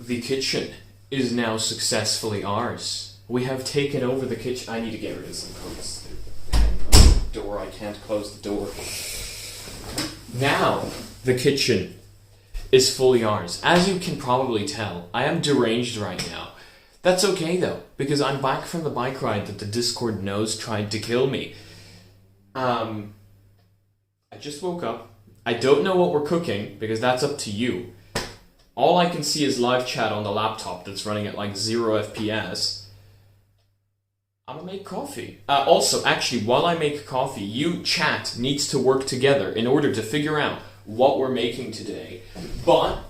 the kitchen is now successfully ours. We have taken over the kitchen. I need to get rid of some coats. Door, I can't close the door. Now, the kitchen is fully ours. As you can probably tell, I am deranged right now. That's okay though, because I'm back from the bike ride that the Discord knows tried to kill me. I just woke up. I don't know what we're cooking, because that's up to you. All I can see is live chat on the laptop that's running at like 0 FPS. I'm gonna make coffee. Also, actually, while I make coffee, you, chat, needs to work together in order to figure out what we're making today. But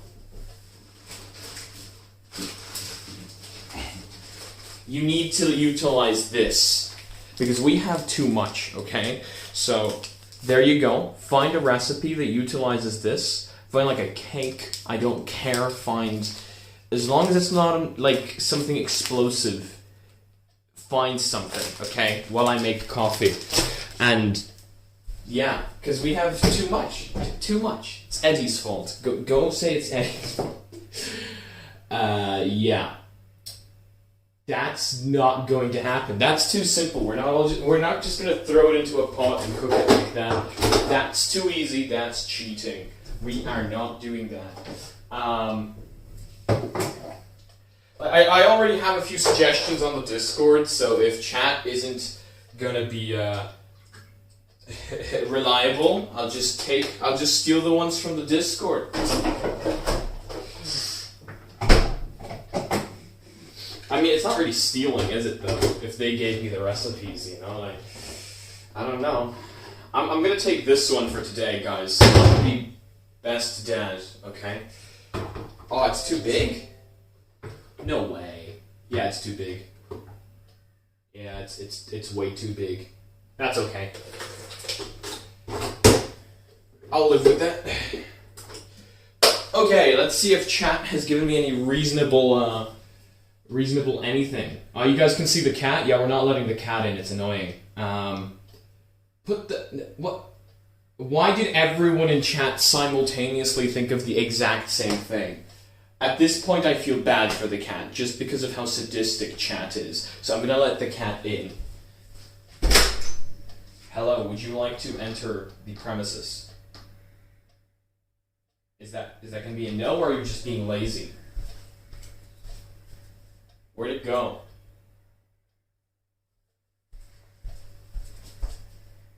you need to utilize this, because we have too much, okay? So, there you go. Find a recipe that utilizes this. Find like a cake, I don't care. Find, as long as it's not like something explosive, find something, okay, while I make coffee. And yeah, because we have too much. It's Eddie's fault. Go say it's Eddie's fault. Yeah. That's not going to happen. That's too simple. We're not just gonna throw it into a pot and cook it like that. That's too easy. That's cheating. We are not doing that. I already have a few suggestions on the Discord, so if chat isn't gonna be reliable, I'll just steal the ones from the Discord. I mean, it's not really stealing, is it, though? If they gave me the recipes, you know, like, I don't know. I'm gonna take this one for today, guys. I'll be best dad, okay? Oh, it's too big? No way. Yeah, it's too big. Yeah, it's way too big. That's okay. I'll live with that. Okay, let's see if chat has given me any reasonable anything. Oh, you guys can see the cat? Yeah, we're not letting the cat in. It's annoying. What? Why did everyone in chat simultaneously think of the exact same thing? At this point, I feel bad for the cat, just because of how sadistic chat is. So I'm gonna let the cat in. Hello, would you like to enter the premises? Is that gonna be a no, or are you just being lazy? Where'd it go?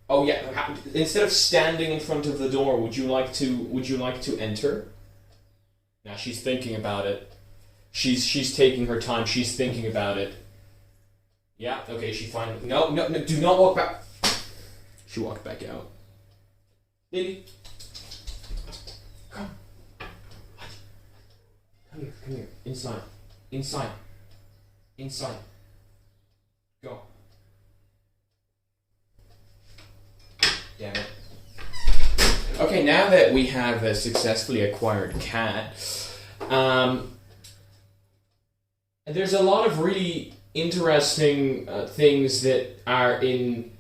Oh yeah, instead of standing in front of the door, would you like to enter? Now she's thinking about it. She's taking her time. She's thinking about it. Yeah, okay, she finally... No, do not walk back. She walked back out. Lily. Come. Come here. Inside. Go. Damn it. Okay, now that we have a successfully acquired cat, there's a lot of really interesting things that are in...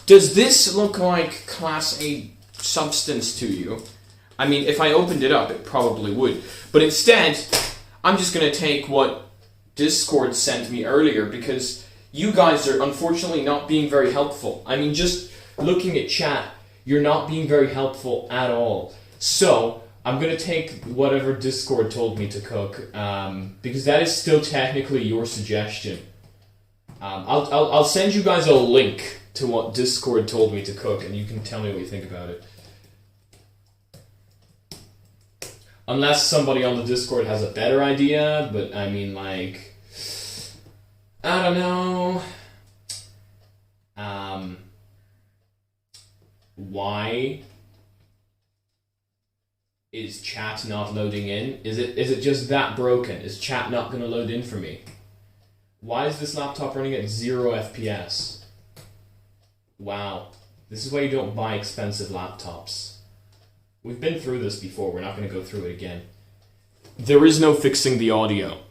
Does this look like Class A substance to you? I mean, if I opened it up, it probably would. But instead, I'm just going to take what Discord sent me earlier, because you guys are unfortunately not being very helpful. I mean, just looking at chat, you're not being very helpful at all. So, I'm going to take whatever Discord told me to cook, because that is still technically your suggestion. I'll send you guys a link to what Discord told me to cook, and you can tell me what you think about it. Unless somebody on the Discord has a better idea, but I mean, like, I don't know. Why is chat not loading in? Is it just that broken? Is chat not going to load in for me? Why is this laptop running at 0 FPS? Wow. This is why you don't buy expensive laptops. We've been through this before. We're not going to go through it again. There is no fixing the audio.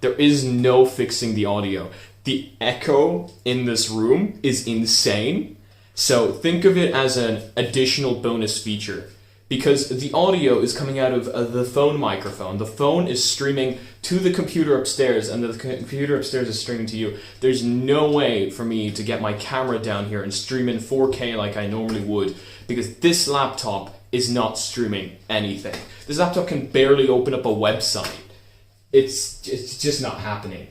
The echo in this room is insane. So think of it as an additional bonus feature. because the audio is coming out of the phone microphone. The phone is streaming to the computer upstairs, and the computer upstairs is streaming to you. There's no way for me to get my camera down here and stream in 4K like I normally would, because this laptop is not streaming anything. This laptop can barely open up a website. It's just not happening.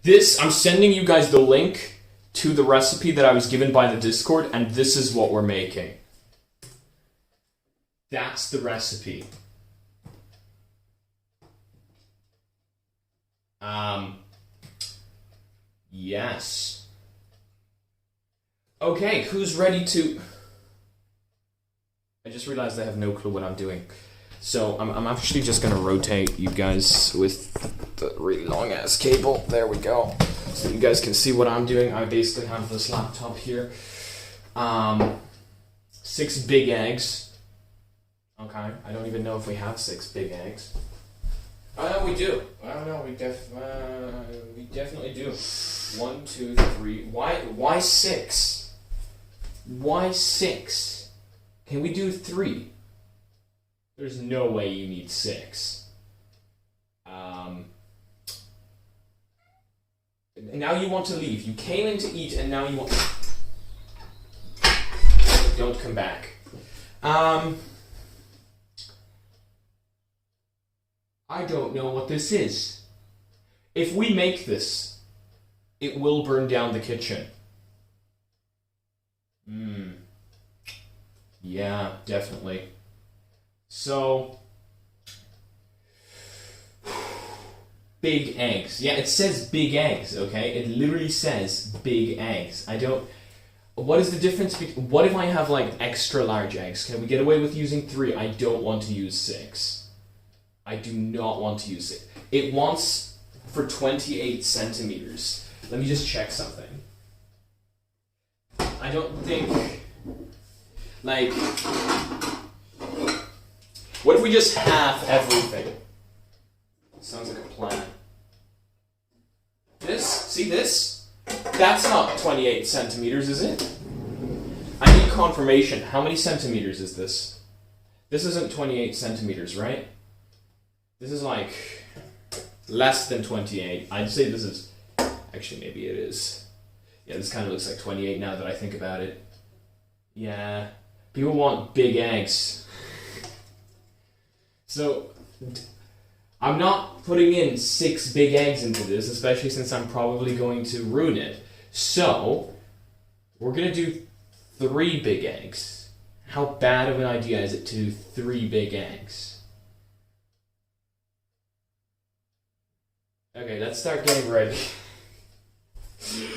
I'm sending you guys the link to the recipe that I was given by the Discord, and this is what we're making. That's the recipe. Yes. Okay, who's ready to... I just realized I have no clue what I'm doing. So I'm actually just going to rotate you guys with the really long-ass cable. There we go. So you guys can see what I'm doing. I basically have this laptop here. 6 big eggs. Okay, I don't even know if we have 6 big eggs. Oh, no, we do. Oh, no, we definitely do. 1, 2, 3. Why 6? Why 6? Can we do 3? There's no way you need 6. Now you want to leave. You came in to eat, and now you want... Don't come back. I don't know what this is. If we make this, it will burn down the kitchen. Yeah, definitely. So, big eggs. Yeah, it says big eggs, okay? It literally says big eggs. What is the difference between... What if I have, like, extra large eggs? Can we get away with using 3? I don't want to use 6. I do not want to use it. It wants for 28 centimeters. Let me just check something. I don't think... Like... What if we just half everything? Sounds like a plan. This? See this? That's not 28 centimeters, is it? I need confirmation. How many centimeters is this? This isn't 28 centimeters, right? This is like less than 28. I'd say this is... Actually, maybe it is. Yeah, this kind of looks like 28 now that I think about it. Yeah. People want big eggs. So, I'm not putting in 6 big eggs into this, especially since I'm probably going to ruin it. So, we're going to do 3 big eggs. How bad of an idea is it to do 3 big eggs? Okay, let's start getting ready.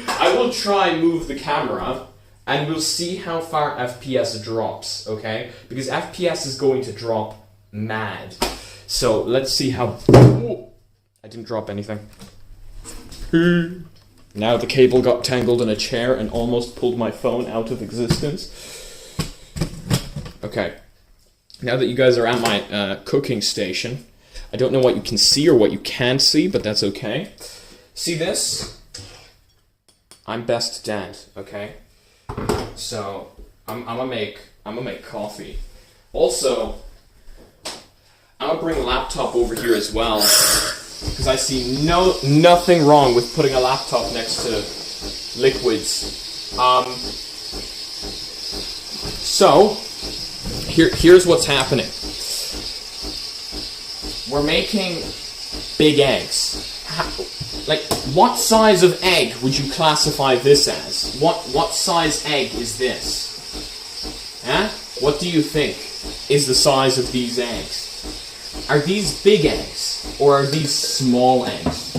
I will try move the camera, and we'll see how far FPS drops, okay? Because FPS is going to drop mad. So let's see how... Ooh, I didn't drop anything. Now the cable got tangled in a chair and almost pulled my phone out of existence. Okay. Now that you guys are at my cooking station, I don't know what you can see or what you can't see, but that's okay. See this? I'm best dad, okay? So I'm gonna make coffee. Also, I'm gonna bring a laptop over here as well, because I see nothing wrong with putting a laptop next to liquids. So here's what's happening. We're making big eggs. Like, what size of egg would you classify this as? What size egg is this? Huh? What do you think is the size of these eggs? Are these big eggs, or are these small eggs?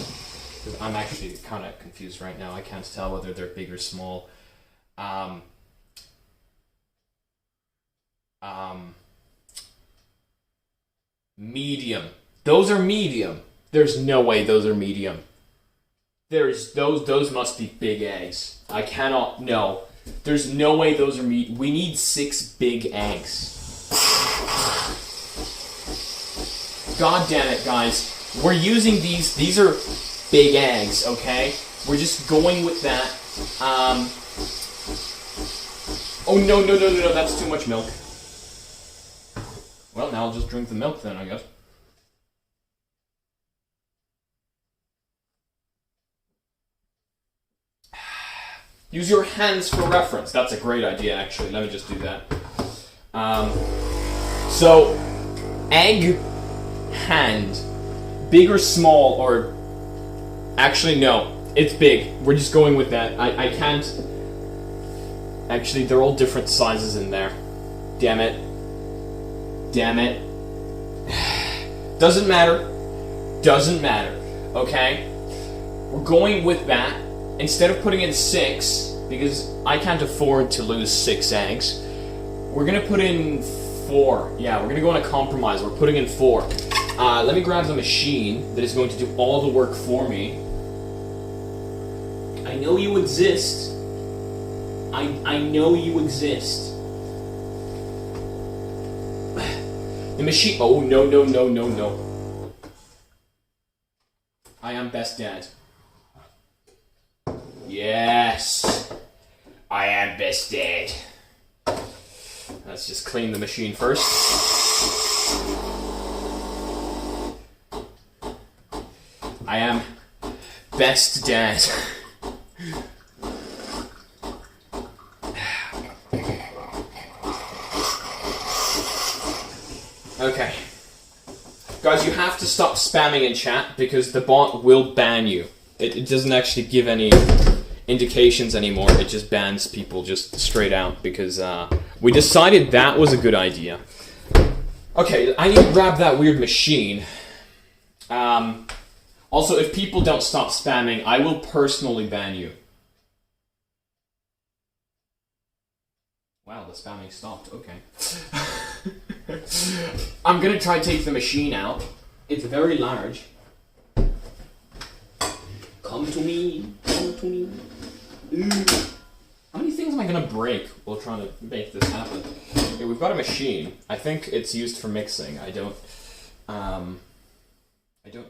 I'm actually kind of confused right now. I can't tell whether they're big or small. Medium. Those are medium. There's no way those are medium. Those must be big eggs. I cannot, no. There's no way those are medium. We need 6 big eggs. God damn it, guys. We're using these are big eggs, okay? we're just going with that. Oh, no, that's too much milk. Well, now I'll just drink the milk then, I guess. Use your hands for reference. That's a great idea, actually. Let me just do that. So, egg, hand, big or small, or... Actually, no. It's big. We're just going with that. I can't... Actually, they're all different sizes in there. Damn it. Damn it. Doesn't matter. Doesn't matter. Okay? We're going with that. Instead of putting in 6, because I can't afford to lose 6 eggs, we're going to put in 4. Yeah, we're going to go on a compromise. We're putting in 4. Let me grab the machine that is going to do all the work for me. I know you exist. I know you exist. The machine... Oh, no. I am best dad. Yes. I am best dad. Let's just clean the machine first. I am best dad. Okay. Guys, you have to stop spamming in chat because the bot will ban you. It doesn't actually give any indications anymore. It just bans people just straight out because we decided that was a good idea. Okay, I need to grab that weird machine. Also, if people don't stop spamming, I will personally ban you. Wow, the spamming stopped. Okay. I'm gonna try to take the machine out. It's very large. Come to me. Come to me. How many things am I gonna break while trying to make this happen? Okay, we've got a machine. I think it's used for mixing. I don't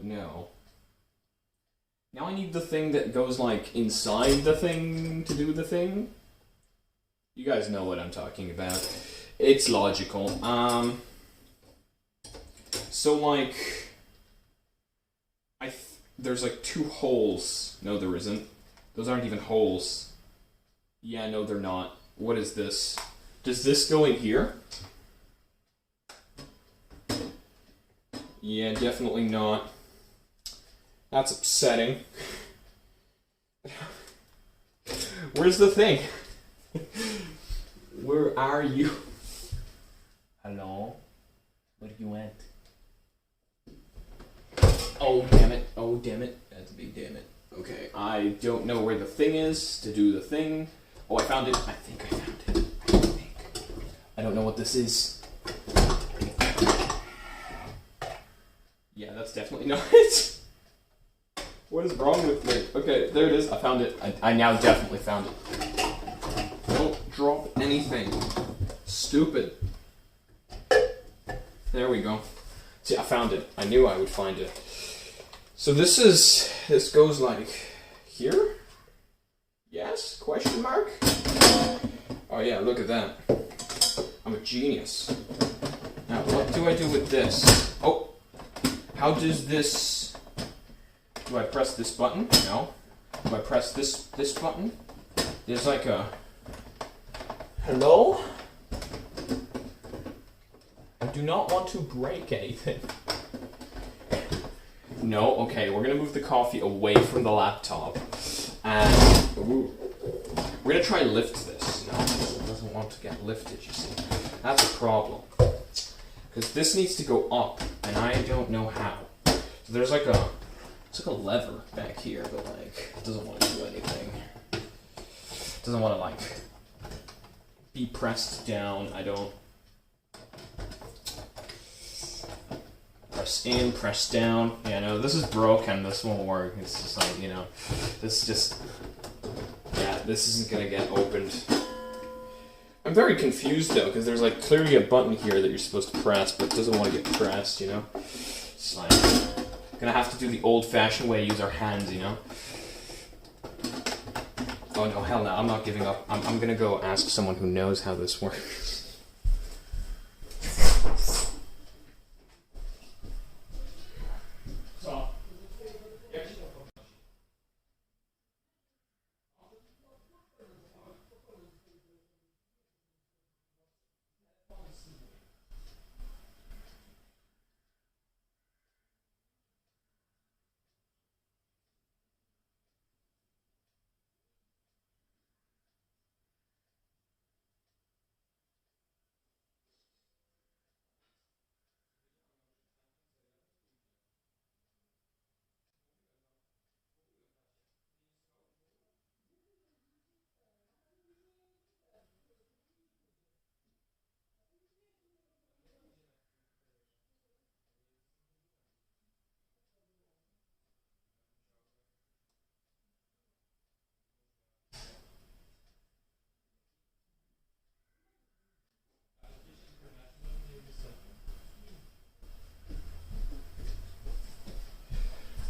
know. Now I need the thing that goes like inside the thing to do the thing. You guys know what I'm talking about. It's logical. So like, there's like 2 holes. No, there isn't. Those aren't even holes. Yeah, no, they're not. What is this? Does this go in here? Yeah, definitely not. That's upsetting. Where's the thing? Where are you? Hello? Where do you went? Oh, damn it. Oh, damn it. That's a big damn it. Okay, I don't know where the thing is to do the thing. Oh, I found it. I think I found it. I don't know what this is. Yeah, that's definitely not it. What is wrong with me? Okay, there it is. I found it. I now definitely found it. Don't drop anything. Stupid. There we go. See, I found it. I knew I would find it. So this goes like here? Yes? Question mark? Oh yeah, look at that. I'm a genius. Now, what do I do with this? Oh! How does this... Do I press this button? No. Do I press this button? There's like a... Hello? I do not want to break anything. No, okay, we're gonna move the coffee away from the laptop. And we're gonna try and lift this. No, it doesn't want to get lifted, you see. That's a problem. Because this needs to go up, and I don't know how. So there's like a... It's like a lever back here, but like, it doesn't want to do anything. It doesn't want to like be pressed down. I don't... Press in, press down. Yeah, no, this is broken. This won't work. It's just like, you know, this just... Yeah, this isn't going to get opened. I'm very confused though, because there's like clearly a button here that you're supposed to press, but it doesn't want to get pressed, you know? It's like... Gonna have to do the old-fashioned way, use our hands, you know? Oh no, hell no, I'm not giving up. I'm gonna go ask someone who knows how this works.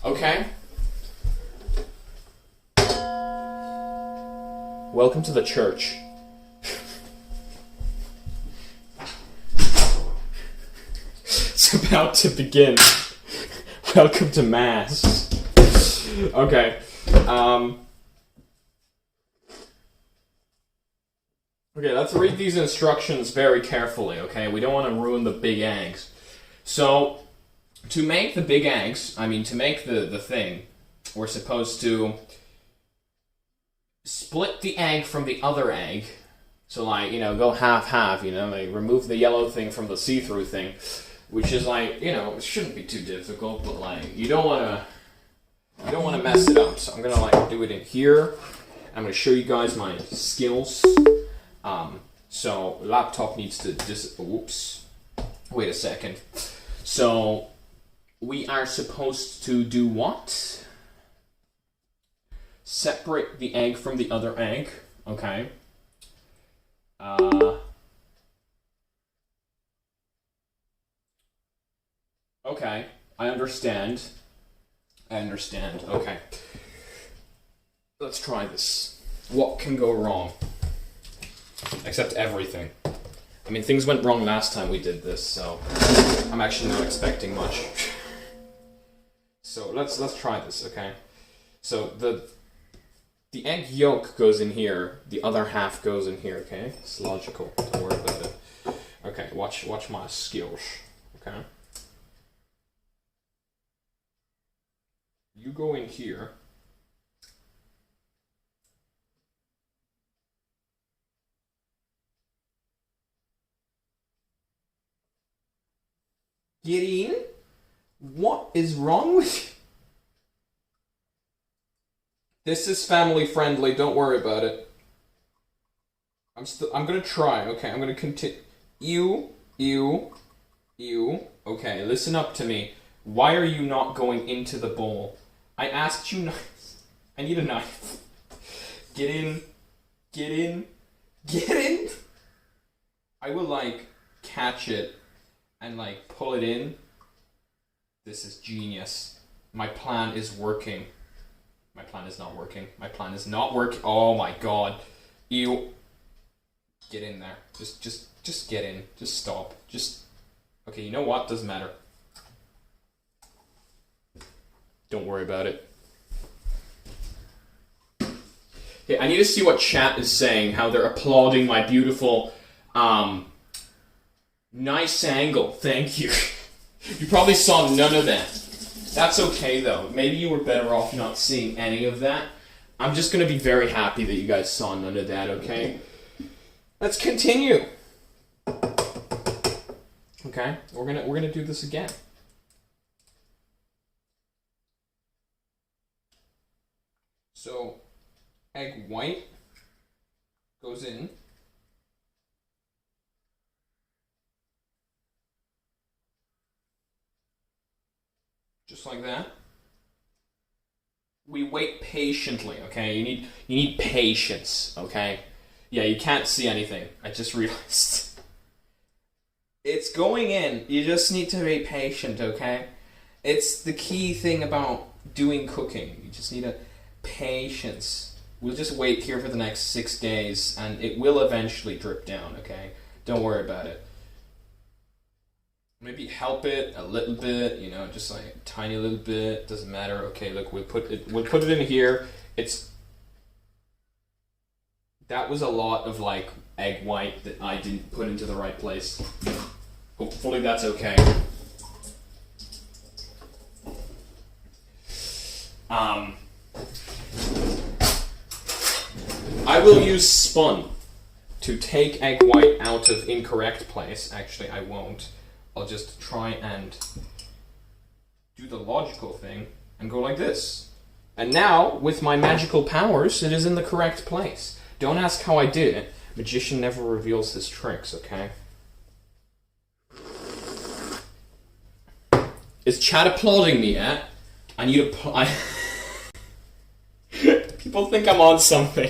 Okay. Welcome to the church. It's about to begin. Welcome to Mass. Okay. Okay, let's read these instructions very carefully, okay? We don't want to ruin the big eggs. So, to make the big eggs, to make the thing, we're supposed to split the egg from the other egg. So, go half-half, remove the yellow thing from the see-through thing, which is it shouldn't be too difficult, but, you don't want to mess it up. So I'm going to, do it in here. I'm going to show you guys my skills. So, laptop needs to whoops. Wait a second. So, we are supposed to do what? Separate the egg from the other egg. Okay. Okay. I understand. Okay. Let's try this. What can go wrong? Except everything. Things went wrong last time we did this, so I'm actually not expecting much. So let's try this, okay? So the egg yolk goes in here, the other half goes in here, okay? It's logical. Don't worry about it. Okay, watch my skills, okay? You go in here. Get in? What is wrong with you? This is family friendly, don't worry about it. I'm gonna try, okay? I'm gonna continue. You. Okay, listen up to me. Why are you not going into the bowl? I asked you knives. I need a knife. Get in. I will, catch it and, pull it in. This is genius. My plan is working. My plan is not working. Oh my god. Ew. Get in there. Just get in. Just stop. Okay, you know what? Doesn't matter. Don't worry about it. Okay, I need to see what chat is saying, how they're applauding my beautiful, nice angle. Thank you. You probably saw none of that. That's okay, though. Maybe you were better off not seeing any of that. I'm just going to be very happy that you guys saw none of that, okay? Let's continue. Okay, we're gonna do this again. So, egg white goes in. Just like that. We wait patiently, okay? You need patience, okay? Yeah, you can't see anything. I just realized. It's going in. You just need to be patient, okay? It's the key thing about doing cooking. You just need a patience. We'll just wait here for the next 6 days, and it will eventually drip down, okay? Don't worry about it. Maybe help it a little bit, you know, just like a tiny little bit, doesn't matter. Okay, look, we'll put it in here. That was a lot of like egg white that I didn't put into the right place. Hopefully that's okay. I will use spun to take egg white out of incorrect place. Actually, I won't. I'll just try and do the logical thing and go like this. And now, with my magical powers, it is in the correct place. Don't ask how I did it. Magician never reveals his tricks, okay? Is chat applauding me yet? I need to People think I'm on something.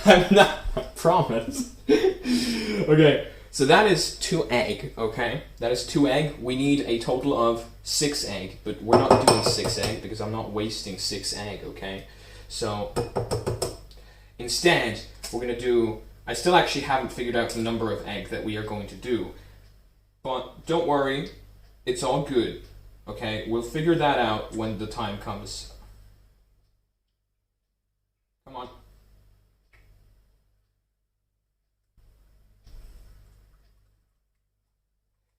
I'm not, I promise. Okay, so that is 2 egg, okay? That is 2 egg. We need a total of 6 egg, but we're not doing 6 egg because I'm not wasting 6 egg, okay? So, instead, we're gonna do... I still actually haven't figured out the number of egg that we are going to do. But don't worry, it's all good, okay? We'll figure that out when the time comes. Come on.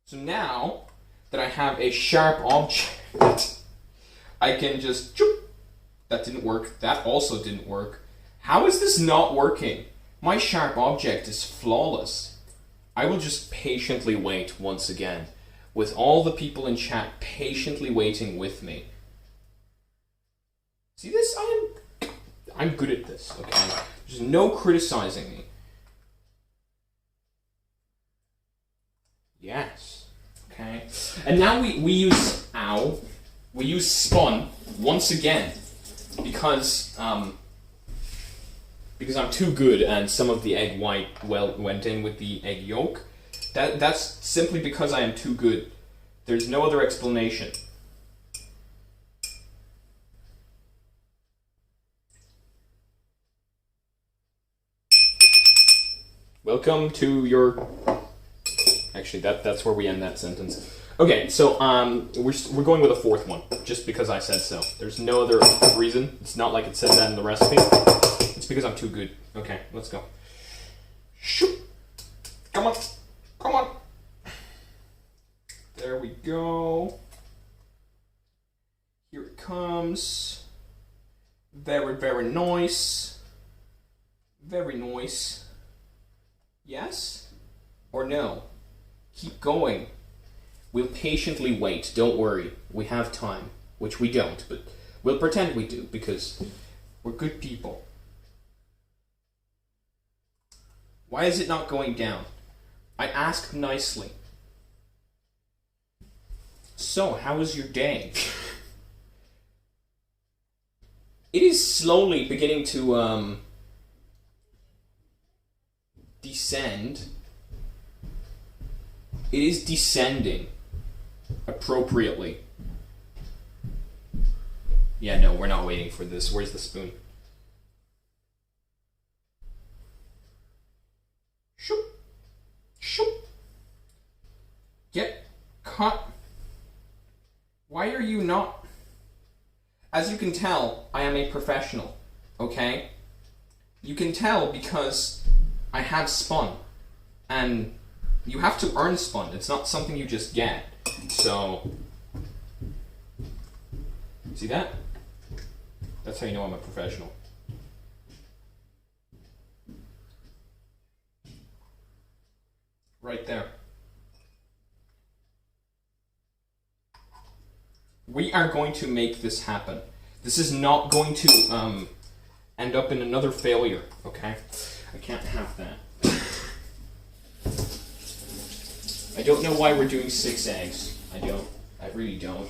So now that I have a sharp object, I can just... That didn't work. That also didn't work. How is this not working? My sharp object is flawless. I will just patiently wait once again, with all the people in chat patiently waiting with me. See this? I'm good at this, okay? There's no criticizing me. Yes. Okay. And now we use we use spun once again because I'm too good and some of the egg white went in with the egg yolk. That's simply because I am too good. There's no other explanation. Welcome to your... Actually, that's where we end that sentence. Okay, so we're going with a 4th one, just because I said so. There's no other reason. It's not like it said that in the recipe. It's because I'm too good. Okay, let's go. Shoot! Come on! Come on! There we go. Here it comes. Very, very nice. Very nice. Yes? Or no? Keep going. We'll patiently wait, don't worry. We have time. Which we don't, but we'll pretend we do, because we're good people. Why is it not going down? I asked nicely. So, how was your day? It is slowly beginning to, descend. It is descending appropriately. Yeah, no, we're not waiting for this. Where's the spoon? Shoop. Shoop. Get caught. Why are you not? As you can tell, I am a professional, okay? You can tell because I have spun. And you have to earn spun. It's not something you just get. So, see that? That's how you know I'm a professional. Right there. We are going to make this happen. This is not going to end up in another failure, okay? I can't have that. I don't know why we're doing 6 eggs. I really don't.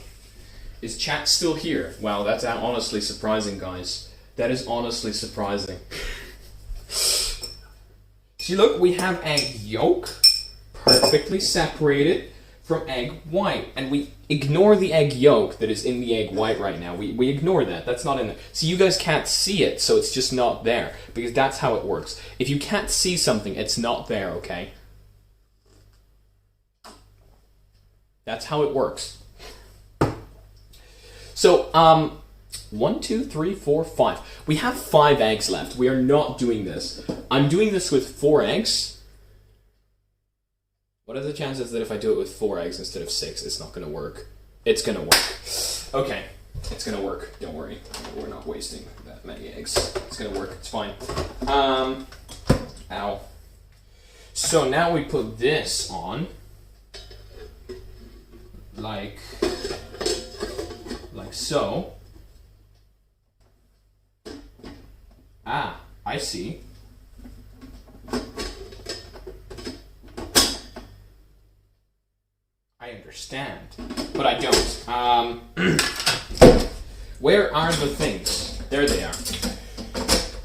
Is chat still here? Wow, that's honestly surprising, guys. That is honestly surprising. See, look, we have egg yolk, perfectly separated from egg white. And we ignore the egg yolk that is in the egg white right now. We ignore that. That's not in there. So you guys can't see it, so it's just not there. Because that's how it works. If you can't see something, it's not there, okay? That's how it works. So, 1, 2, 3, 4, 5. We have 5 eggs left. We are not doing this. I'm doing this with 4 eggs. What are the chances that if I do it with 4 eggs instead of 6, it's not going to work? It's going to work. Okay, it's going to work. Don't worry. We're not wasting that many eggs. It's going to work. It's fine. Ow. So now we put this on. Like so. Ah, I see. I understand, but I don't. Where are the things? There they are.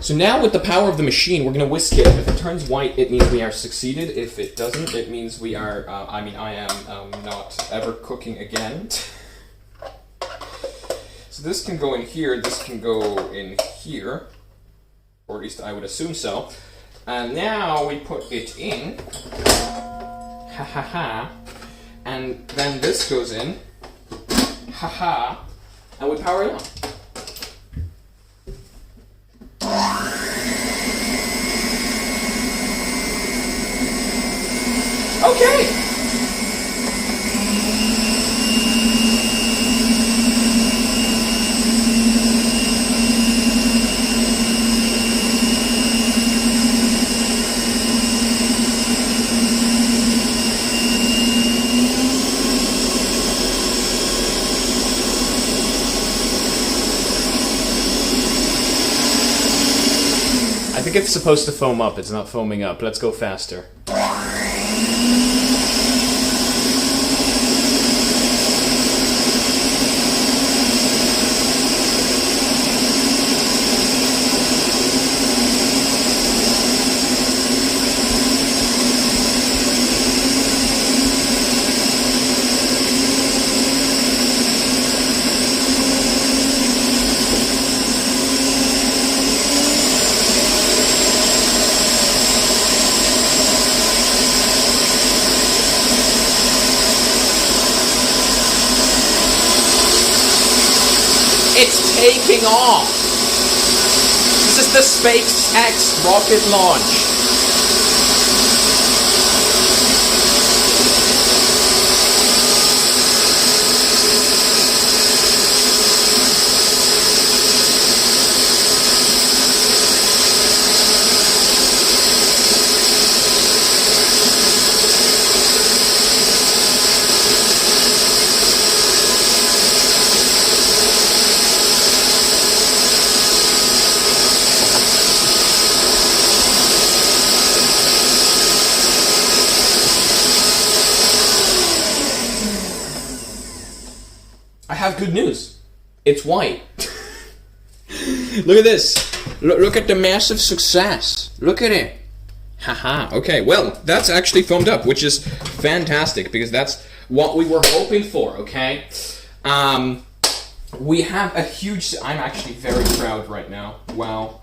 So now with the power of the machine, we're going to whisk it. If it turns white, it means we are succeeded. If it doesn't, it means we are, I am not ever cooking again. So this can go in here, this can go in here. Or at least I would assume so. And now we put it in. Ha ha ha. And then this goes in. Ha ha. And we power it on. Okay! I think it's supposed to foam up. It's not foaming up. Let's go faster. It's taking off! This is the SpaceX rocket launch. I have good news. It's white. Look at this. Look at the massive success. Look at it. Haha. Okay, well, that's actually foamed up, which is fantastic, because that's what we were hoping for, okay? We have a huge... I'm actually very proud right now. Wow.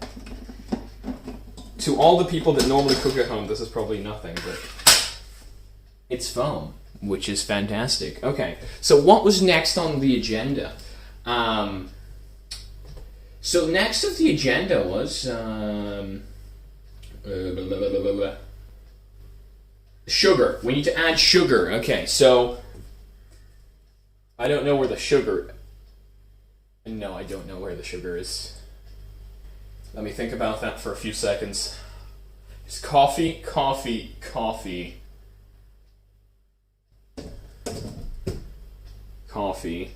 To all the people that normally cook at home, this is probably nothing, but... It's foam, which is fantastic. Okay, so what was next on the agenda? So next on the agenda was... sugar. We need to add sugar. Okay, so... I don't know where the sugar... No, I don't know where the sugar is. Let me think about that for a few seconds. It's coffee, coffee, coffee. Coffee.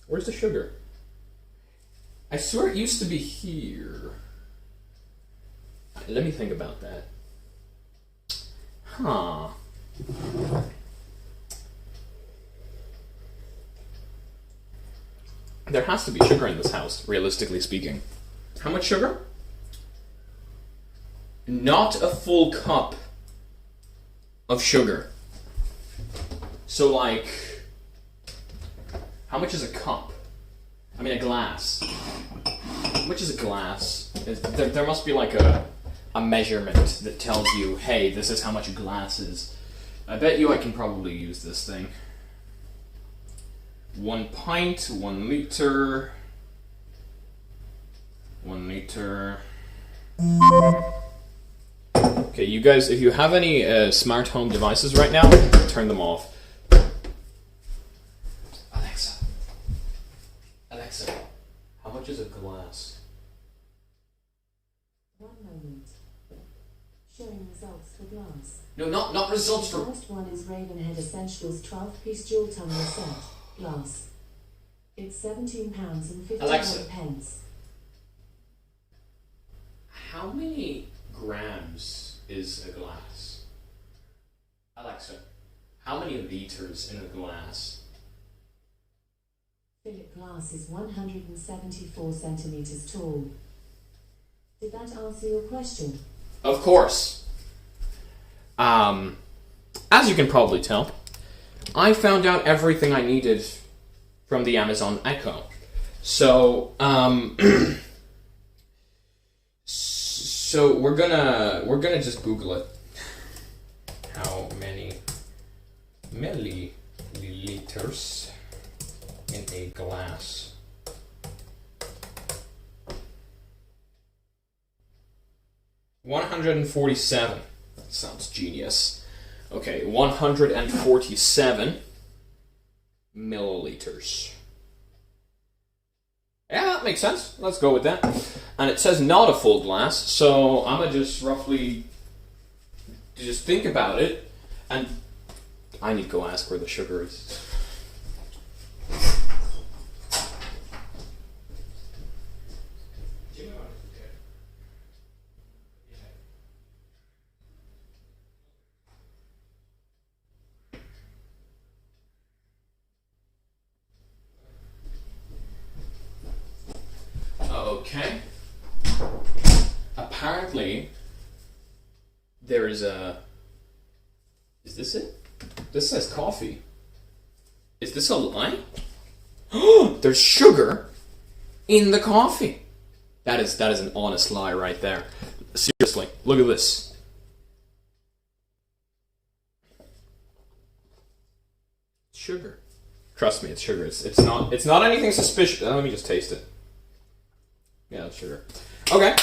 Where's the sugar? I swear it used to be here. Let me think about that. Huh. There has to be sugar in this house, realistically speaking. How much sugar? Not a full cup of sugar. So, like, how much is a cup? I mean, a glass. How much is a glass? There must be, like, a measurement that tells you, hey, this is how much a glass is. I bet you I can probably use this thing. 1 pint, 1 liter... 1 liter... Okay, you guys, if you have any smart home devices right now, turn them off. Alexa, how much is a glass? 1 moment. Showing results for glass. No, not results for... The first one is Ravenhead Essentials 12-piece dual tumbler set, glass. It's £17.51. Alexa. Pence. How many grams is a glass? Alexa, how many liters in a glass? Philip glass is 174 centimeters tall. Did that answer your question? Of course. As you can probably tell, I found out everything I needed from the Amazon Echo. So, so we're gonna just Google it. How many milliliters in a glass? $147. That sounds genius. Okay, 147 milliliters. Yeah, that makes sense. Let's go with that. And it says not a full glass, so I'm gonna just roughly just think about it, and I need to go ask where the sugar is. Okay. Apparently, there is a... Is this it? This says coffee. Is this a lie? There's sugar in the coffee. That is an honest lie right there. Seriously, look at this. Sugar. Trust me, it's sugar. It's not anything suspicious. Let me just taste it. Yeah, that's sugar. Okay.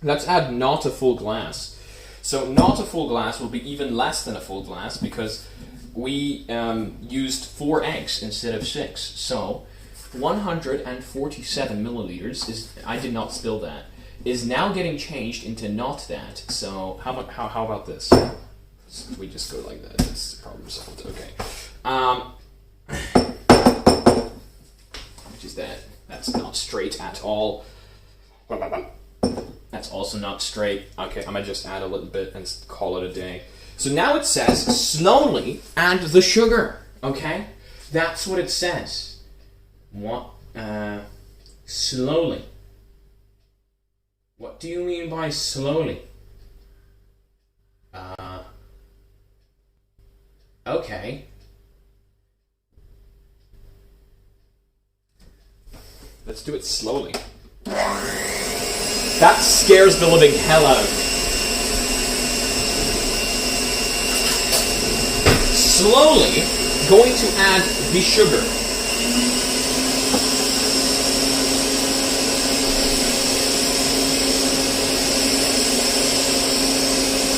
Let's add not a full glass. So not a full glass will be even less than a full glass because we used 4 eggs instead of 6. So 147 milliliters is, I did not spill that, is now getting changed into not that. So how about this? We just go like that. That's the problem solved. Okay. Which is that? That's not straight at all. That's also not straight. Okay, I'm gonna just add a little bit and call it a day. So now it says, slowly add the sugar. Okay? That's what it says. What? Slowly. What do you mean by slowly? Okay. Let's do it slowly. That scares the living hell out of me. Slowly going to add the sugar.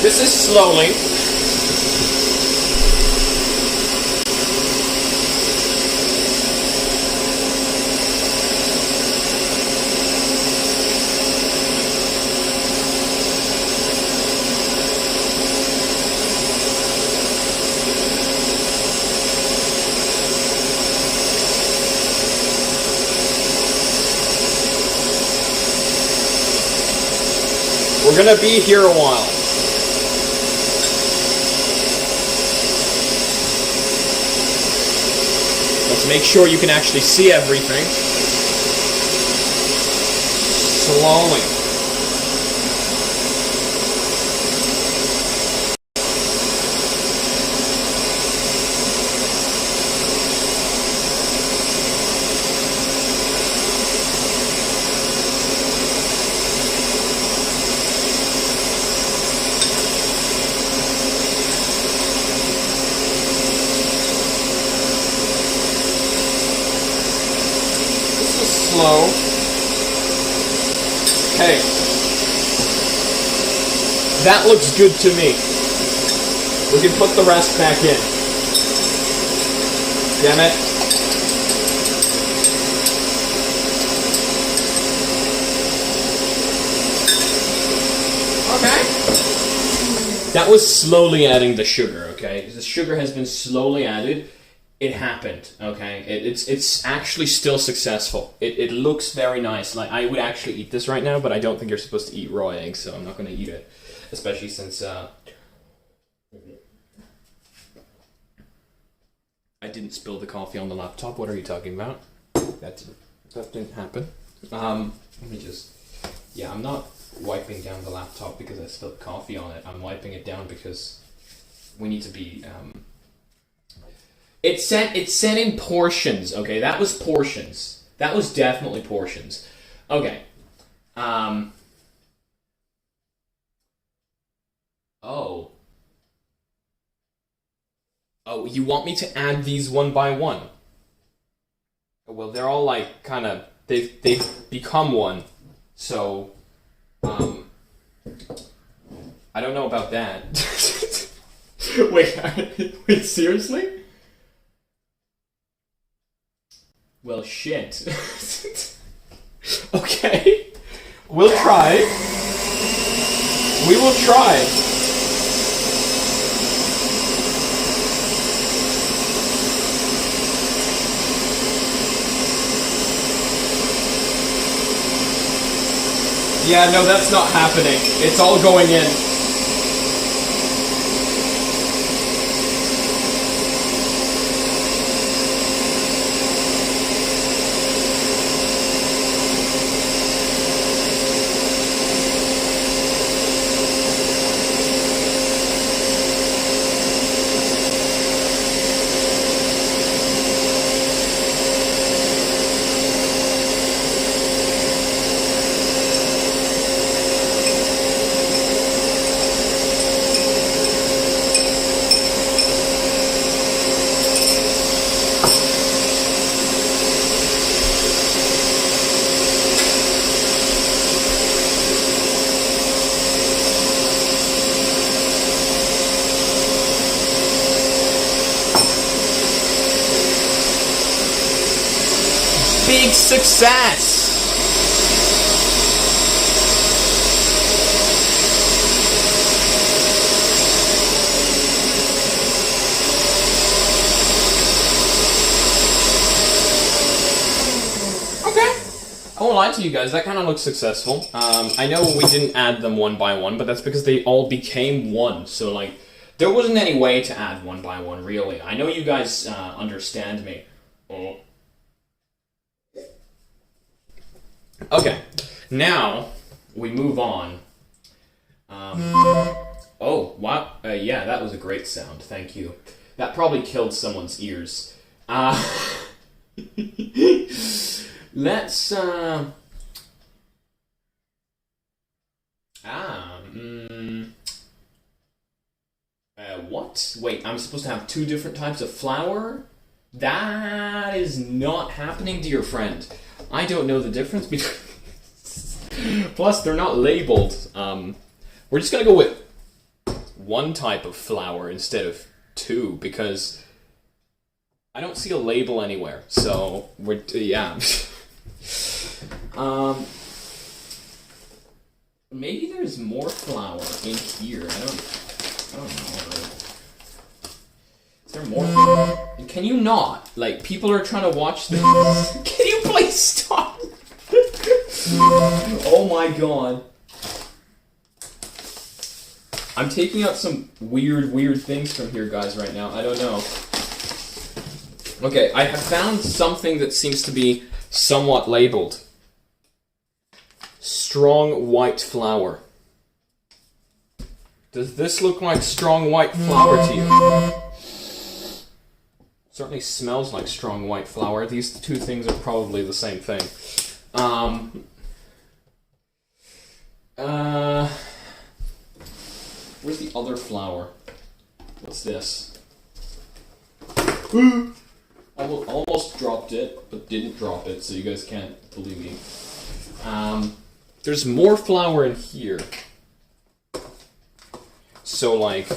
This is slowly. We're gonna be here a while. Let's make sure you can actually see everything. Slowly. slow. Okay. That looks good to me. We can put the rest back in. Damn it. Okay. That was slowly adding the sugar, okay? The sugar has been slowly added. It happened, okay? It's actually still successful. It looks very nice. Like, I would actually eat this right now, but I don't think you're supposed to eat raw eggs, so I'm not going to eat it. Especially since, I didn't spill the coffee on the laptop. What are you talking about? That didn't happen. Let me just... Yeah, I'm not wiping down the laptop because I spilled coffee on it. I'm wiping it down because we need to be... It said in portions, okay? That was portions. That was definitely portions. Okay. Oh. Oh, you want me to add these one by one? Well, they're all like kind of they've become one. So I don't know about that. Wait, seriously? Well, shit. Okay. We'll try. We will try. Yeah, no, that's not happening. It's all going in. Big success! Okay. I won't lie to you guys, that kind of looks successful. I know we didn't add them one by one, but that's because they all became one. So, like, there wasn't any way to add one by one, really. I know you guys understand me. Okay, now we move on. Oh, wow. Yeah, that was a great sound. Thank you. That probably killed someone's ears. Let's, what? Wait, I'm supposed to have two different types of flour? That is not happening, dear friend. I don't know the difference between... Plus, they're not labeled. We're just gonna go with one type of flour instead of two, because I don't see a label anywhere. So, we're... yeah. Maybe there's more flour in here. I don't know. Is there more flour? Can you not? Like, people are trying to watch this. Can you please stop? Oh my god. I'm taking out some weird things from here, guys, right now. I don't know. Okay, I have found something that seems to be somewhat labeled. Strong white flour. Does this look like strong white flour to you? Certainly smells like strong white flour. These two things are probably the same thing. Where's the other flour? What's this? Oh almost dropped it, but didn't drop it, so you guys can't believe me. There's more flour in here. So, like,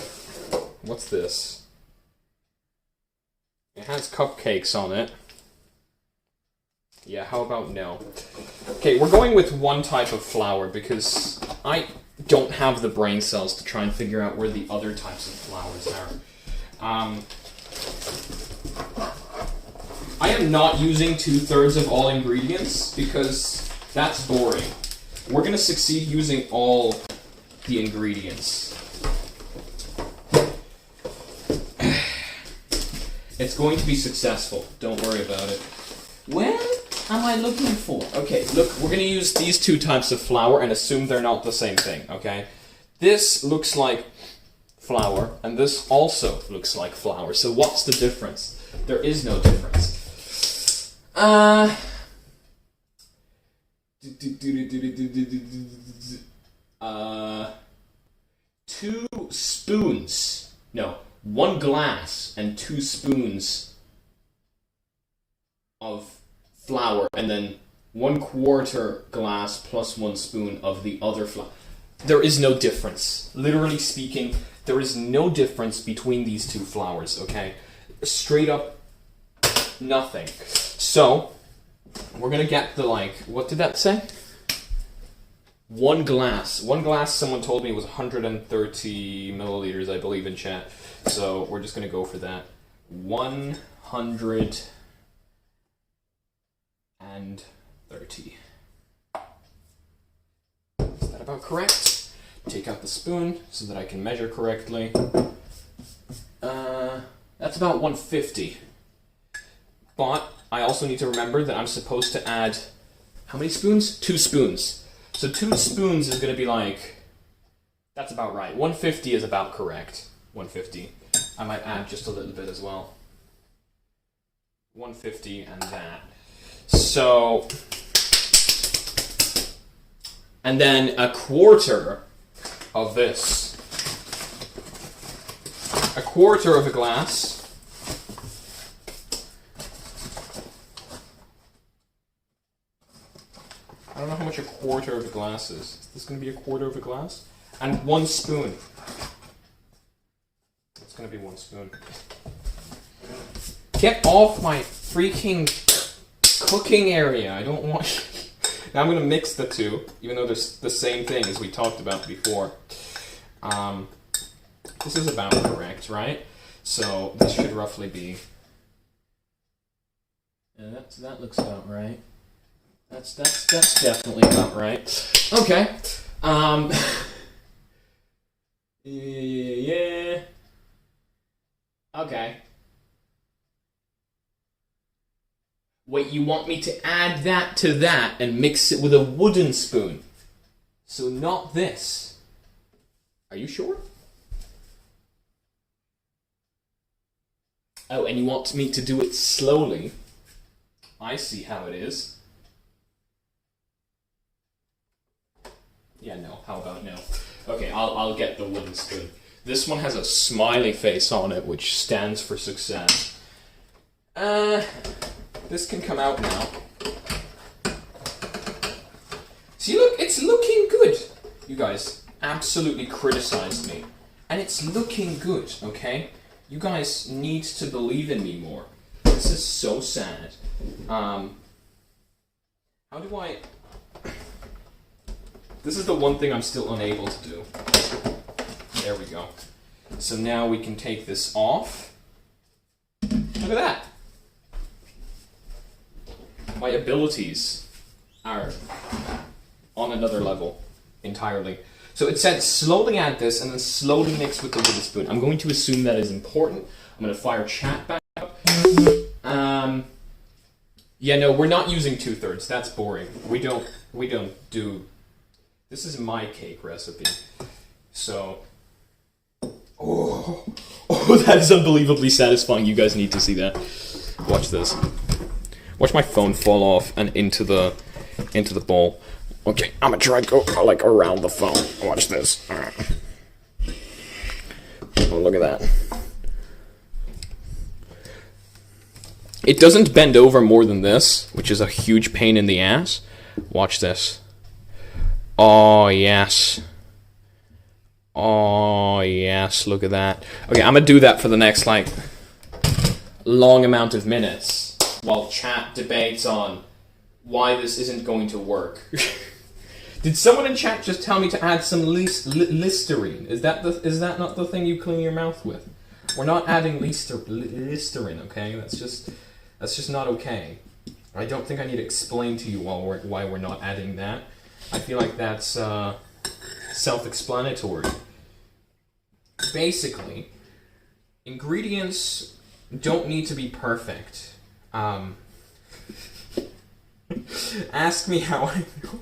what's this? It has cupcakes on it. Yeah, how about no? Okay, we're going with one type of flour because I don't have the brain cells to try and figure out where the other types of flours are. I am not using 2/3 of all ingredients because that's boring. We're going to succeed using all the ingredients. It's going to be successful. Don't worry about it. What am I looking for? Okay, look, we're going to use these two types of flour and assume they're not the same thing, okay? This looks like flour, and this also looks like flour. So what's the difference? There is no difference. 2 spoons. No, 1 glass and 2 spoons of flour, and then 1/4 glass plus 1 spoon of the other flour. There is no difference. Literally speaking, there is no difference between these two flours, okay? Straight up nothing. So, we're gonna get the, like, what did that say? 1 glass. 1 glass, someone told me, was 130 milliliters, I believe, in chat. So, we're just gonna go for that. 130. Is that about correct? Take out the spoon so that I can measure correctly. That's about 150. But I also need to remember that I'm supposed to add, how many spoons? 2 spoons. So 2 spoons is going to be like, that's about right. 150 is about correct. 150. I might add just a little bit as well. 150 and that. So, and then 1/4 of this. 1/4 of a glass. I don't know how much 1/4 of a glass is. Is this going to be 1/4 of a glass? And 1 spoon. It's going to be 1 spoon. Get off my freaking cooking area. I don't want... Now I'm going to mix the two, even though they're the same thing as we talked about before. This is about correct, right? So this should roughly be... Yeah, that looks about right. That's definitely about right. Okay. Yeah. Okay. Wait, you want me to add that to that and mix it with a wooden spoon? So not this. Are you sure? Oh, and you want me to do it slowly? I see how it is. Yeah, no. How about no? Okay, I'll get the wooden spoon. This one has a smiley face on it, which stands for success. This can come out now. See, look, it's looking good. You guys absolutely criticized me. And it's looking good, okay? You guys need to believe in me more. This is so sad. How do I... This is the one thing I'm still unable to do. There we go. So now we can take this off. Look at that. My abilities are on another level entirely. So it said slowly add this and then slowly mix with the wooden spoon. I'm going to assume that is important. I'm going to fire chat back up. Yeah, no, we're not using 2/3. That's boring. We don't do... This is my cake recipe. So... Oh, that is unbelievably satisfying. You guys need to see that. Watch this. Watch my phone fall off and into the bowl. Okay, I'm gonna try to go like around the phone. Watch this. Oh, look at that. It doesn't bend over more than this, which is a huge pain in the ass. Watch this. Oh, yes. Oh, yes, look at that. Okay, I'm gonna do that for the next, like, long amount of minutes while chat debates on why this isn't going to work. Did someone in chat just tell me to add some Listerine? Is that not the thing you clean your mouth with? We're not adding Listerine, okay? That's just not okay. I don't think I need to explain to you why we're not adding that. I feel like that's self-explanatory. Basically, ingredients don't need to be perfect. Ask me how I know.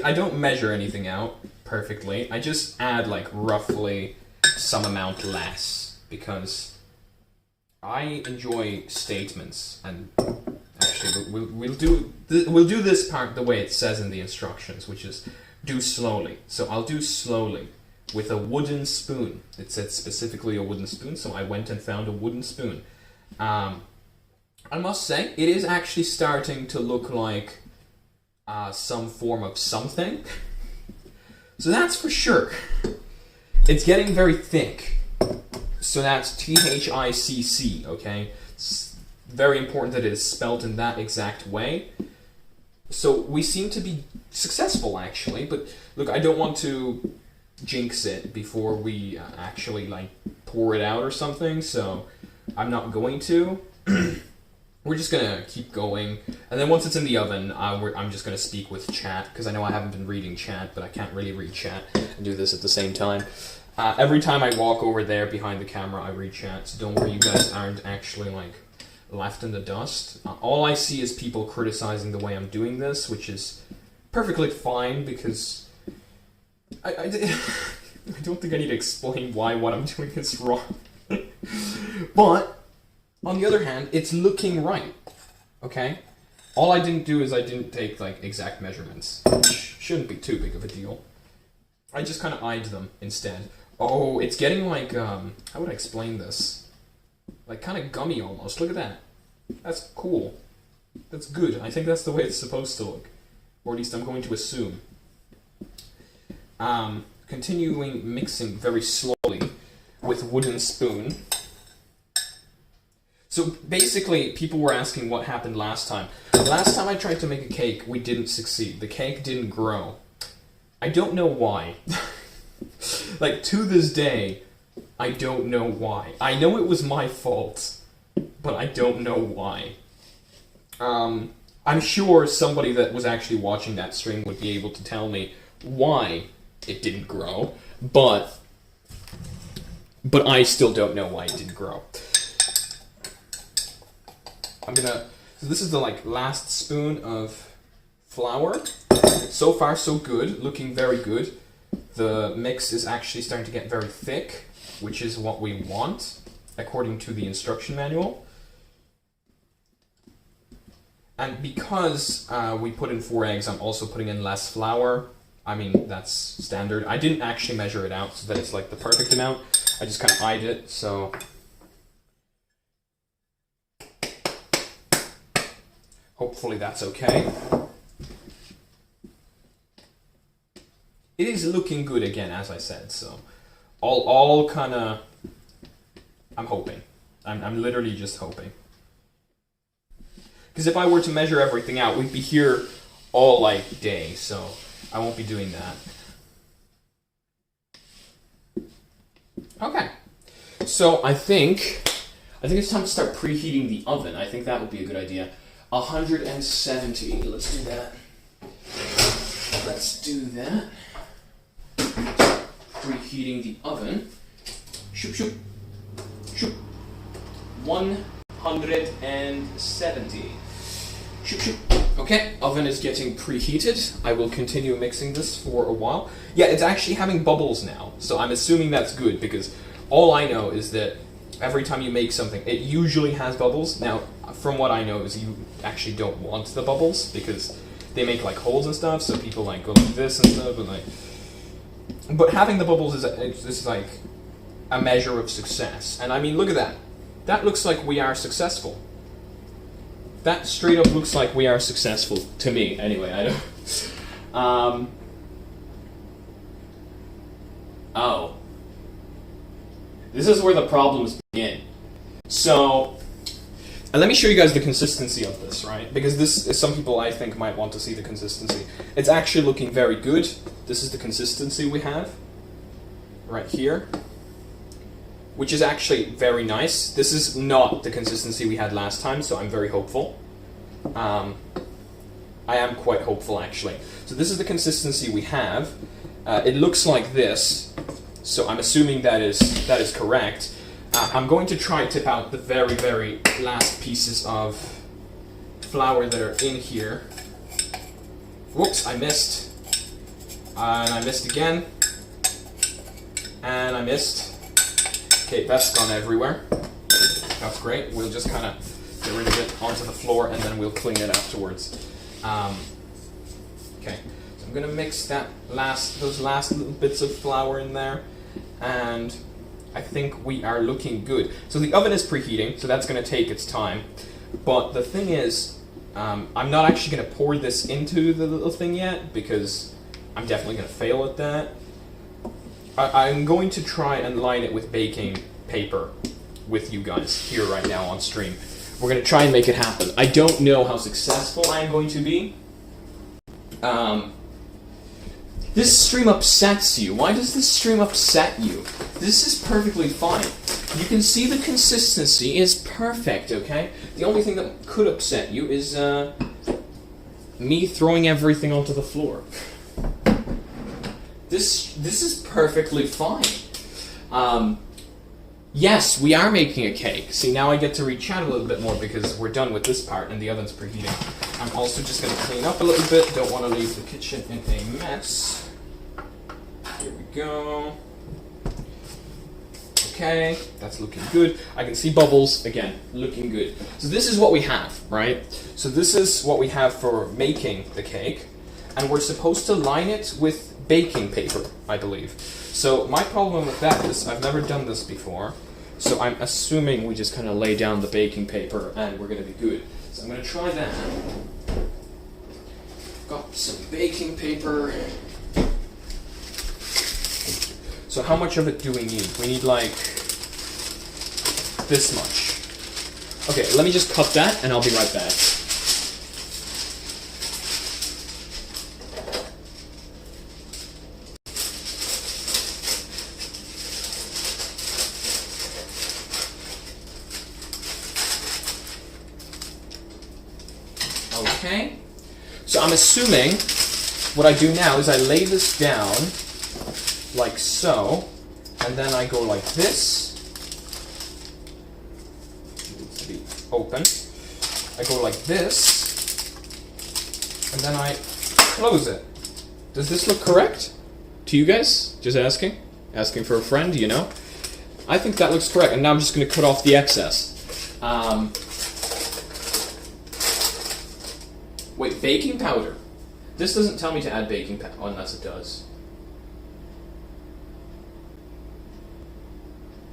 I don't measure anything out perfectly. I just add like roughly some amount less because I enjoy statements, and actually we'll do this part the way it says in the instructions, which is do slowly. So I'll do slowly with a wooden spoon. It said specifically a wooden spoon, so I went and found a wooden spoon. I must say it is actually starting to look like some form of something. So that's for sure. It's getting very thick. So that's THICC, okay? It's very important that it is spelled in that exact way. So we seem to be successful, actually. But look, I don't want to jinx it before we actually, like, pour it out or something. So I'm not going to. We're just going to keep going. And then once it's in the oven, I'm just going to speak with chat. Because I know I haven't been reading chat, but I can't really read chat and do this at the same time. Every time I walk over there behind the camera, I read chat, so don't worry, you guys aren't actually, like, left in the dust. All I see is people criticizing the way I'm doing this, which is perfectly fine, because I don't think I need to explain why what I'm doing is wrong. But, on the other hand, it's looking right, okay? All I didn't do is I didn't take, like, exact measurements, which shouldn't be too big of a deal. I just kind of eyed them instead. Oh, it's getting like, how would I explain this? Like, kind of gummy almost. Look at that. That's cool. That's good. I think that's the way it's supposed to look. Or at least I'm going to assume. Continuing mixing very slowly with wooden spoon. So, basically, people were asking what happened last time. Last time I tried to make a cake, we didn't succeed. The cake didn't grow. I don't know why. Like, to this day, I don't know why. I know it was my fault, but I don't know why. I'm sure somebody that was actually watching that stream would be able to tell me why it didn't grow, but I still don't know why it didn't grow. So this is the, like, last spoon of flour. So far, so good. Looking very good. The mix is actually starting to get very thick, which is what we want, according to the instruction manual. And because we put in 4 eggs, I'm also putting in less flour. I mean, that's standard. I didn't actually measure it out so that it's, like, the perfect amount. I just kind of eyed it, so... Hopefully that's okay. It is looking good again, as I said, so all kind of, I'm hoping. I'm literally just hoping. Because if I were to measure everything out, we'd be here all, like, day, so I won't be doing that. Okay. So I think it's time to start preheating the oven. I think that would be a good idea. 170, let's do that. Let's do that. Preheating the oven. Shoop, shoop. Shoop. 170. Shoop, shoop. Okay, oven is getting preheated. I will continue mixing this for a while. Yeah, it's actually having bubbles now, so I'm assuming that's good, because all I know is that every time you make something, it usually has bubbles. Now, from what I know is you actually don't want the bubbles, because they make, like, holes and stuff, so people, like, go like this and stuff, and, like... But having the bubbles is like a measure of success. And I mean, look at that. that looks like we are successful. That straight up looks like we are successful, to me, anyway. I don't... Oh. This is where the problems begin. So, let me show you guys the consistency of this, right? Because this is, some people I think might want to see the consistency. It's actually looking very good. This is the consistency we have, right here, which is actually very nice. This is not the consistency we had last time, so I'm very hopeful. I am quite hopeful, actually. So this is the consistency we have. It looks like this, so I'm assuming that is correct. I'm going to try and tip out the very, very last pieces of flour that are in here. Whoops, I missed. And I missed again. And I missed. Okay, that's gone everywhere. That's great. We'll just kind of get rid of it onto the floor, and then we'll clean it afterwards. Okay, so I'm going to mix those last little bits of flour in there, and I think we are looking good. So the oven is preheating, so that's going to take its time. But the thing is, I'm not actually going to pour this into the little thing yet, because I'm definitely going to fail at that. I'm going to try and line it with baking paper with you guys here right now on stream. We're going to try and make it happen. I don't know how successful I'm going to be. This stream upsets you. Why does this stream upset you? This is perfectly fine. You can see the consistency is perfect, okay? The only thing that could upset you is me throwing everything onto the floor. This is perfectly fine. Yes, we are making a cake. See, now I get to read chat a little bit more because we're done with this part and the oven's preheating. I'm also just going to clean up a little bit. Don't want to leave the kitchen in a mess. Here we go. Okay, that's looking good. I can see bubbles, again, looking good. So this is what we have, right? So this is what we have for making the cake. And we're supposed to line it with baking paper, I believe. So my problem with that is I've never done this before. So I'm assuming we just kind of lay down the baking paper and we're going to be good. So I'm going to try that. Got some baking paper. So how much of it do we need? We need like this much. Okay, let me just cut that and I'll be right back. Okay, so I'm assuming what I do now is I lay this down like so, and then I go like this. It needs to be open. I go like this, and then I close it. Does this look correct to you guys? Just asking? Asking for a friend, you know? I think that looks correct, and now I'm just going to cut off the excess. Wait, baking powder. This doesn't tell me to add baking powder, unless it does.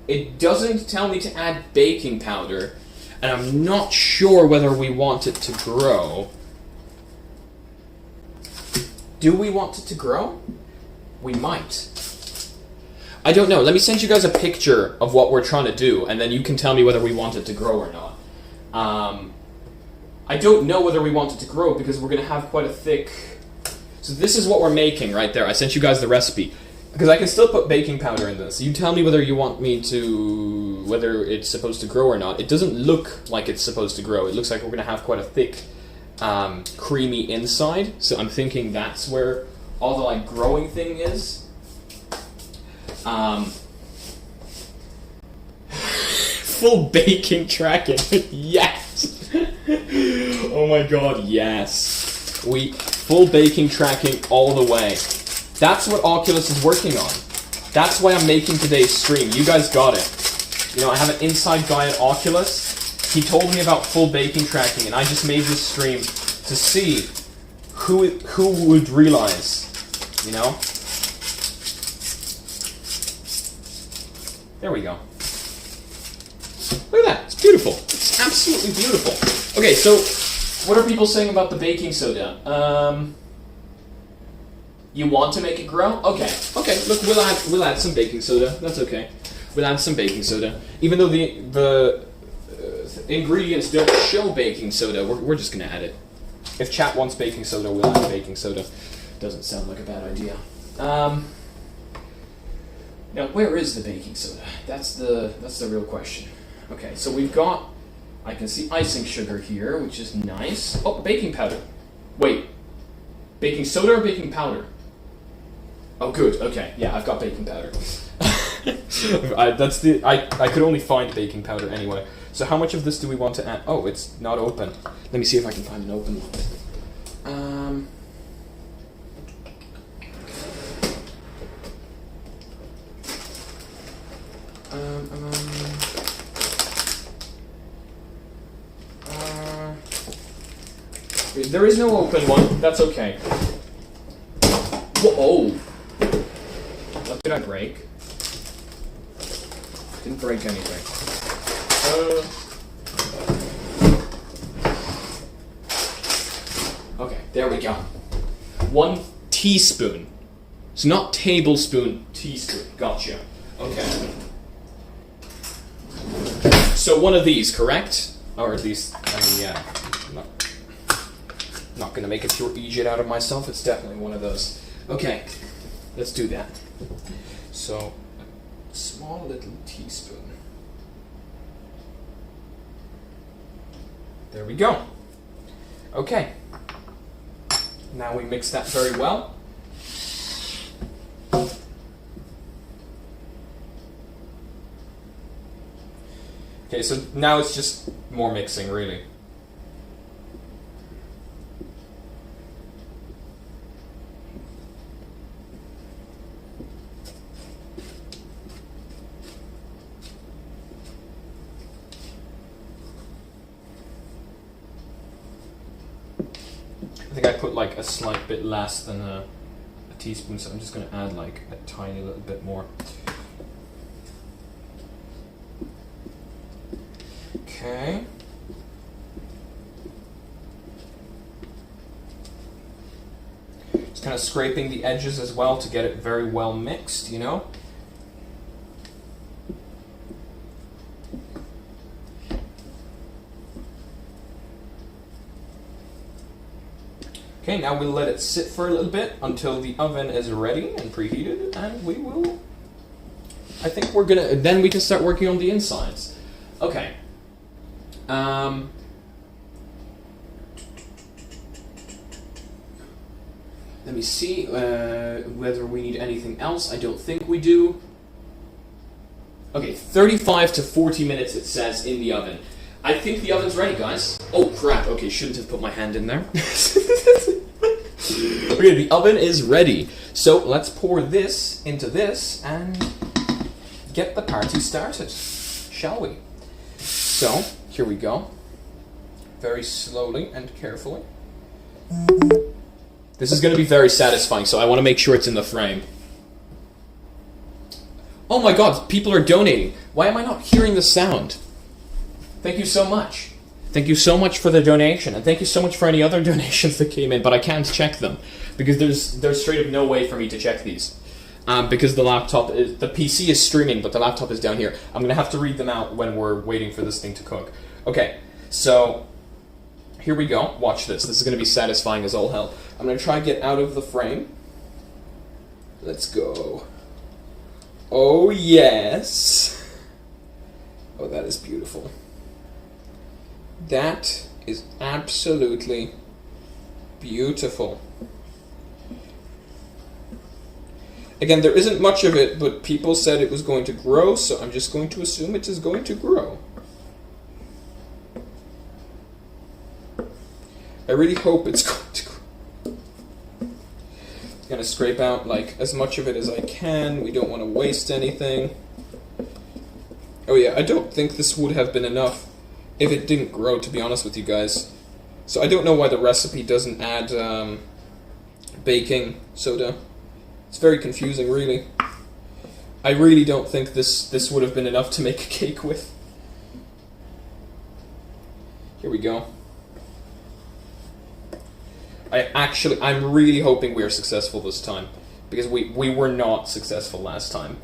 It doesn't tell me to add baking powder, and I'm not sure whether we want it to grow. Do we want it to grow? We might. I don't know. Let me send you guys a picture of what we're trying to do, and then you can tell me whether we want it to grow or not. I don't know whether we want it to grow because we're going to have quite a thick... So this is what we're making right there. I sent you guys the recipe. Because I can still put baking powder in this. You tell me whether you want me to... whether it's supposed to grow or not. It doesn't look like it's supposed to grow. It looks like we're going to have quite a thick, creamy inside. So I'm thinking that's where all the like growing thing is. Full baking tracking. Yes! Oh my god, yes. Full baking tracking all the way. That's what Oculus is working on. That's why I'm making today's stream. You guys got it. You know, I have an inside guy at Oculus. He told me about full baking tracking, and I just made this stream to see who would realize, you know? There we go. Look at that. It's beautiful. It's absolutely beautiful. Okay, so what are people saying about the baking soda? You want to make it grow? Okay. Okay. Look, we'll add some baking soda. That's okay. We'll add some baking soda, even though the ingredients don't show baking soda. We're just gonna add it. If chat wants baking soda, we'll add baking soda. Doesn't sound like a bad idea. Now, where is the baking soda? That's the real question. Okay, so we've got. I can see icing sugar here, which is nice. Oh, baking powder. Wait, baking soda or baking powder? Oh, good. Okay, yeah, I've got baking powder. I could only find baking powder anyway. So how much of this do we want to add? Oh, it's not open. Let me see if I can find an open one. There is no open one. That's okay. Whoa! What did I break? Didn't break anything. Okay, there we go. 1 teaspoon. It's not tablespoon, teaspoon. Gotcha. Okay. So one of these, correct? Or at least, I mean, yeah. Not gonna make a pure Egypt out of myself. It's definitely one of those. Okay, let's do that. So, a small little teaspoon. There we go. Okay. Now we mix that very well. Okay, so now it's just more mixing, really. I think I put like a slight bit less than a teaspoon, so I'm just going to add like a tiny little bit more. Okay. Just kind of scraping the edges as well to get it very well mixed, you know? Okay, now we'll let it sit for a little bit until the oven is ready and preheated, and we will... I think we're gonna... Then we can start working on the insides. Okay. Let me see whether we need anything else. I don't think we do. Okay, 35 to 40 minutes it says in the oven. I think the oven's ready, guys. Oh crap, okay, shouldn't have put my hand in there. Okay, the oven is ready. So let's pour this into this and get the party started, shall we? So, here we go. Very slowly and carefully. This is going to be very satisfying, so I want to make sure it's in the frame. Oh my god, people are donating. Why am I not hearing the sound? Thank you so much. Thank you so much for the donation, and thank you so much for any other donations that came in, but I can't check them, because there's straight up no way for me to check these. Because the PC is streaming, but the laptop is down here. I'm going to have to read them out when we're waiting for this thing to cook. Okay, so here we go. Watch this. This is going to be satisfying as all hell. I'm going to try and get out of the frame. Let's go. Oh, yes. Oh, that is beautiful. That is absolutely beautiful. Again, there isn't much of it, but people said it was going to grow, so I'm just going to assume it is going to grow. I really hope it's going to grow. I'm going to scrape out like as much of it as I can. We don't want to waste anything. Oh yeah, I don't think this would have been enough if it didn't grow, to be honest with you guys. So I don't know why the recipe doesn't add baking soda. It's very confusing, really. I really don't think this would have been enough to make a cake with. Here we go. I'm really hoping we are successful this time, because we were not successful last time.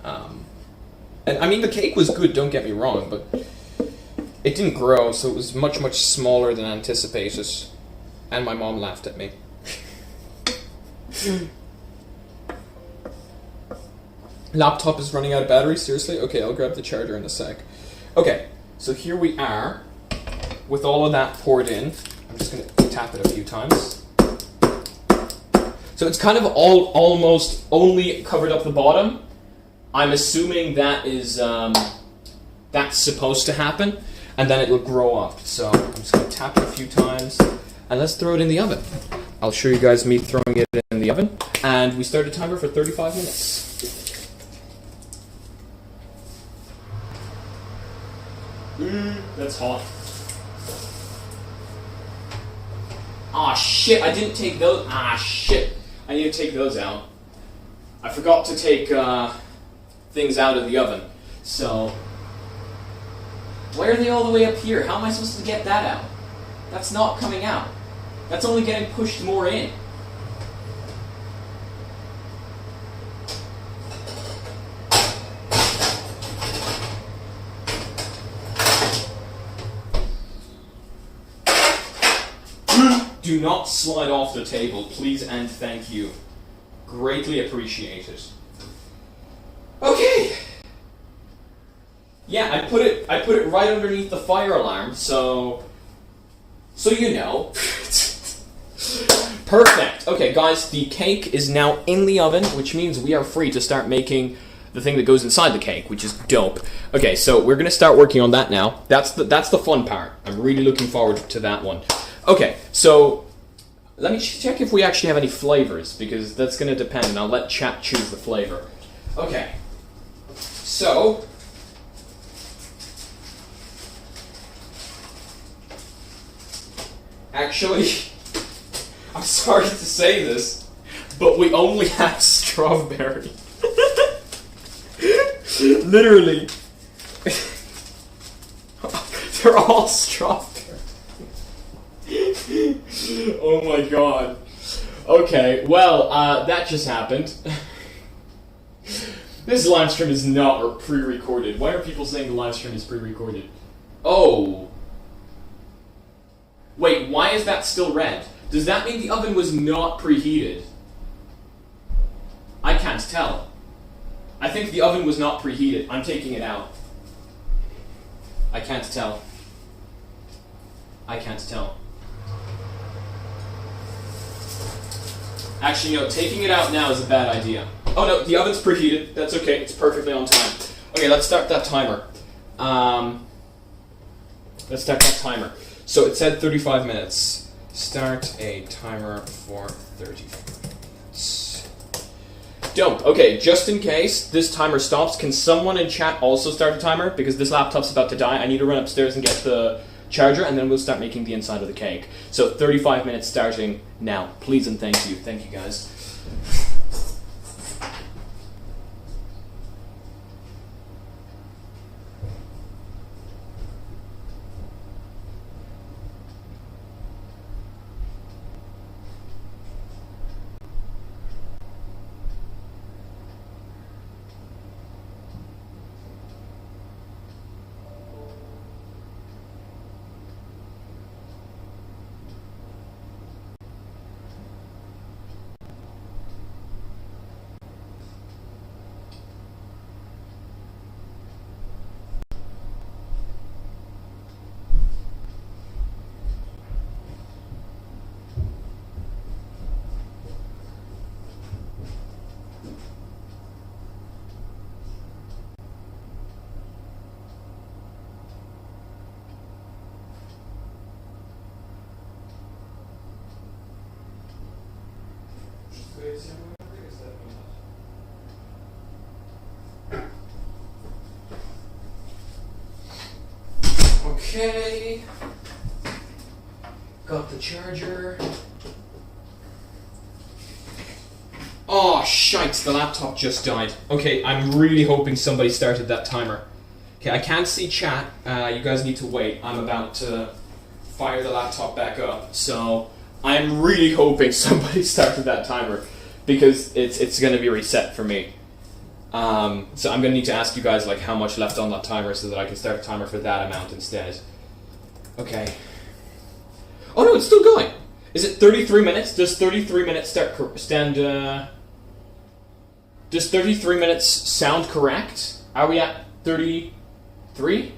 And I mean, the cake was good, don't get me wrong, but it didn't grow, so it was much, much smaller than anticipated. And my mom laughed at me. Laptop is running out of battery, seriously? Okay, I'll grab the charger in a sec. Okay, so here we are, with all of that poured in. I'm just going to tap it a few times. So it's kind of almost only covered up the bottom. I'm assuming that is that's supposed to happen, and then it will grow up. So I'm just going to tap it a few times, and let's throw it in the oven. I'll show you guys me throwing it in the oven, and we start a timer for 35 minutes. That's hot. Ah, shit, I didn't take those. Ah, shit. I need to take those out. I forgot to take things out of the oven. So, why are they all the way up here? How am I supposed to get that out? That's not coming out. That's only getting pushed more in. Do not slide off the table, please and thank you. Greatly appreciated. Okay. Yeah, I put it right underneath the fire alarm, so you know. Perfect. Okay, guys, the cake is now in the oven, which means we are free to start making the thing that goes inside the cake, which is dope. Okay, so we're gonna start working on that now. That's the fun part. I'm really looking forward to that one. Okay, so let me check if we actually have any flavors, because that's going to depend, and I'll let chat choose the flavor. Okay, so actually, I'm sorry to say this, but we only have strawberry. Literally. They're all strawberry. Oh my god. Okay, well, that just happened. This live stream is not pre-recorded. Why are people saying the live stream is pre-recorded? Oh. Wait, why is that still red? Does that mean the oven was not preheated? I can't tell. I think the oven was not preheated. I'm taking it out. I can't tell. I can't tell. Actually, no, taking it out now is a bad idea. Oh no, the oven's preheated. That's okay, it's perfectly on time. Okay, let's start that timer. So it said 35 minutes. Start a timer for 35 minutes. Dope. Okay, just in case this timer stops, can someone in chat also start a timer? Because this laptop's about to die. I need to run upstairs and get the charger, and then we'll start making the inside of the cake. So 35 minutes starting now. Please and thank you. Thank you, guys. Okay. Got the charger. Oh, shite, the laptop just died. Okay, I'm really hoping somebody started that timer. Okay, I can't see chat. You guys need to wait. I'm about to fire the laptop back up. So I'm really hoping somebody started that timer because it's going to be reset for me. So I'm going to need to ask you guys like how much left on that timer so that I can start a timer for that amount instead. Okay. Oh no, it's still going. Is it 33 minutes? Does 33 minutes Does 33 minutes sound correct? Are we at 33?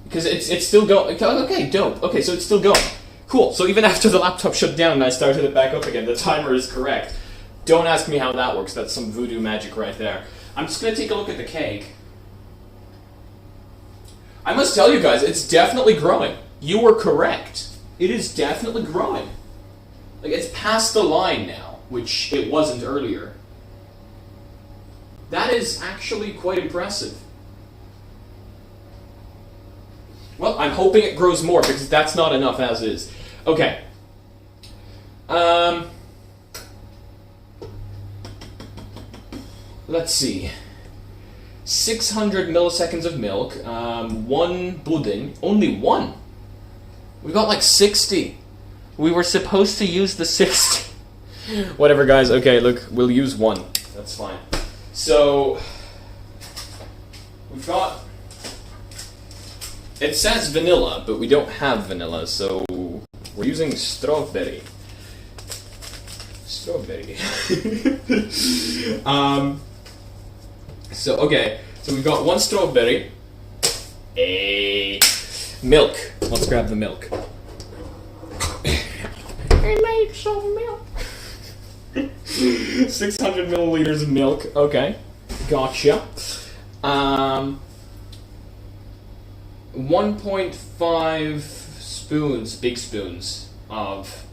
Because it's still going. Okay, dope. Okay, so it's still going. Cool. So even after the laptop shut down and I started it back up again, the timer is correct. Don't ask me how that works. That's some voodoo magic right there. I'm just going to take a look at the cake. I must tell you guys, it's definitely growing. You were correct. It is definitely growing. Like, it's past the line now, which it wasn't earlier. That is actually quite impressive. Well, I'm hoping it grows more, because that's not enough as is. Okay. Let's see. 600 milliseconds of milk, one budding, only one. We got like 60. We were supposed to use the 60. Whatever, guys. Okay, look, we'll use one. That's fine. So, we've got... It says vanilla, but we don't have vanilla, so we're using strawberry. Strawberry. So, okay. So we've got one strawberry. Milk. Let's grab the milk. I made some milk. 600 milliliters of milk. Okay. Gotcha. 1.5 spoons, big spoons, of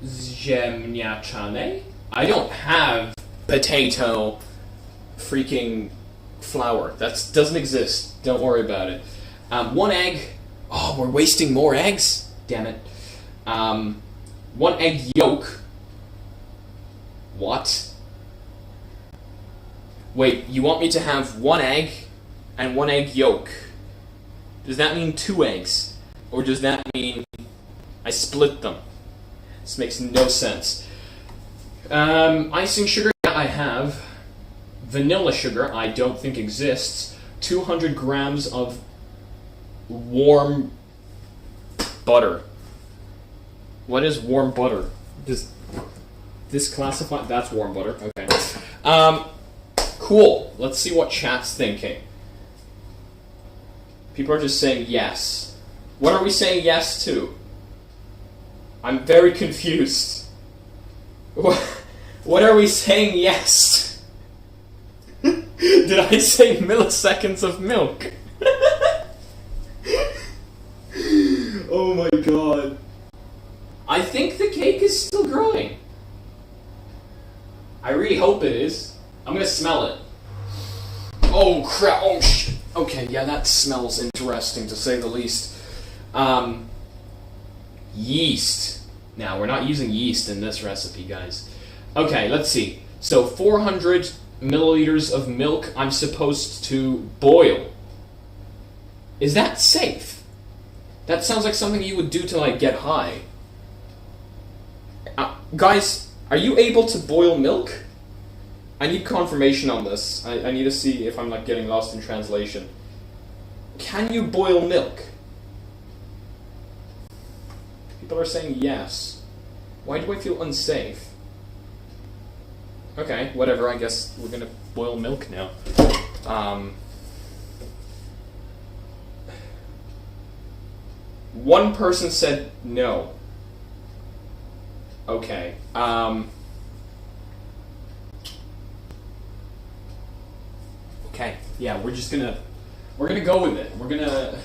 ziemniaczane? I don't have potato freaking flour. That doesn't exist. Don't worry about it. One egg. Oh, we're wasting more eggs? Damn it. One egg yolk. What? Wait, you want me to have one egg and one egg yolk? Does that mean 2 eggs? Or does that mean I split them? This makes no sense. Icing sugar, I have. Vanilla sugar, I don't think exists. 200 grams of warm butter. What is warm butter? Does this classify? That's warm butter. Okay. Cool. Let's see what chat's thinking. People are just saying yes. What are we saying yes to? I'm very confused. What are we saying yes to? Did I say milliseconds of milk? Oh my god. I think the cake is still growing. I really hope it is. I'm gonna smell it. Oh crap, oh shit. Okay, yeah, that smells interesting to say the least. Yeast. Now, we're not using yeast in this recipe, guys. Okay, let's see. So, 400 milliliters of milk I'm supposed to boil. Is that safe? That sounds like something you would do to, like, get high. Guys, are you able to boil milk? I need confirmation on this. I need to see if I'm, like, getting lost in translation. Can you boil milk? People are saying yes. Why do I feel unsafe? Okay, whatever, I guess we're gonna boil milk now. One person said no. Okay, okay, yeah, we're gonna go with it. We're gonna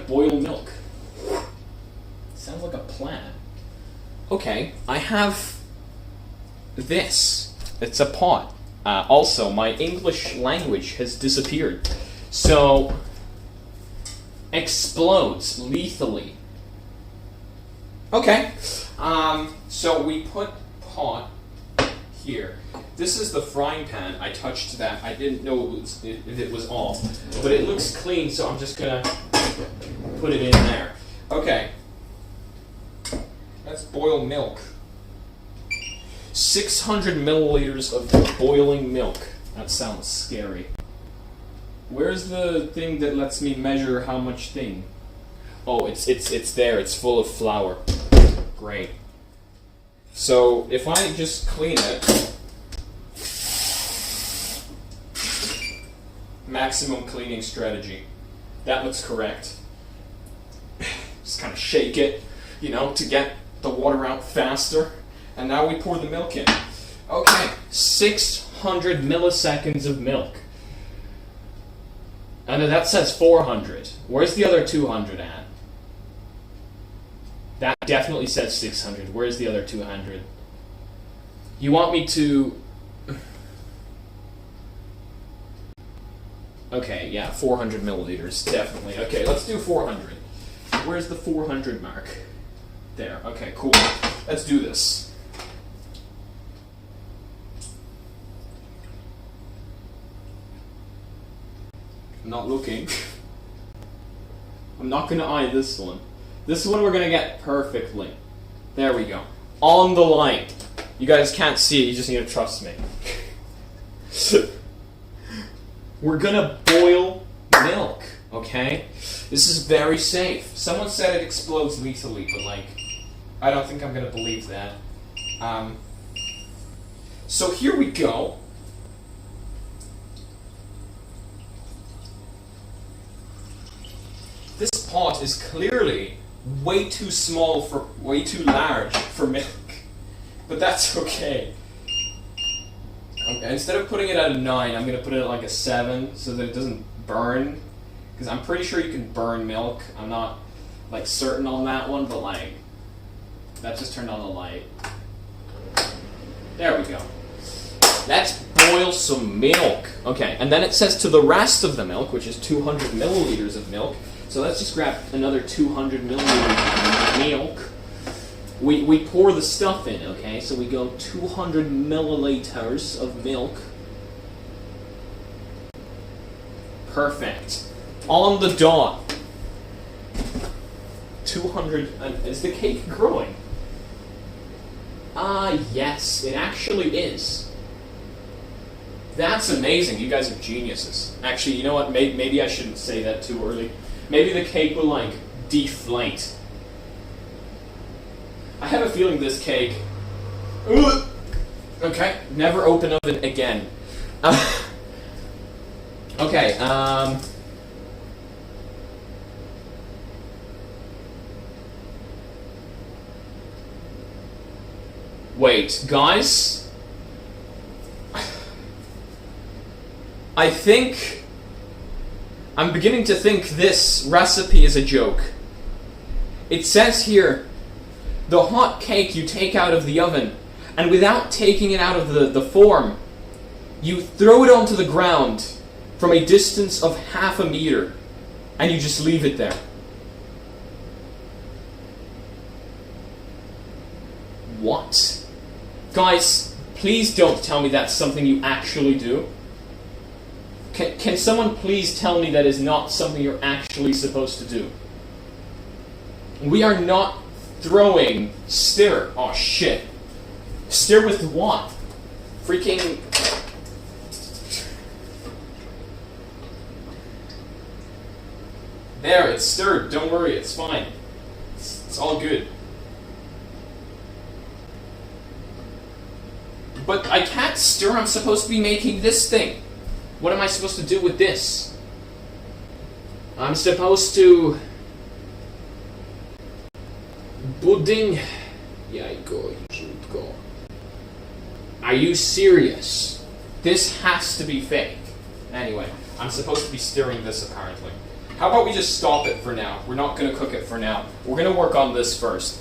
boil milk. Sounds like a plan. Okay, I have this. It's a pot. Also, my English language has disappeared. So, explodes lethally. Okay. So we put pot here. This is the frying pan. I touched that. I didn't know if it was off. But it looks clean, so I'm just gonna put it in there. Okay. Let's boil milk. 600 milliliters of boiling milk. That sounds scary. Where's the thing that lets me measure how much thing? Oh, it's there. It's full of flour. Great. So if I just clean it, maximum cleaning strategy. That looks correct. Just kind of shake it, you know, to get the water out faster. And now we pour the milk in. Okay, 600 milliseconds of milk. And that says 400. Where's the other 200 at? That definitely says 600. Where's the other 200? You want me to... Okay, yeah, 400 milliliters, definitely. Okay, let's do 400. Where's the 400 mark? There, okay, cool. Let's do this. I'm not looking. I'm not going to eye this one. This one we're going to get perfectly. There we go. On the line. You guys can't see it, you just need to trust me. We're going to boil milk, okay? This is very safe. Someone said it explodes lethally, but like, I don't think I'm going to believe that. So here we go. This pot is clearly way too large for milk, but that's okay. Instead of putting it at a 9, I'm going to put it at like a 7 so that it doesn't burn, because I'm pretty sure you can burn milk. I'm not like certain on that one, but like, that just turned on the light. There we go. Let's boil some milk. Okay, and then it says to the rest of the milk, which is 200 milliliters of milk. So let's just grab another 200 milliliters of milk. We pour the stuff in, okay? So we go 200 milliliters of milk. Perfect. On the dot. 200... is the cake growing? Yes, it actually is. That's amazing. You guys are geniuses. Actually, you know what? Maybe I shouldn't say that too early. Maybe the cake will, like, deflate. I have a feeling this cake... Okay, never open oven again. Okay, wait, guys? I think... I'm beginning to think this recipe is a joke. It says here, the hot cake you take out of the oven, and without taking it out of the form, you throw it onto the ground from a distance of half a meter, and you just leave it there. What? Guys, please don't tell me that's something you actually do. Can someone please tell me that is not something you're actually supposed to do? We are not throwing stir. Oh shit. Stir with what? Freaking... There, it's stirred. Don't worry, it's fine. It's all good. But I can't stir, I'm supposed to be making this thing. What am I supposed to do with this? I'm supposed to... Pudding... Jajko. Are you serious? This has to be fake. Anyway, I'm supposed to be stirring this apparently. How about we just stop it for now? We're not going to cook it for now. We're going to work on this first.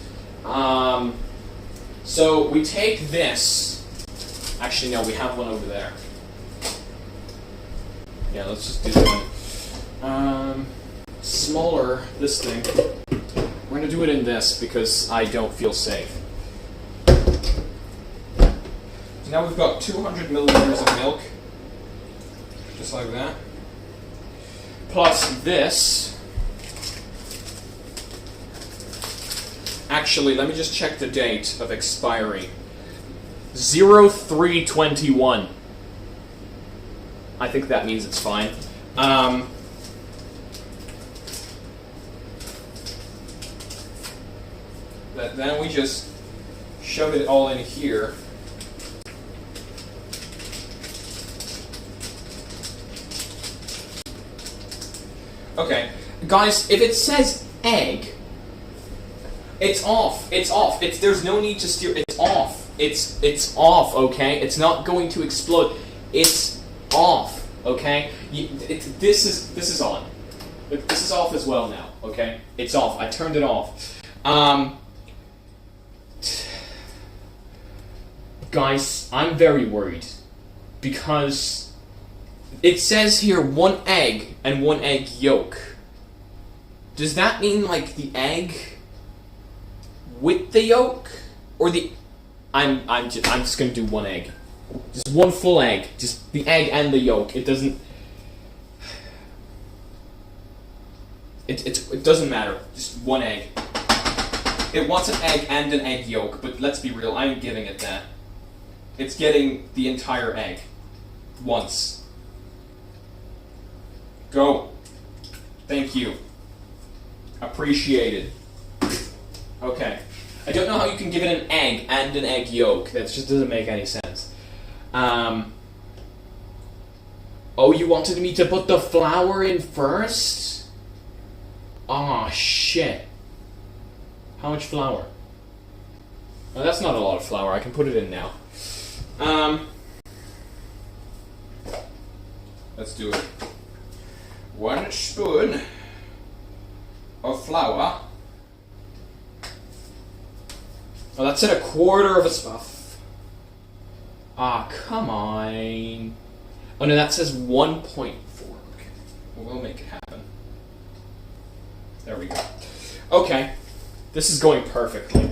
So we take this. Actually, no, we have one over there. Yeah, let's just do that. Smaller, this thing. We're going to do it in this because I don't feel safe. So now we've got 200 milliliters of milk, just like that. Plus this. Actually, let me just check the date of expiry. 03/21. I think that means it's fine. Then we just shove it all in here. Okay, guys, if it says egg, it's off. It's off. There's no need to steer. It's off. It's off. Okay, it's not going to explode. It's off. Okay, this is on. This is off as well now. Okay, it's off. I turned it off. Guys, I'm very worried because it says here 1 egg and 1 egg yolk. Does that mean like the egg with the yolk, or the? I'm just gonna do 1 egg, just 1 full egg, just the egg and the yolk. It doesn't. It doesn't matter. Just 1 egg. It wants an egg and an egg yolk, but let's be real. I'm giving it that. It's getting the entire egg once. Go. Thank you. Appreciated. Okay. I don't know how you can give it an egg and an egg yolk. That just doesn't make any sense. Oh, you wanted me to put the flour in first? Aw, shit. How much flour? Oh, that's not a lot of flour. I can put it in now. Let's do it. 1 spoon of flour. Oh, that's in 1/4 of a spoon. Ah, come on. Oh no, that says 1.4. Okay, we'll make it happen. There we go. Okay, this is going perfectly.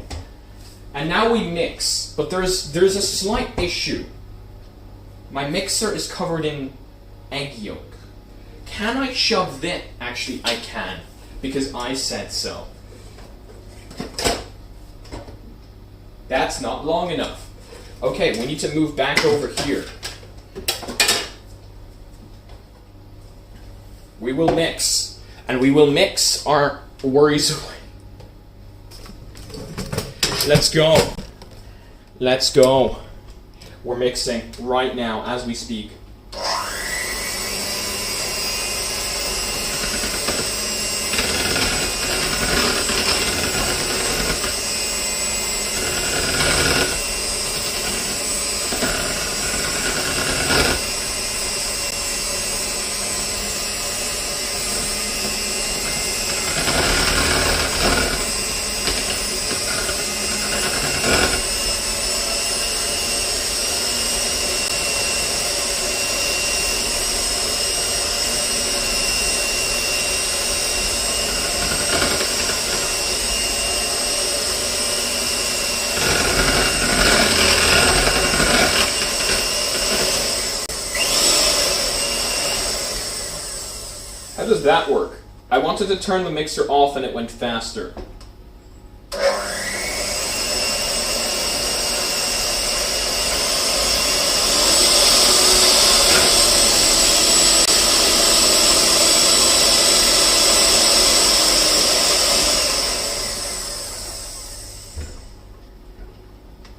And now we mix, but there's a slight issue. My mixer is covered in egg yolk. Can I shove that? Actually, I can, because I said so. That's not long enough. Okay, we need to move back over here. We will mix, and we will mix our worries away. Let's go. Let's go. We're mixing right now as we speak. How does that work? I wanted to turn the mixer off and it went faster.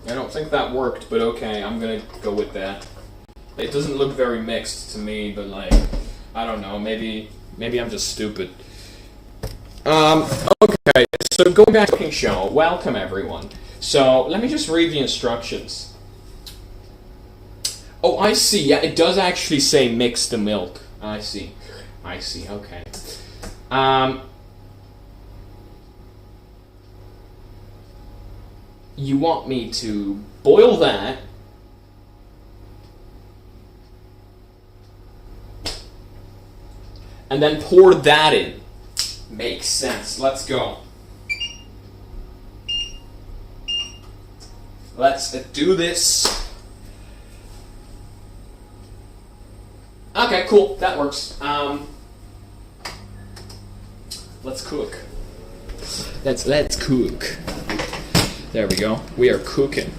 I don't think that worked, but okay, I'm gonna go with that. It doesn't look very mixed to me, but like, I don't know, maybe I'm just stupid. Okay, so going back to the cooking show, welcome everyone. So, let me just read the instructions. Oh, I see, yeah, it does actually say mix the milk. I see, okay. You want me to boil that, and then pour that in. Makes sense. Let's go. Let's do this. Okay, cool. That works. Let's cook. Let's cook. There we go. We are cooking.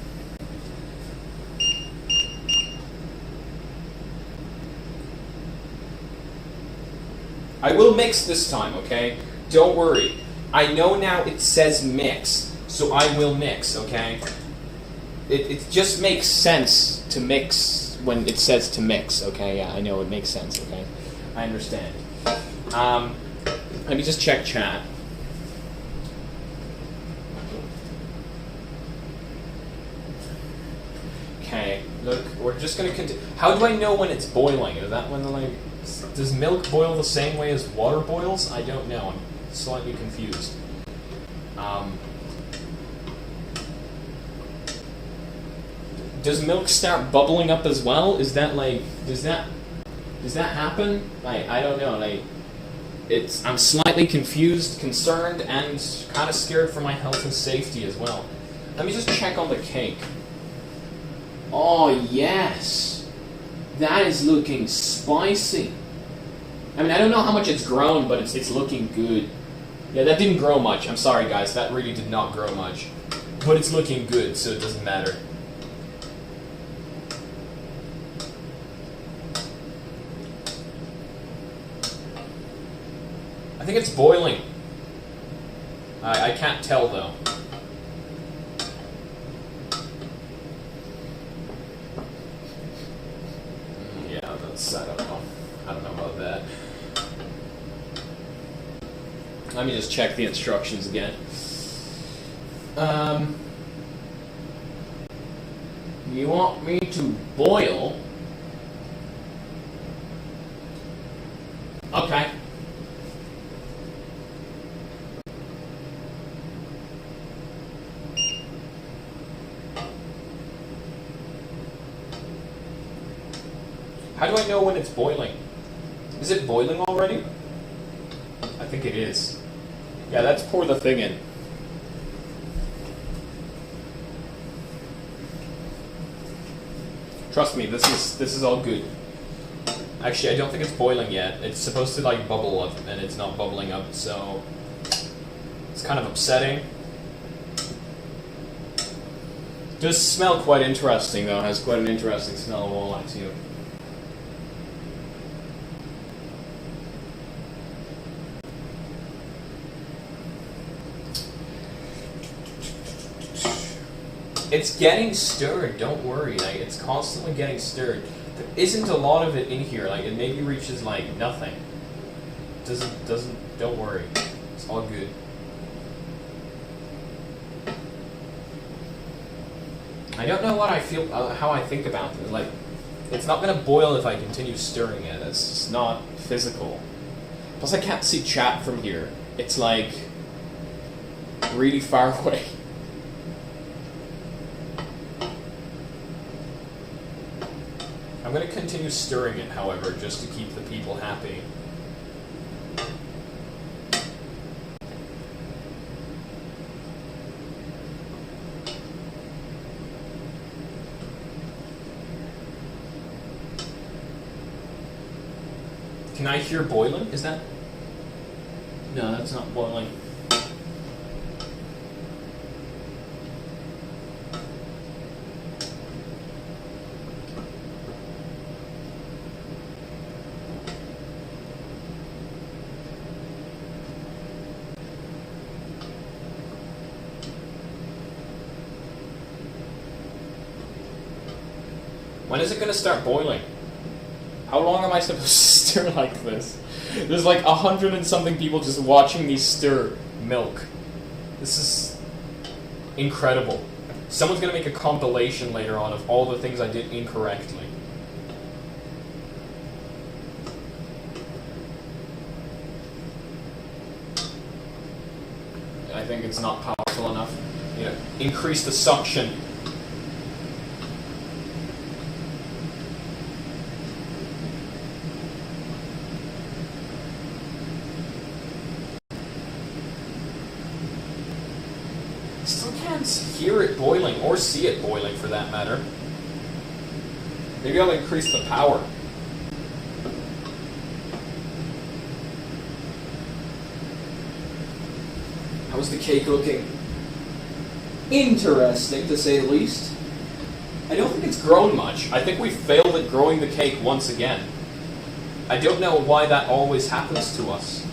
I will mix this time, okay? Don't worry. I know now it says mix, so I will mix, okay? It just makes sense to mix when it says to mix, okay? Yeah, I know it makes sense, okay? I understand. Let me just check chat. Okay, look, we're just gonna continue. How do I know when it's boiling? Is that when the, like, does milk boil the same way as water boils? I don't know. I'm slightly confused. Does milk start bubbling up as well? Is that like, does that happen? Like, I don't know. Like, I'm slightly confused, concerned, and kind of scared for my health and safety as well. Let me just check on the cake. Oh yes, that is looking spicy. I mean, I don't know how much it's grown, but it's looking good. Yeah, that didn't grow much. I'm sorry, guys. That really did not grow much. But it's looking good, so it doesn't matter. I think it's boiling. I can't tell, though. Yeah, that's... I don't know. I don't know about that. Let me just check the instructions again. You want me to boil? Okay. How do I know when it's boiling? Is it boiling already? I think it is. Yeah, let's pour the thing in. Trust me, this is all good. Actually, I don't think it's boiling yet. It's supposed to like bubble up, and it's not bubbling up, so it's kind of upsetting. Does smell quite interesting though. It has quite an interesting smell of walleye too. It's getting stirred, don't worry, like, it's constantly getting stirred. There isn't a lot of it in here, like, it maybe reaches, like, nothing. Don't worry. It's all good. I don't know what I feel, how I think about it. Like, it's not gonna boil if I continue stirring it. It's just not physical. Plus, I can't see chat from here. It's, like, really far away. I'm going to continue stirring it, however, just to keep the people happy. Can I hear boiling? Is that? No, that's not boiling. When is it going to start boiling? How long am I supposed to stir like this? There's like 100 and something people just watching me stir milk. This is incredible. Someone's going to make a compilation later on of all the things I did incorrectly. I think it's not powerful enough. You know, increase the suction. Hear it boiling, or see it boiling for that matter. Maybe I'll increase the power. How's the cake looking? Interesting, to say the least. I don't think it's grown much. I think we failed at growing the cake once again. I don't know why that always happens to us.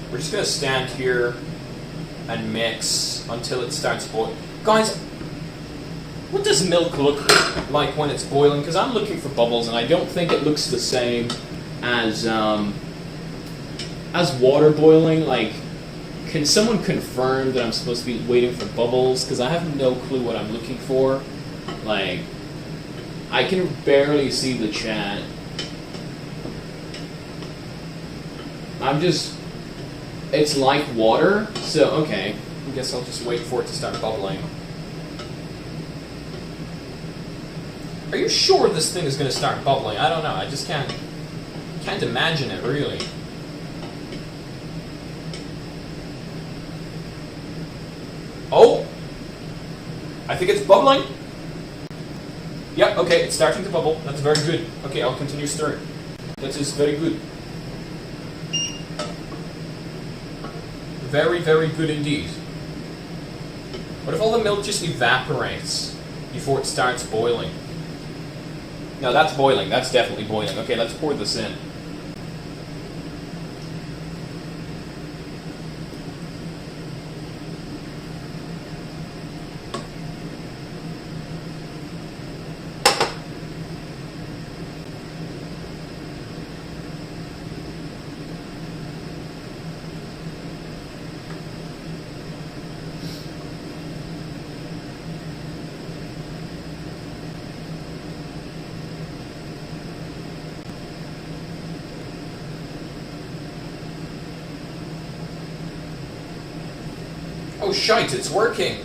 We're just going to stand here and mix until it starts boiling. Guys, what does milk look like when it's boiling? Because I'm looking for bubbles, and I don't think it looks the same as water boiling. Like, can someone confirm that I'm supposed to be waiting for bubbles? Because I have no clue what I'm looking for. Like, I can barely see the chat. I'm just... It's like water, so okay. I guess I'll just wait for it to start bubbling. Are you sure this thing is going to start bubbling? I don't know. I just can't imagine it, really. Oh! I think it's bubbling. Yep, okay, it's starting to bubble. That's very good. Okay, I'll continue stirring. That is very good. Very, very good indeed. What if all the milk just evaporates before it starts boiling? No, that's boiling. That's definitely boiling. Okay, let's pour this in. Oh shite, it's working!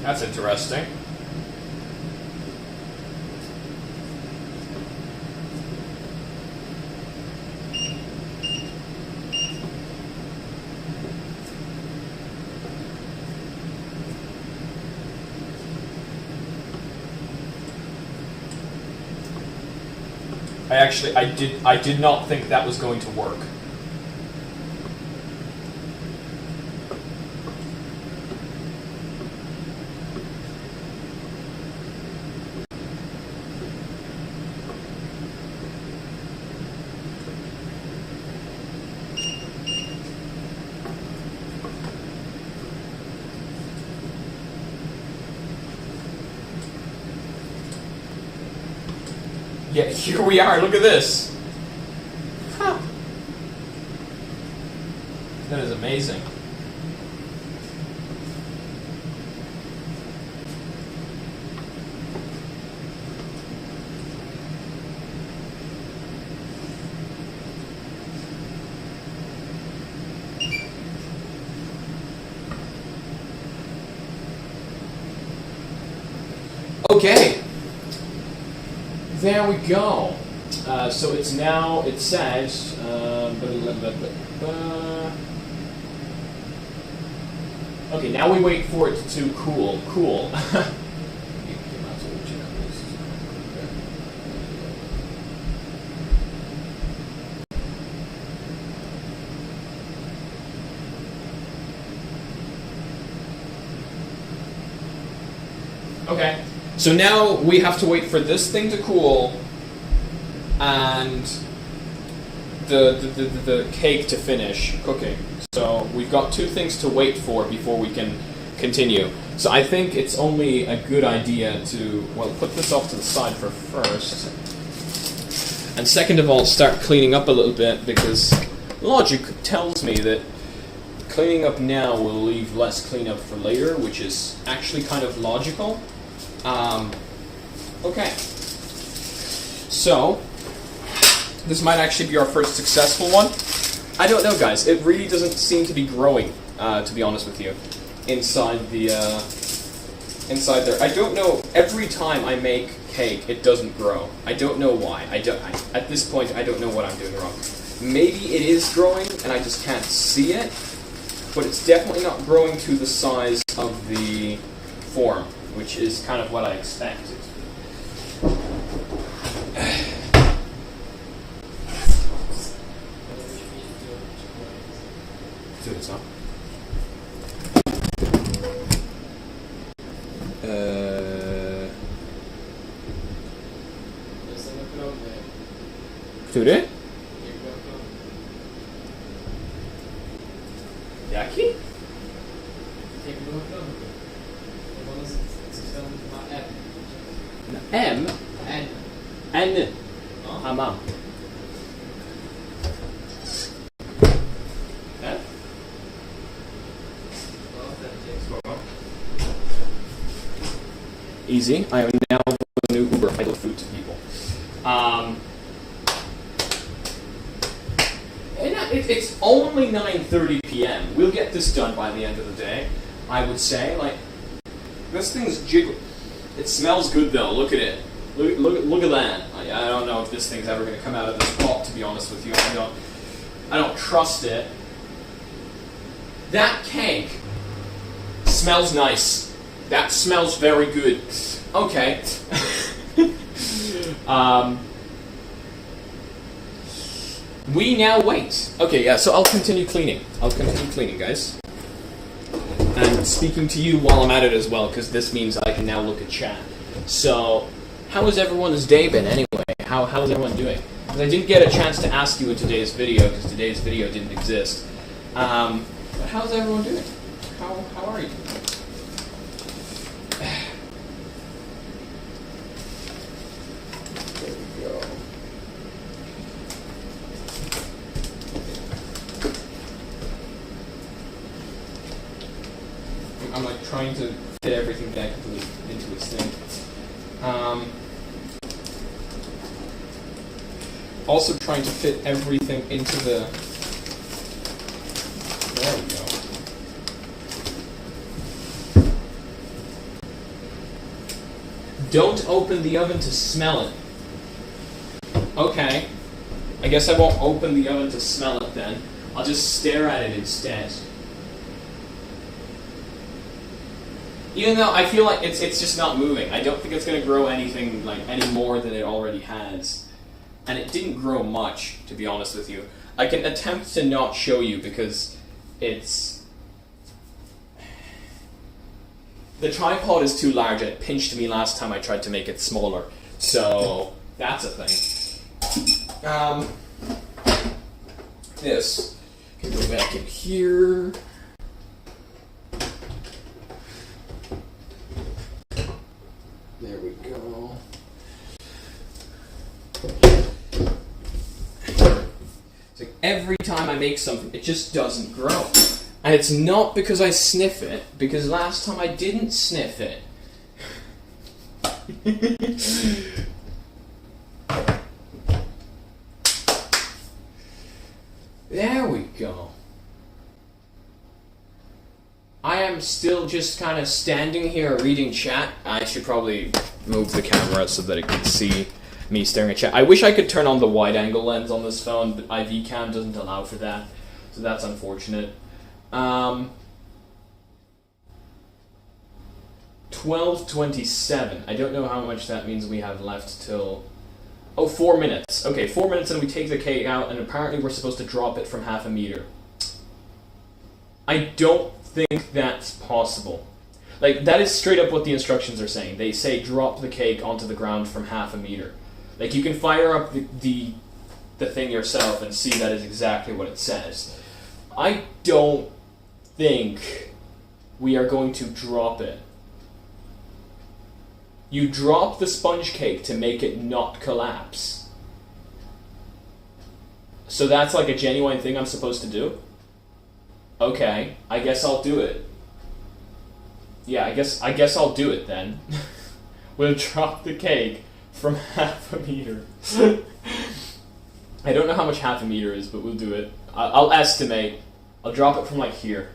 That's interesting. I did not think that was going to work. Yeah, here we are, look at this! Huh. That is amazing. Okay. There we go. So it's now, it says, okay, now we wait for it to cool. Cool. Okay. So now we have to wait for this thing to cool and the cake to finish cooking. So we've got two things to wait for before we can continue. So I think it's only a good idea to, well, put this off to the side for first. And second of all, start cleaning up a little bit, because logic tells me that cleaning up now will leave less cleanup for later, which is actually kind of logical. Okay. So, this might actually be our first successful one. I don't know, guys. It really doesn't seem to be growing, to be honest with you. inside the inside there. I don't know. Every time I make cake, it doesn't grow. I don't know why. At this point, I don't know what I'm doing wrong. Maybe it is growing, and I just can't see it. But it's definitely not growing to the size of the form, which is kind of what I expected. Do this, huh? Który? Jaki? Na M? N. N. No. A mam. F? Easy. I am now the new Uber. I deliver food to people. It's only 9:30 p.m. We'll get this done by the end of the day, I would say. Like, this thing's jiggling. It smells good though. Look at it. Look at that. I don't know if this thing's ever going to come out of this pot. To be honest with you, I don't trust it. That cake smells nice. That smells very good. Okay. We now wait. Okay, yeah, so I'll continue cleaning. Guys. And speaking to you while I'm at it as well, because this means I can now look at chat. So, how has everyone's day been anyway? How's everyone doing? Because I didn't get a chance to ask you in today's video, because today's video didn't exist. But how's everyone doing? How are you? There we go. I'm like trying to fit everything back into its thing. Also trying to fit everything into the... There we go. Don't open the oven to smell it. Okay. I guess I won't open the oven to smell it then. I'll just stare at it instead. Even though I feel like it's just not moving. I don't think it's going to grow anything like any more than it already has. And it didn't grow much, to be honest with you. I can attempt to not show you because it's... The tripod is too large and it pinched me last time I tried to make it smaller. So, that's a thing. This can go back in here. There we go. It's like every time I make something, it just doesn't grow. And it's not because I sniff it, because last time I didn't sniff it. There we go. I am still just kind of standing here reading chat. I should probably move the camera so that it can see me staring at chat. I wish I could turn on the wide-angle lens on this phone, but IV cam doesn't allow for that, so that's unfortunate. 12:27. I don't know how much that means we have left till... Oh, 4 minutes. Okay, 4 minutes and we take the cake out, and apparently we're supposed to drop it from 0.5 meters. I don't think that's possible. Like, that is straight up what the instructions are saying. They say drop the cake onto the ground from 0.5 meters. Like, you can fire up the thing yourself and see that is exactly what it says. I don't think we are going to drop it. You drop the sponge cake to make it not collapse. So that's like a genuine thing I'm supposed to do? Okay, I guess I'll do it. Yeah, I guess I'll do it then. We'll drop the cake from 0.5 meters. I don't know how much 0.5 meters is, but we'll do it. I'll estimate. I'll drop it from like here.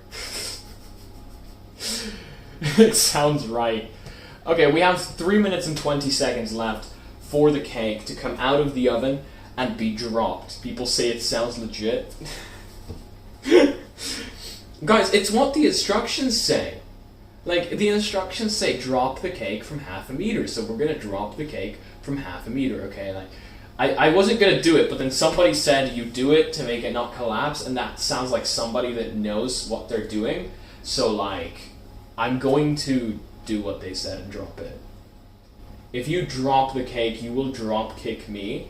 It sounds right. Okay, we have 3 minutes and 20 seconds left for the cake to come out of the oven and be dropped. People say it sounds legit. Guys, it's what the instructions say. Like, the instructions say drop the cake from 1/2 meter, so we're gonna drop the cake from 1/2 meter, okay? Like, I wasn't gonna do it, but then somebody said you do it to make it not collapse, and that sounds like somebody that knows what they're doing. So, like, I'm going to do what they said and drop it. If you drop the cake, you will drop kick me.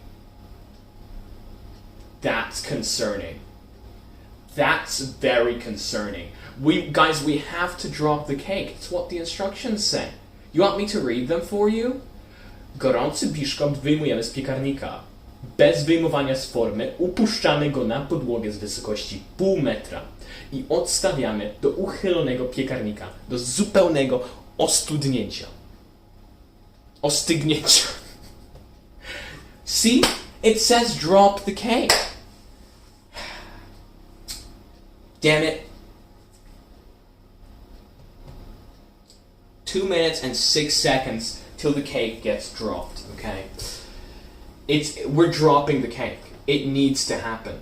That's concerning. That's very concerning. Guys, we have to drop the cake. It's what the instructions say. You want me to read them for you? Gorący biszkopt wyjmujemy z piekarnika. Bez wyjmowania z formy upuszczamy go na podłogę z wysokości 0,5 metra i odstawiamy do uchylonego piekarnika do zupełnego ostudnięcia. Ostygnięcia. See? It says drop the cake. Damn it. 2 minutes and 6 seconds till the cake gets dropped, okay? We're dropping the cake. It needs to happen.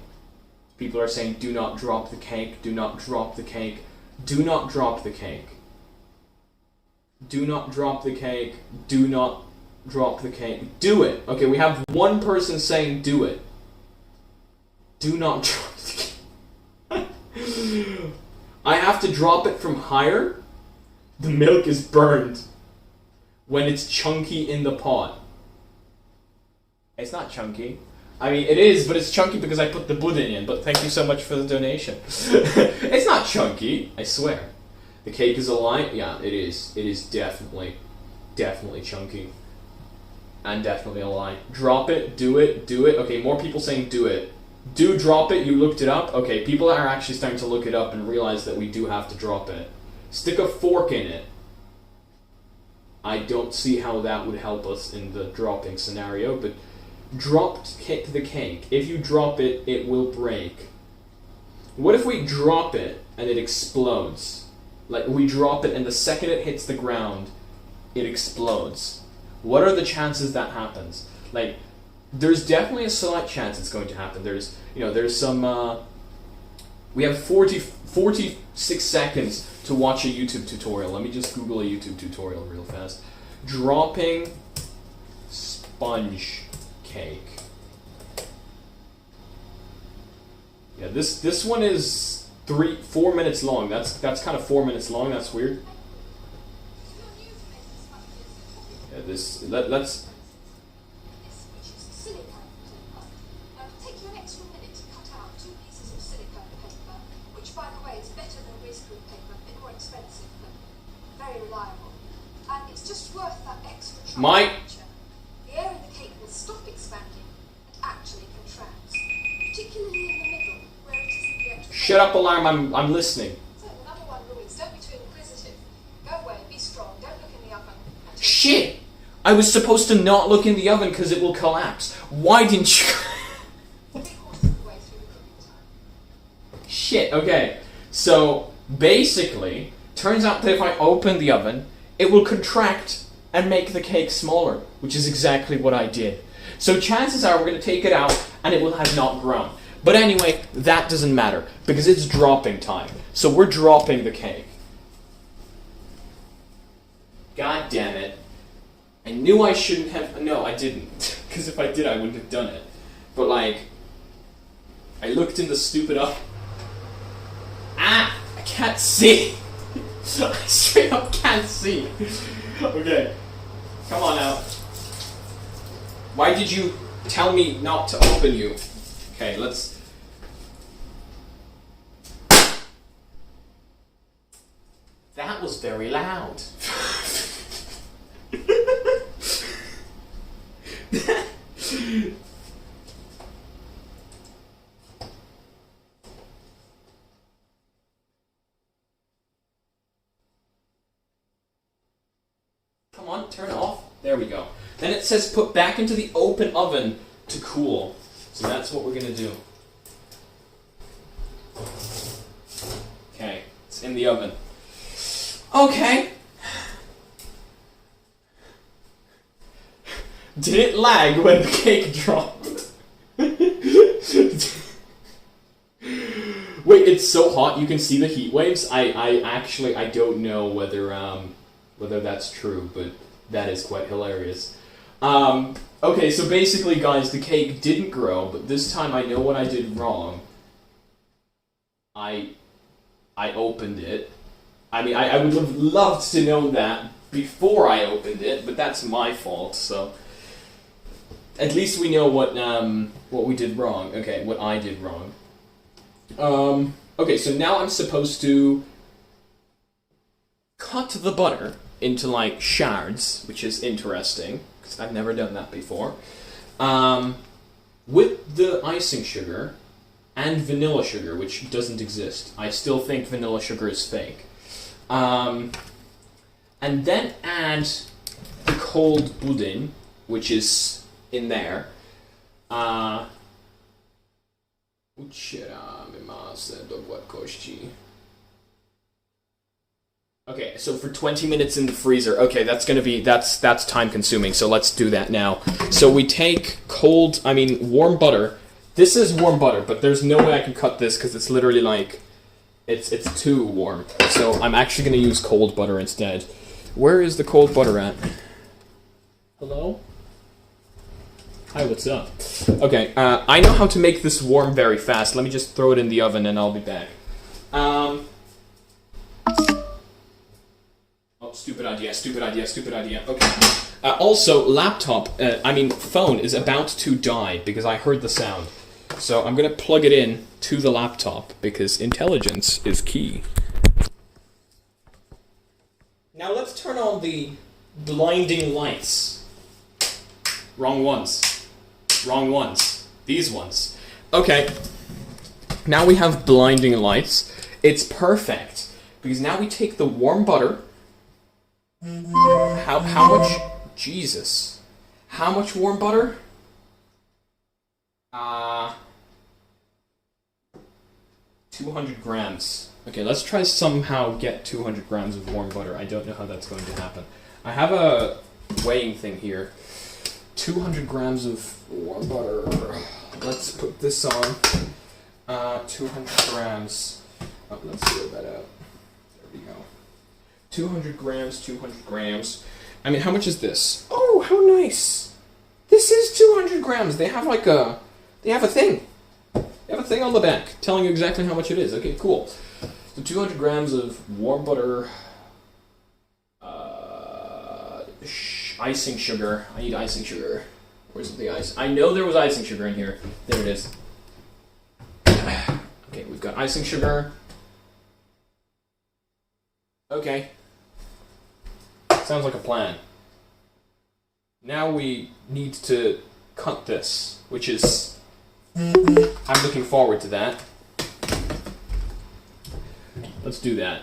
People are saying, do not drop the cake, do not drop the cake, do not drop the cake. Do not drop the cake, do not drop the cake. Do it. Okay, we have one person saying do it. Do not drop the cake. I have to drop it from higher. The milk is burned when it's chunky in the pot. It's not chunky. I mean, it is, but it's chunky because I put the pudding in, but thank you so much for the donation. It's not chunky, I swear. The cake is a lie? Yeah, it is. It is definitely chunky. And definitely a lie. Drop it, do it, do it. Okay, more people saying do it. Do drop it, you looked it up? Okay, people are actually starting to look it up and realize that we do have to drop it. Stick a fork in it. I don't see how that would help us in the dropping scenario, but kick the cake. If you drop it, it will break. What if we drop it and it explodes? Like, we drop it and the second it hits the ground, it explodes. What are the chances that happens? Like, there's definitely a slight chance it's going to happen. There's some, we have 46 seconds to watch a YouTube tutorial. Let me just Google a YouTube tutorial real fast. Dropping sponge cake. Yeah, this one is 4 minutes long. That's kind of 4 minutes long. That's weird. Yeah, let's. Take you an extra minute to cut out 2 pieces of silicone paper, which, by the way, is better than whiskey paper, a bit more expensive, but very reliable. And it's just worth that extra trouble. The air in the cake will stop expanding and actually contracts, particularly in the middle, where it isn't yet. Shut up, alarm! I'm listening. So the number one rule is don't be too inquisitive. Go away, be strong, don't look in the oven. Shit! I was supposed to not look in the oven because it will collapse. Why didn't you? Shit, okay. So, basically, turns out that if I open the oven, it will contract and make the cake smaller, which is exactly what I did. So chances are we're going to take it out and it will have not grown. But anyway, that doesn't matter because it's dropping time. So we're dropping the cake. God damn it. I knew I shouldn't have... No, I didn't. Because if I did, I wouldn't have done it. But, like, I looked in the stupid oven. Ah! I can't see! I straight up can't see. Okay. Come on now. Why did you tell me not to open you? Okay, let's... That was very loud. Come on, turn it off. There we go. Then it says put back into the open oven to cool. So that's what we're going to do. Okay, it's in the oven. Okay, Did it lag when the cake dropped? Wait, it's so hot you can see the heat waves? I actually don't know whether that's true, but that is quite hilarious. Okay, so basically, guys, the cake didn't grow, but this time I know what I did wrong. I opened it. I mean, I would have loved to know that before I opened it, but that's my fault, so... At least we know what we did wrong. Okay, what I did wrong. Okay, so now I'm supposed to cut the butter into, like, shards, which is interesting, because I've never done that before. With the icing sugar and vanilla sugar, which doesn't exist. I still think vanilla sugar is fake. And then add the cold pudding, which is in there. Okay, so for 20 minutes in the freezer. Okay, that's time consuming, so let's do that now. So we take warm butter. This is warm butter, but there's no way I can cut this because it's literally like, it's too warm. So I'm actually going to use cold butter instead. Where is the cold butter at? Hello? Hi, what's up? Okay, I know how to make this warm very fast. Let me just throw it in the oven and I'll be back. Oh, stupid idea. Okay. Also, phone is about to die because I heard the sound. So I'm going to plug it in to the laptop because intelligence is key. Now let's turn on the blinding lights. Wrong ones. These ones. Okay. Now we have blinding lights. It's perfect. Because now we take the warm butter. How much? Jesus. How much warm butter? 200 grams. Okay, let's try somehow get 200 grams of warm butter. I don't know how that's going to happen. I have a weighing thing here. 200 grams of warm butter. Let's put this on. 200 grams. Oh, let's zero that out. There we go. 200 grams. I mean, how much is this? Oh, how nice. This is 200 grams. They have a thing. They have a thing on the back telling you exactly how much it is. Okay, cool. So 200 grams of warm butter. Icing sugar. I need icing sugar. Where's the ice? I know there was icing sugar in here. There it is. Okay, we've got icing sugar. Okay. Sounds like a plan. Now we need to cut this, which is... I'm looking forward to that. Let's do that.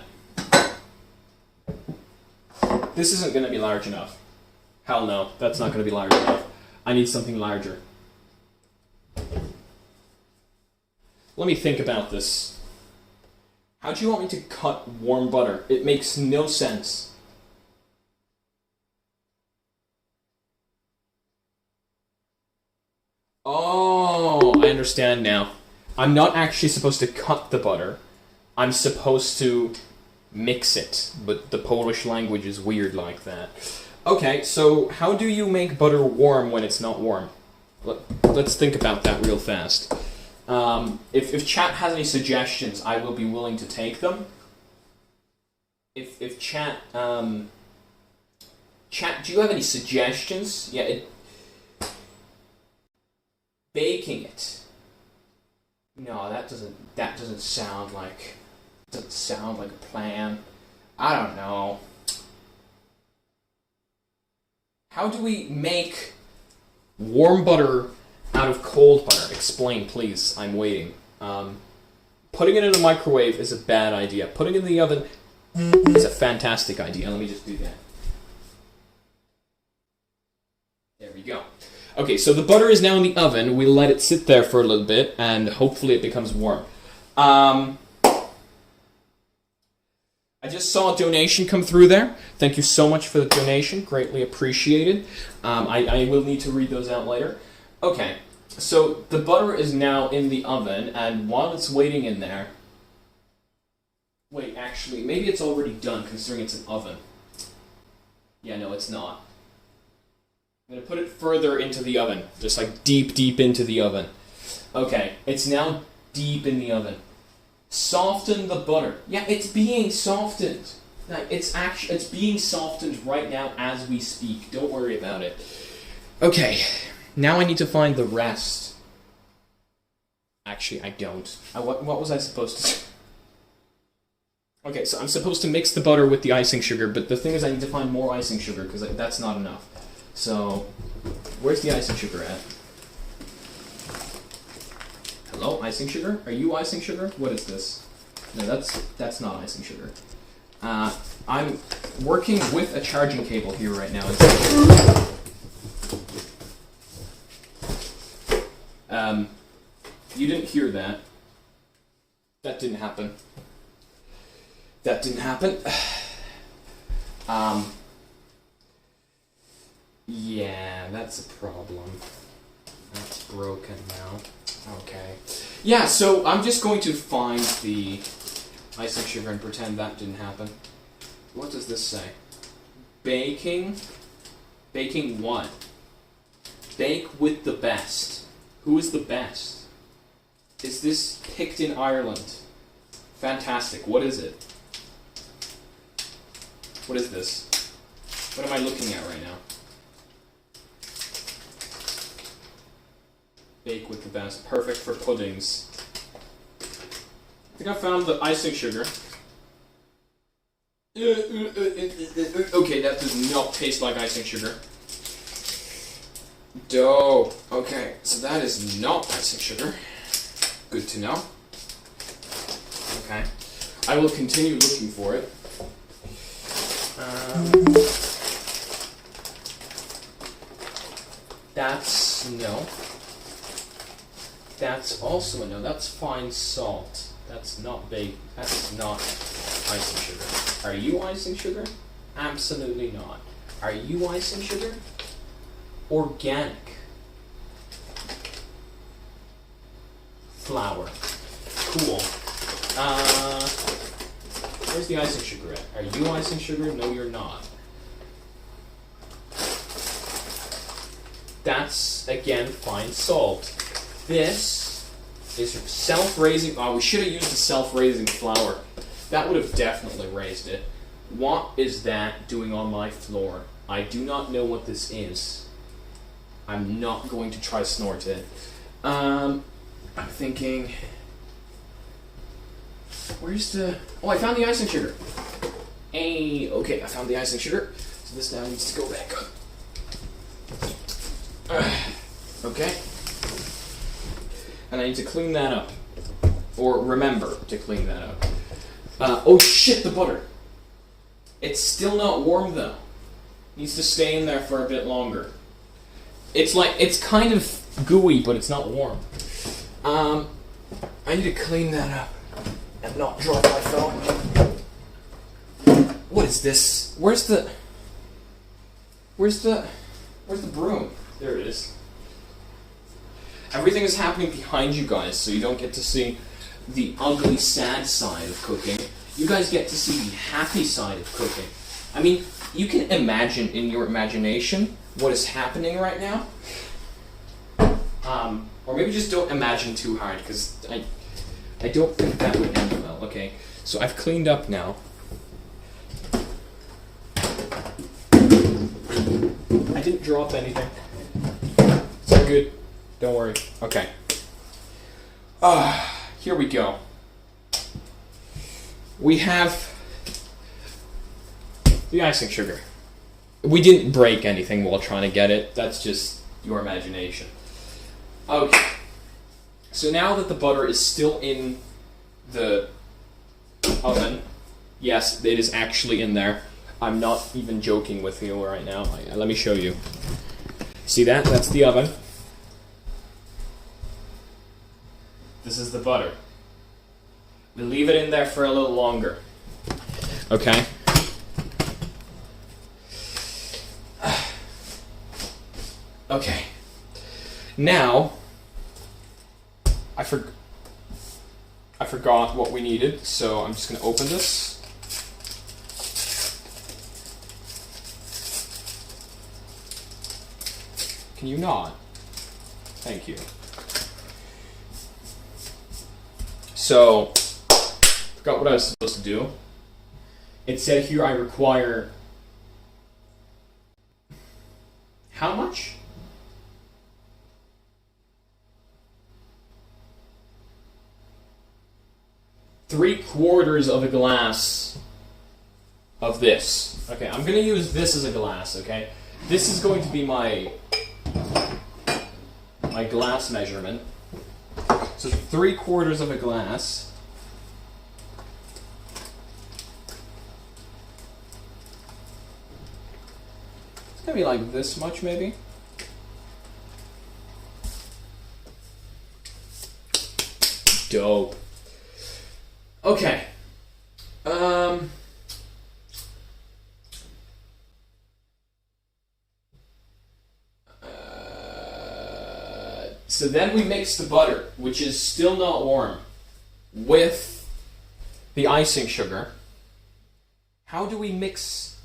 This isn't going to be large enough. Hell no, that's not going to be large enough. I need something larger. Let me think about this. How do you want me to cut warm butter? It makes no sense. Oh, I understand now. I'm not actually supposed to cut the butter. I'm supposed to mix it, but the Polish language is weird like that. Okay, so how do you make butter warm when it's not warm? Let's think about that real fast. If chat has any suggestions, I will be willing to take them. If chat, chat, do you have any suggestions? Yeah, baking it. No, that doesn't sound like a plan. I don't know. How do we make warm butter out of cold butter? Explain, please. I'm waiting. Putting it in a microwave is a bad idea. Putting it in the oven is a fantastic idea. Let me just do that. There we go. Okay, so the butter is now in the oven. We let it sit there for a little bit, and hopefully it becomes warm. I just saw a donation come through there. Thank you so much for the donation. Greatly appreciated. I will need to read those out later. Okay, so the butter is now in the oven, and while it's waiting in there... Wait, actually, maybe it's already done, considering it's an oven. Yeah, no, it's not. I'm going to put it further into the oven. Just like deep, deep into the oven. Okay, it's now deep in the oven. Soften the butter. Yeah, it's being softened. Like, it's being softened right now as we speak. Don't worry about it. Okay, now I need to find the rest. Actually, I don't. What was I supposed to do? Okay, so I'm supposed to mix the butter with the icing sugar, but the thing is I need to find more icing sugar, because that's not enough. So, where's the icing sugar at? Hello, icing sugar? Are you icing sugar? What is this? No, that's not icing sugar. I'm working with a charging cable here right now. You didn't hear that. That didn't happen. That didn't happen. Yeah, that's a problem. That's broken now. Okay. Yeah, so I'm just going to find the icing sugar and pretend that didn't happen. What does this say? Baking? Baking what? Bake with the best. Who is the best? Is this picked in Ireland? Fantastic. What is it? What is this? What am I looking at right now? Bake with the best. Perfect for puddings. I think I found the icing sugar. Okay, that does not taste like icing sugar. Dough. Okay, so that is not icing sugar. Good to know. Okay. I will continue looking for it. That's no. That's also a no. That's fine salt. That's not baked. That's not icing sugar. Are you icing sugar? Absolutely not. Are you icing sugar? Organic. Flour. Cool. Where's the icing sugar at? Are you icing sugar? No, you're not. That's, again, fine salt. This is self-raising... Oh, we should have used the self-raising flour. That would have definitely raised it. What is that doing on my floor? I do not know what this is. I'm not going to try snort it. I'm thinking... Where's the... Oh, I found the icing sugar. Hey, okay, I found the icing sugar. So this now needs to go back up. Okay. And I need to clean that up. Or remember to clean that up. Oh shit, the butter. It's still not warm though. Needs to stay in there for a bit longer. It's like, it's kind of gooey, but it's not warm. I need to clean that up. And not drop my phone. What is this? Where's the broom? There it is. Everything is happening behind you guys, so you don't get to see the ugly, sad side of cooking. You guys get to see the happy side of cooking. I mean, you can imagine in your imagination what is happening right now. Or maybe just don't imagine too hard, because I don't think that would end well. Okay, so I've cleaned up now. I didn't drop anything. It's all good. Don't worry. Okay. Here we go. We have the icing sugar. We didn't break anything while trying to get it. That's just your imagination. Okay. So now that the butter is still in the oven, yes, it is actually in there. I'm not even joking with you right now. Let me show you. See that? That's the oven. This is the butter. We leave it in there for a little longer. Okay? Okay. Now, I forgot what we needed, so I'm just going to open this. Can you not? Thank you. So, forgot what I was supposed to do. It said here I require... How much? Three-quarters of a glass of this. Okay, I'm going to use this as a glass, okay? This is going to be my glass measurement. So 3/4 of a glass. It's going to be like this much, maybe. Dope. Okay. So then we mix the butter, which is still not warm, with the icing sugar. How do we mix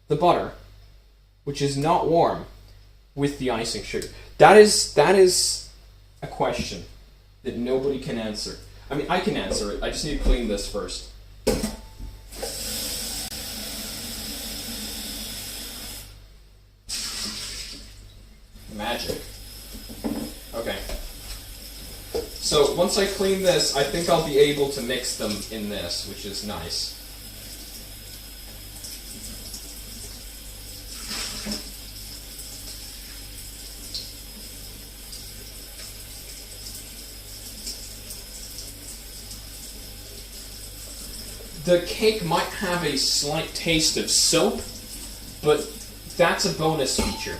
the butter, which is not warm, with the icing sugar? That is a question that nobody can answer. I mean, I can answer it. I just need to clean this first. Magic. Okay. So once I clean this, I think I'll be able to mix them in this, which is nice. The cake might have a slight taste of soap, but that's a bonus feature.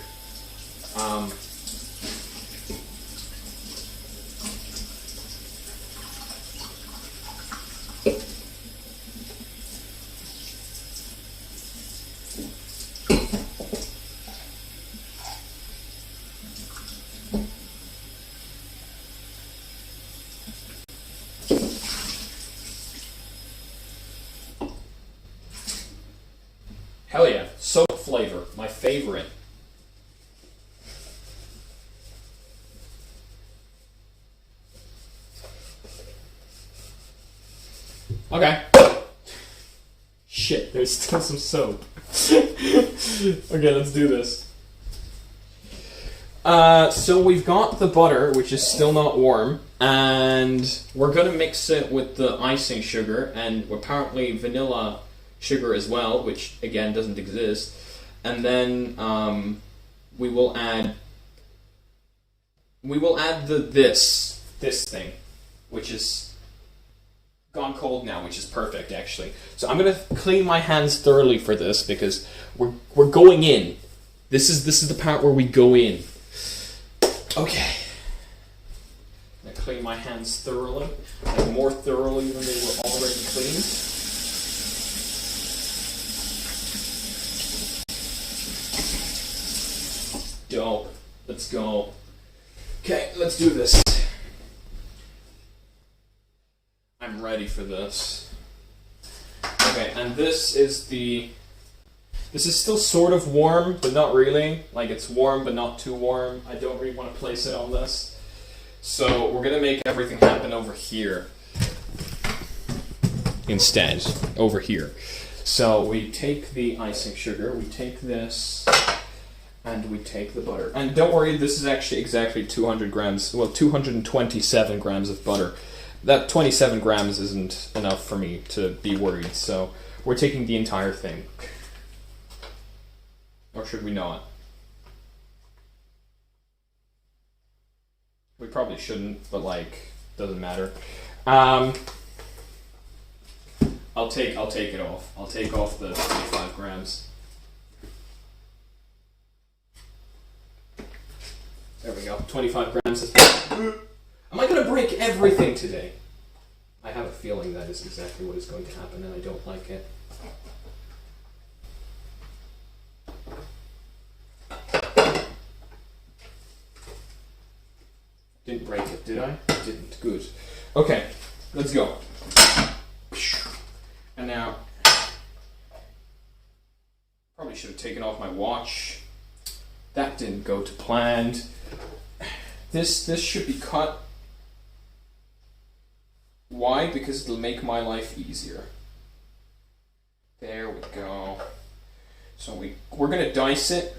Hell yeah, soap flavor, my favorite. Okay. Shit, there's still some soap. Okay, let's do this. So we've got the butter, which is still not warm, and we're gonna mix it with the icing sugar, and apparently vanilla sugar as well, which again doesn't exist. And then we will add this thing, which is gone cold now, which is perfect actually. So I'm gonna clean my hands thoroughly for this because we're going in. This is the part where we go in. Okay. I'm gonna clean my hands thoroughly, like more thoroughly than they were already cleaned. Dope. Let's go. Okay, let's do this. I'm ready for this. Okay, and this is still sort of warm, but not really. Like, it's warm, but not too warm. I don't really want to place it on this. So, we're gonna make everything happen over here. Instead. Over here. So, we take the icing sugar, we take this, and we take the butter. And don't worry, this is actually exactly 200 grams, well, 227 grams of butter. That 27 grams isn't enough for me to be worried, so we're taking the entire thing. Or should we not? We probably shouldn't, but like, doesn't matter. I'll take it off. I'll take off the 25 grams. There we go. 25 grams. Am I going to break everything today? I have a feeling that is exactly what is going to happen, and I don't like it. Didn't break it, did I? I didn't. Good. Okay, let's go. And now, probably should have taken off my watch. That didn't go to planned. This should be cut. Why? Because it'll make my life easier. There we go. So we're gonna dice it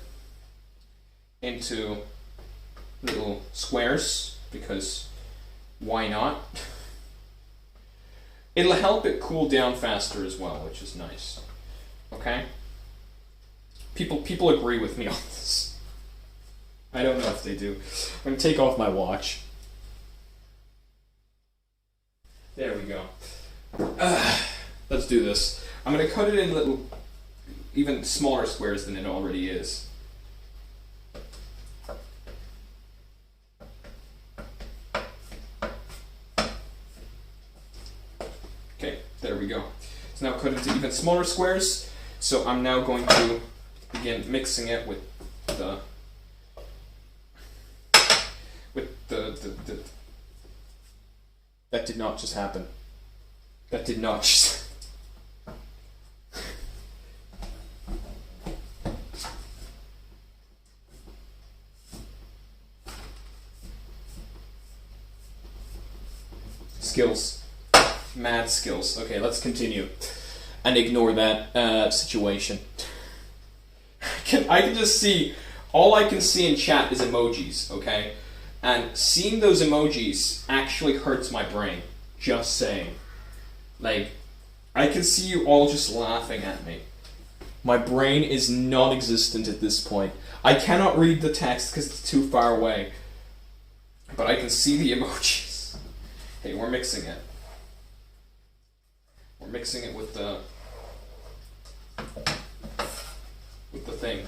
into little squares, because why not? It'll help it cool down faster as well, which is nice. Okay? People agree with me on this. I don't know if they do. I'm gonna take off my watch. There we go. Let's do this. I'm gonna cut it in little, even smaller squares than it already is. Okay, there we go. It's now cut into even smaller squares. So I'm now going to begin mixing it with the that did not just happen. That did not just skills. Mad skills. Okay, let's continue. And ignore that situation. I can just see, all I can see in chat is emojis, okay? And seeing those emojis actually hurts my brain. Just saying. Like, I can see you all just laughing at me. My brain is non-existent at this point. I cannot read the text because it's too far away. But I can see the emojis. Hey, we're mixing it. We're mixing it with the thing.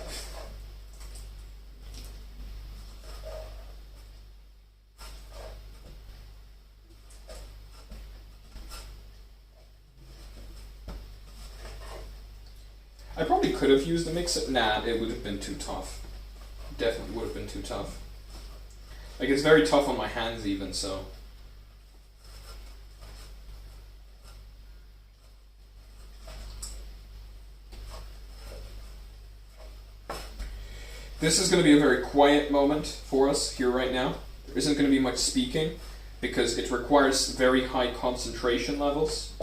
I probably could have used the mix-up. Nah, it would have been too tough. Definitely would have been too tough. Like, it's very tough on my hands even, so. This is going to be a very quiet moment for us here right now. There isn't going to be much speaking because it requires very high concentration levels.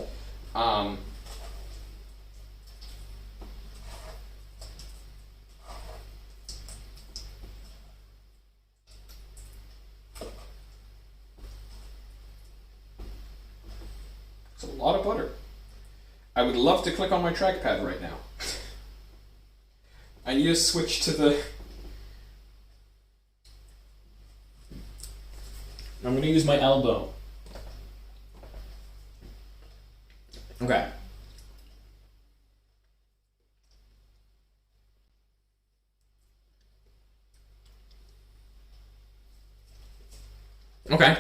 It's a lot of butter. I would love to click on my trackpad right now. I need to switch to the... I'm going to use my elbow. Okay. Okay.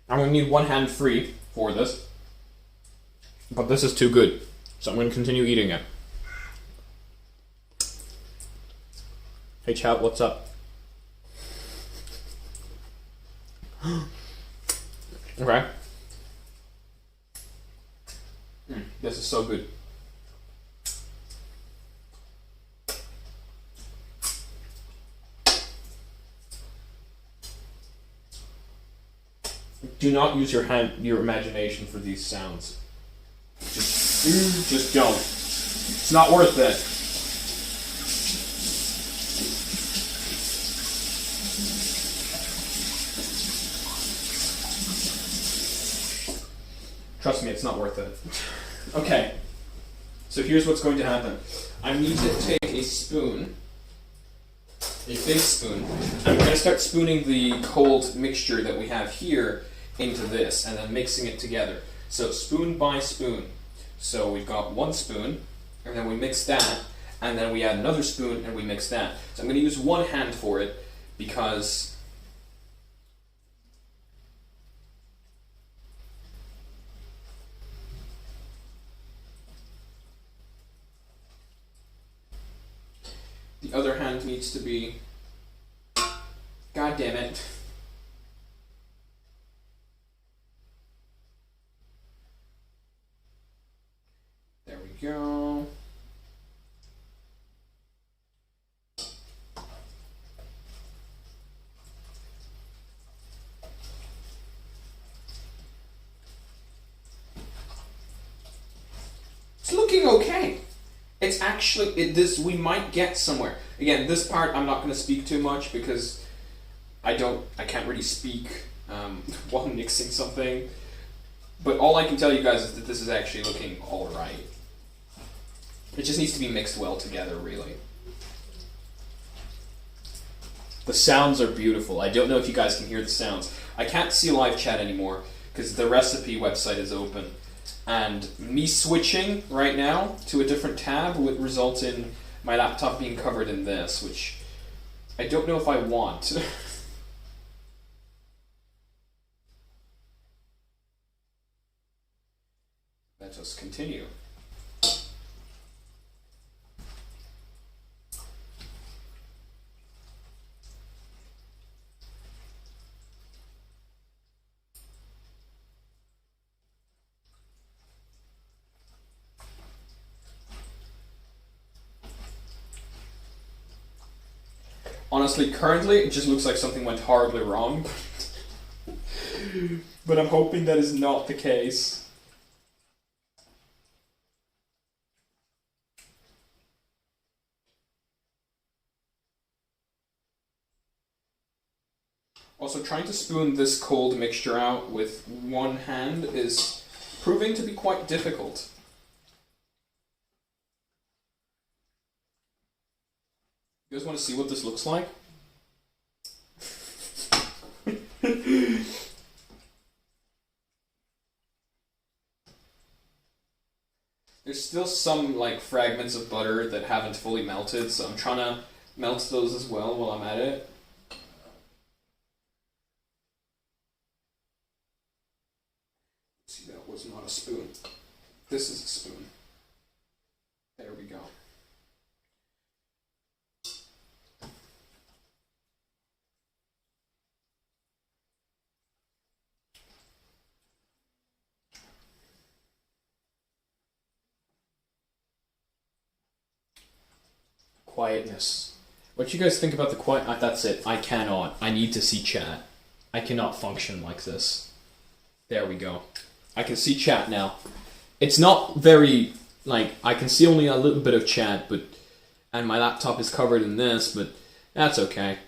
I'm going to need one hand free for this. But this is too good. So I'm going to continue eating it. Hey chat, what's up? Okay. This is so good. Do not use your imagination for these sounds. Just don't. It's not worth it. Trust me, it's not worth it. Okay, so here's what's going to happen. I need to take a spoon, a big spoon, and I'm going to start spooning the cold mixture that we have here into this, and then mixing it together. So spoon by spoon. So we've got one spoon, and then we mix that, and then we add another spoon, and we mix that. So I'm going to use one hand for it, because... needs to be... God damn it. There we go. It's looking okay. It's actually, we might get somewhere. Again, this part I'm not going to speak too much because I can't really speak while mixing something. But all I can tell you guys is that this is actually looking alright. It just needs to be mixed well together, really. The sounds are beautiful. I don't know if you guys can hear the sounds. I can't see live chat anymore because the recipe website is open. And me switching right now to a different tab would result in my laptop being covered in this, which I don't know if I want. Let us continue. Honestly, currently, it just looks like something went horribly wrong. But I'm hoping that is not the case. Also, trying to spoon this cold mixture out with one hand is proving to be quite difficult. You guys want to see what this looks like? There's still some like fragments of butter that haven't fully melted, so I'm trying to melt those as well while I'm at it. See, that was not a spoon. This is a spoon. There we go. Quietness. What do you guys think about the quiet? That's it. I cannot. I need to see chat. I cannot function like this. There we go. I can see chat now. It's not very, like, I can see only a little bit of chat, but, and my laptop is covered in this, but that's okay.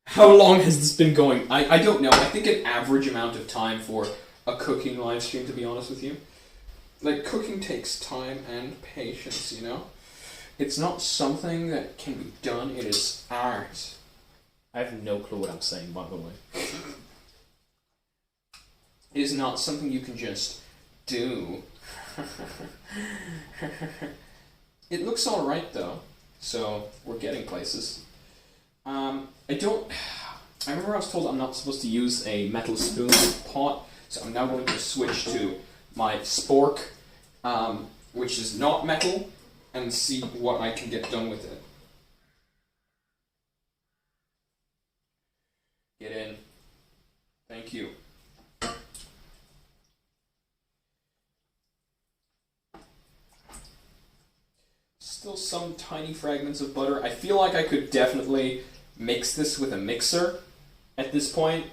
How long has this been going? I don't know. I think an average amount of time for a cooking live stream, to be honest with you. Like, cooking takes time and patience, you know? It's not something that can be done, it is art. I have no clue what I'm saying, by the way. It is not something you can just do. It looks alright, though, so we're getting places. I remember I was told I'm not supposed to use a metal spoon pot, so I'm now going to switch to my spork, which is not metal, and see what I can get done with it. Get in. Thank you. Still some tiny fragments of butter. I feel like I could definitely mix this with a mixer at this point.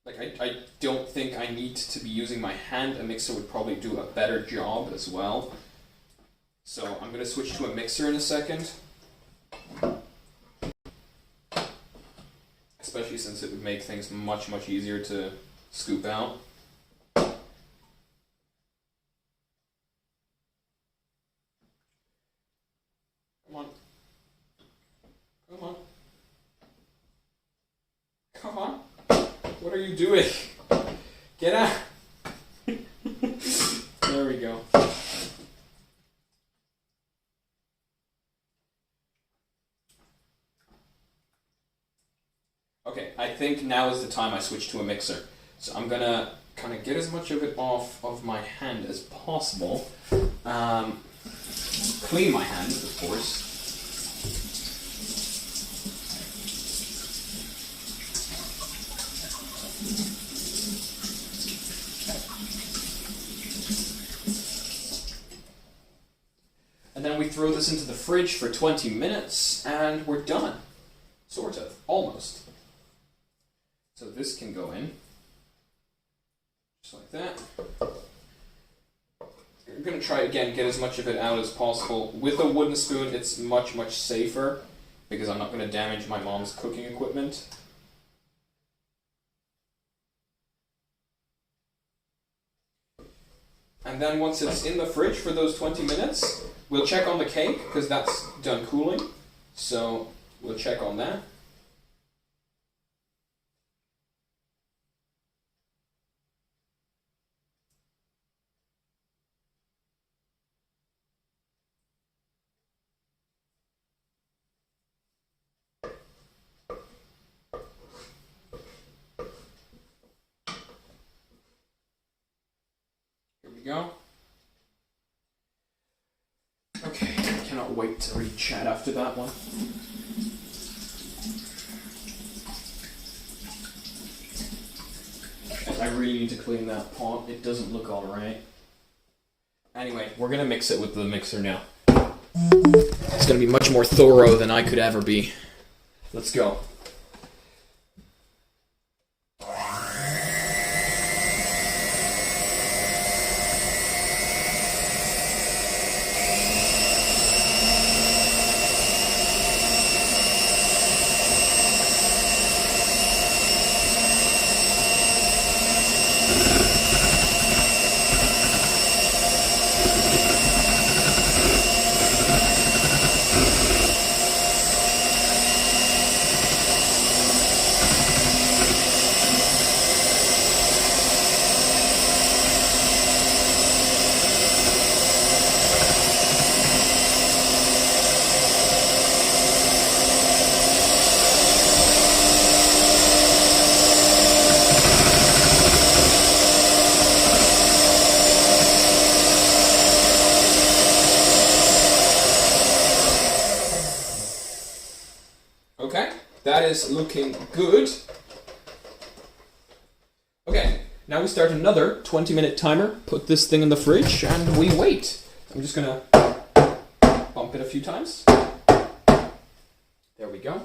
Like, I don't think I need to be using my hand. A mixer would probably do a better job as well. So I'm going to switch to a mixer in a second. Especially since it would make things much, much easier to scoop out. Come on. Come on. Come on. What are you doing? Get out. There we go. Okay, I think now is the time I switch to a mixer. So I'm gonna kind of get as much of it off of my hand as possible. Clean my hand, of course. And then we throw this into the fridge for 20 minutes, and we're done. Sort of. Almost. So this can go in. Just like that. I'm going to try again, get as much of it out as possible. With a wooden spoon, it's much, much safer, because I'm not going to damage my mom's cooking equipment. And then once it's in the fridge for those 20 minutes, we'll check on the cake, because that's done cooling. So we'll check on that. Go. Okay, cannot wait to read chat after that one. I really need to clean that pot. It doesn't look alright. Anyway, we're gonna mix it with the mixer now. It's gonna be much more thorough than I could ever be. Let's go. That is looking good. Okay, now we start another 20-minute timer. Put this thing in the fridge and we wait. I'm just gonna bump it a few times. There we go.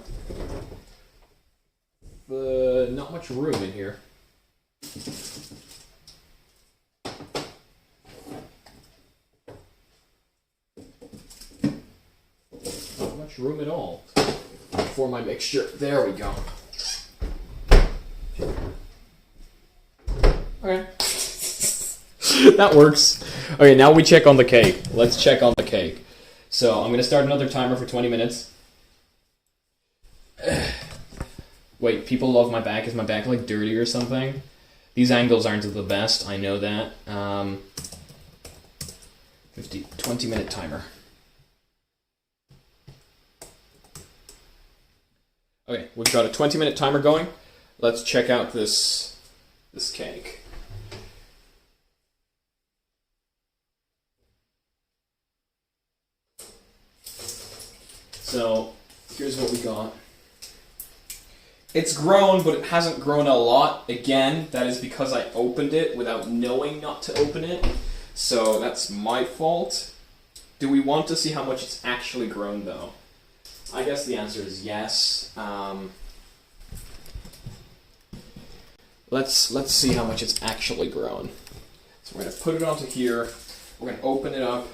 Not much room in here. Not much room at all for my mixture. There we go. Okay. That works. Okay, now we check on the cake. Let's check on the cake. So I'm going to start another timer for 20 minutes. Wait, people love my back. Is my back like dirty or something? These angles aren't the best. I know that. 20-minute timer. Okay, we've got a 20-minute timer going. Let's check out this cake. So, here's what we got. It's grown, but it hasn't grown a lot. Again, that is because I opened it without knowing not to open it. So, that's my fault. Do we want to see how much it's actually grown, though? I guess the answer is yes. Let's see how much it's actually grown. So we're going to put it onto here. We're going to open it up.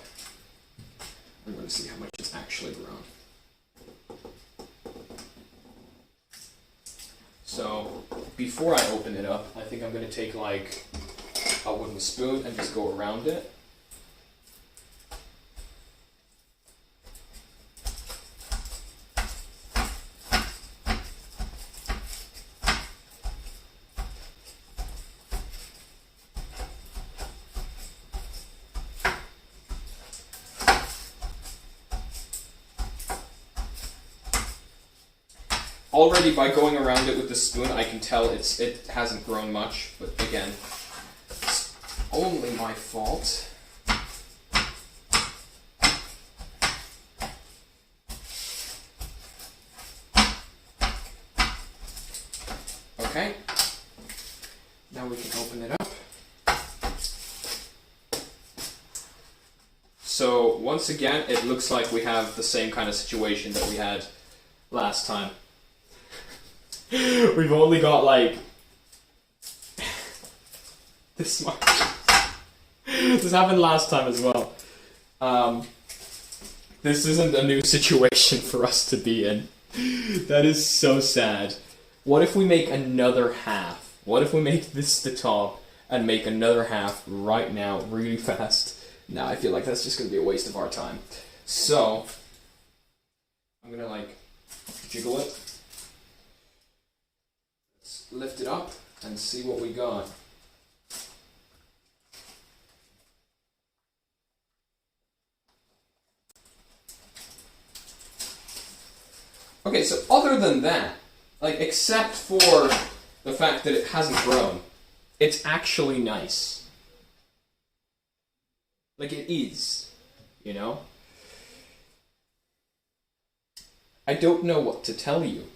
We're going to see how much it's actually grown. So before I open it up, I think I'm going to take like a wooden spoon and just go around it. already by going around it with the spoon, I can tell it hasn't grown much, but again, it's only my fault. Okay, now we can open it up. So once again, it looks like we have the same kind of situation that we had last time. We've only got like this much. This happened last time as well. This isn't a new situation for us to be in. That is so sad. What if we make another half? What if we make this the top and make another half right now, really fast? No, I feel like that's just going to be a waste of our time. So, I'm going to like jiggle it. Let's lift it up and see what we got. Okay, so other than that, like, except for the fact that it hasn't grown, it's actually nice. Like, it is, you know? I don't know what to tell you.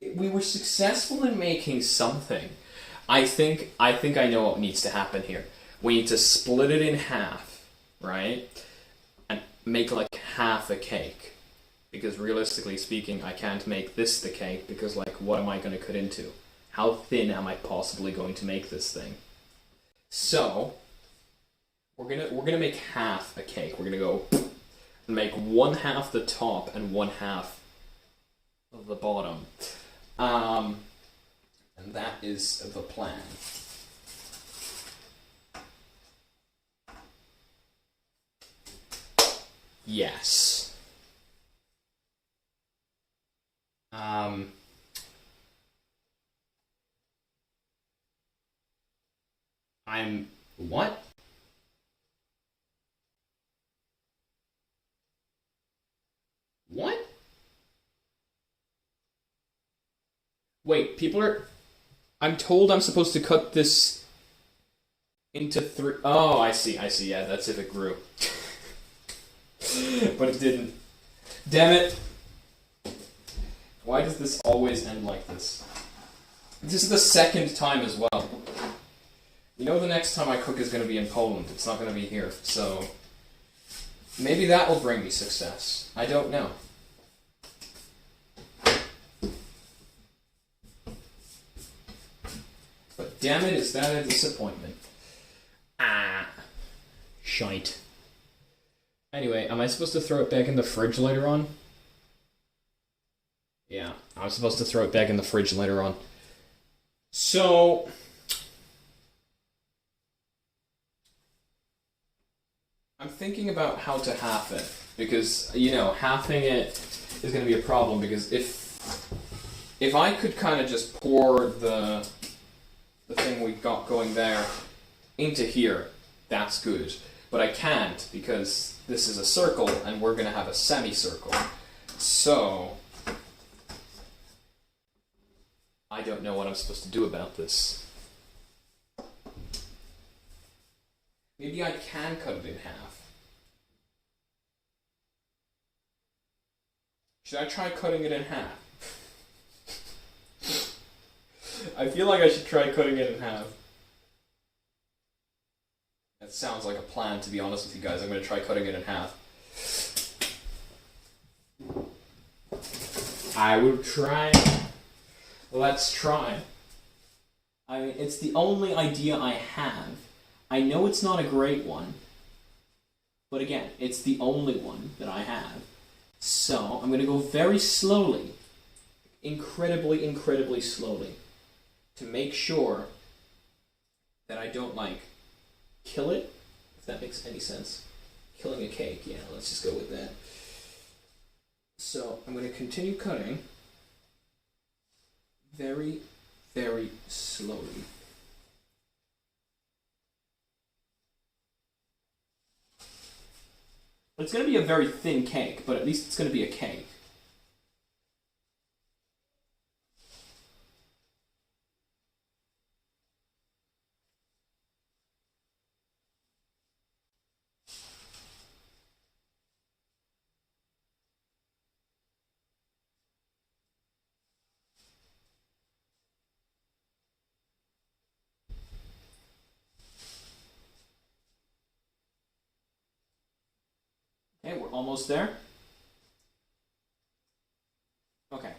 We were successful in making something. I think I know what needs to happen here. We need to split it in half, right? And make like half a cake. Because realistically speaking, I can't make this the cake because, like, what am I going to cut into? How thin am I possibly going to make this thing? So, we're gonna make half a cake. We're gonna go and make one half the top and one half of the bottom. And that is the plan. Yes. I'm... what? What? Wait, people are... I'm told I'm supposed to cut this into 3... Oh, I see, yeah, that's if it grew. But it didn't. Damn it! Why does this always end like this? This is the second time as well. You know the next time I cook is going to be in Poland. It's not going to be here, so... maybe that will bring me success. I don't know. But damn it, is that a disappointment. Ah. Shite. Anyway, am I supposed to throw it back in the fridge later on? Yeah, I'm supposed to throw it back in the fridge later on. So... I'm thinking about how to half it, because, you know, halving it is going to be a problem, because if I could kind of just pour the thing we got going there into here, that's good. But I can't, because this is a circle, and we're going to have a semicircle. So, I don't know what I'm supposed to do about this. Maybe I can cut it in half. Should I try cutting it in half? I feel like I should try cutting it in half. That sounds like a plan, to be honest with you guys. I'm going to try cutting it in half. I will try. Let's try. I mean, it's the only idea I have. I know it's not a great one, but again, it's the only one that I have. So, I'm going to go very slowly, incredibly, incredibly slowly, to make sure that I don't, like, kill it, if that makes any sense. Killing a cake, yeah, let's just go with that. So, I'm going to continue cutting very, very slowly. It's going to be a very thin cake, but at least it's going to be a cake. Okay, we're almost there. Okay.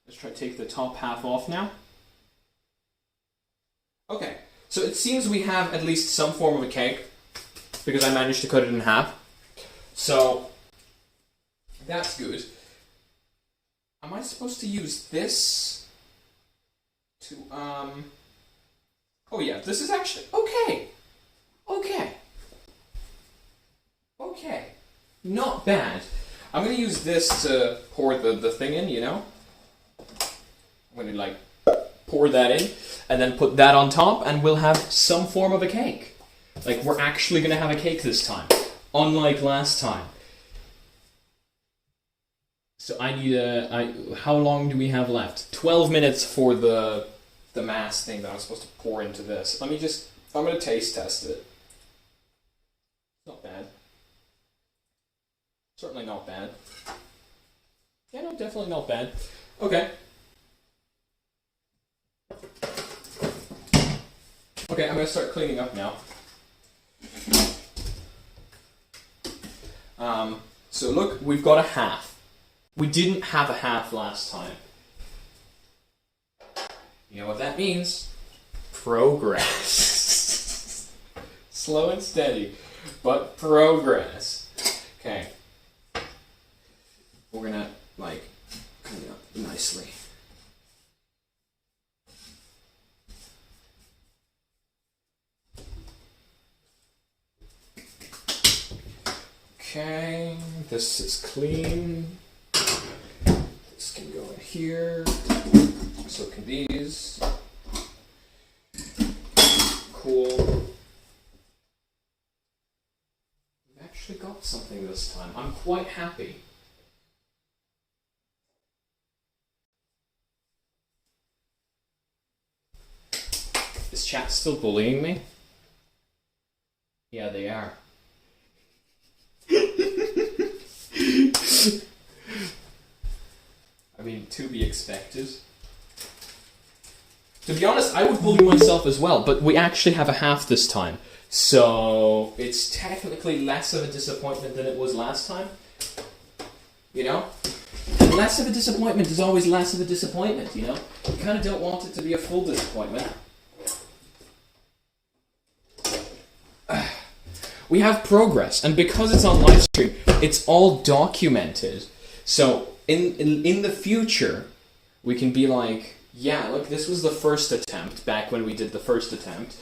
Let's try to take the top half off now. Okay, so it seems we have at least some form of a cake, because I managed to cut it in half. So, that's good. Am I supposed to use this to, oh yeah, this is actually, okay. Okay. Not bad. I'm gonna use this to pour the thing in, you know? I'm gonna, like, pour that in, and then put that on top, and we'll have some form of a cake. Like, we're actually gonna have a cake this time, unlike last time. So I need how long do we have left? 12 minutes for the mass thing that I'm supposed to pour into this. I'm gonna taste test it. Not bad. Certainly not bad. Yeah, no, definitely not bad. Okay. Okay, I'm gonna start cleaning up now. So look, we've got a half. We didn't have a half last time. You know what that means? Progress. Slow and steady, but progress. Okay. We're gonna, like, clean up nicely. Okay, this is clean. This can go in here. So can these. Cool. We've actually got something this time. I'm quite happy. Is chat still bullying me? Yeah, they are. I mean, to be expected. To be honest, I would bully myself as well, but we actually have a half this time. So, it's technically less of a disappointment than it was last time. You know? And less of a disappointment is always less of a disappointment, you know? You kind of don't want it to be a full disappointment. We have progress, and because it's on live stream, it's all documented. So, in the future, we can be like, yeah, look, this was the first attempt, back when we did the first attempt,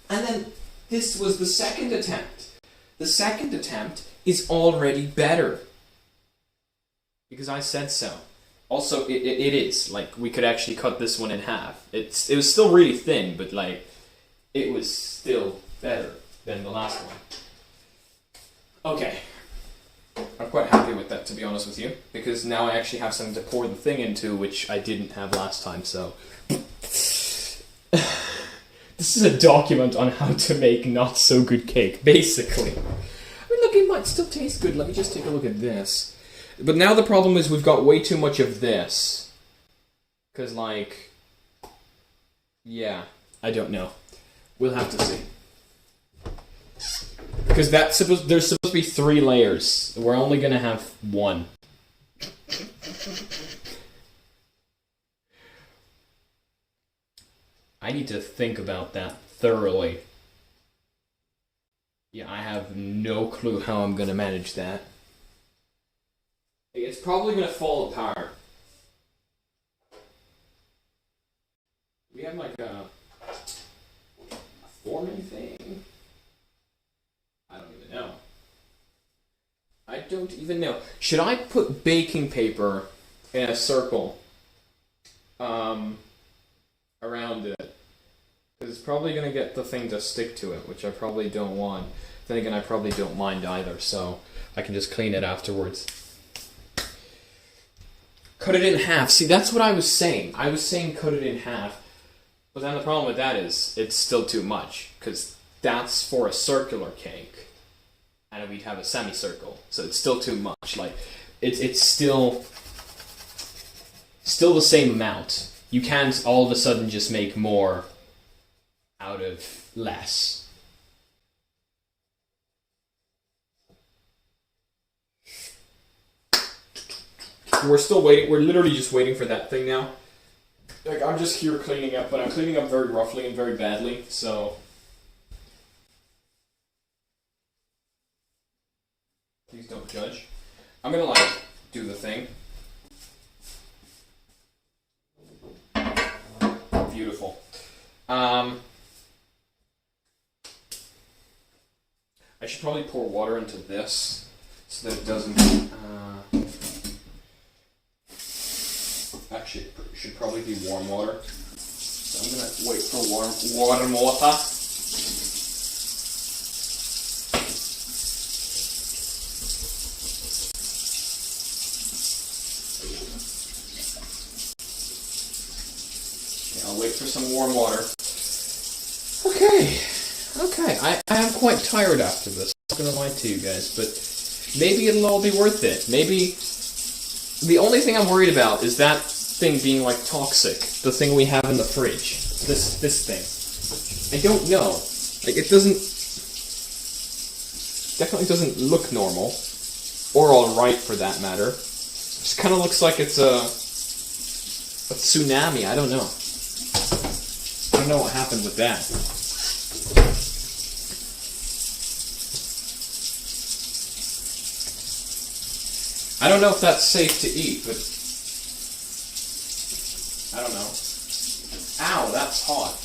and then this was the second attempt. The second attempt is already better. Because I said so. Also, it is. Like, we could actually cut this one in half. It was still really thin, but, like, it was still better than the last one. Okay. I'm quite happy with that, to be honest with you, because now I actually have something to pour the thing into, which I didn't have last time, so... This is a document on how to make not so good cake, basically. I mean, look, it might still taste good. Let me just take a look at this. But now the problem is we've got way too much of this. Because, like... Yeah, I don't know. We'll have to see. Because there's supposed to be 3 layers. We're only going to have 1. I need to think about that thoroughly. Yeah, I have no clue how I'm going to manage that. It's probably going to fall apart. We have like a forming thing. I don't even know. I don't even know. Should I put baking paper in a circle around it? Because it's probably going to get the thing to stick to it, which I probably don't want. Then again, I probably don't mind either, so I can just clean it afterwards. Cut it in half. See, that's what I was saying. I was saying cut it in half. But then the problem with that is, it's still too much. Because that's for a circular cake. And we'd have a semicircle. So it's still too much. Like, it's still the same amount. You can't all of a sudden just make more out of less. We're still waiting. We're literally just waiting for that thing now. Like, I'm just here cleaning up, but I'm cleaning up very roughly and very badly, so... Please don't judge. I'm gonna, like, do the thing. Beautiful. I should probably pour water into this so that it doesn't. Actually, it should probably be warm water. So I'm gonna wait for warm water. I'll wait for some warm water. Okay. I am quite tired after this. I'm not gonna lie to you guys, but maybe it'll all be worth it. Maybe the only thing I'm worried about is that thing being like toxic. The thing we have in the fridge. This thing. I don't know. Like, it definitely doesn't look normal. Or alright for that matter. It just kinda looks like it's a tsunami, I don't know. I don't know what happened with that. I don't know if that's safe to eat, but I don't know. Ow, that's hot.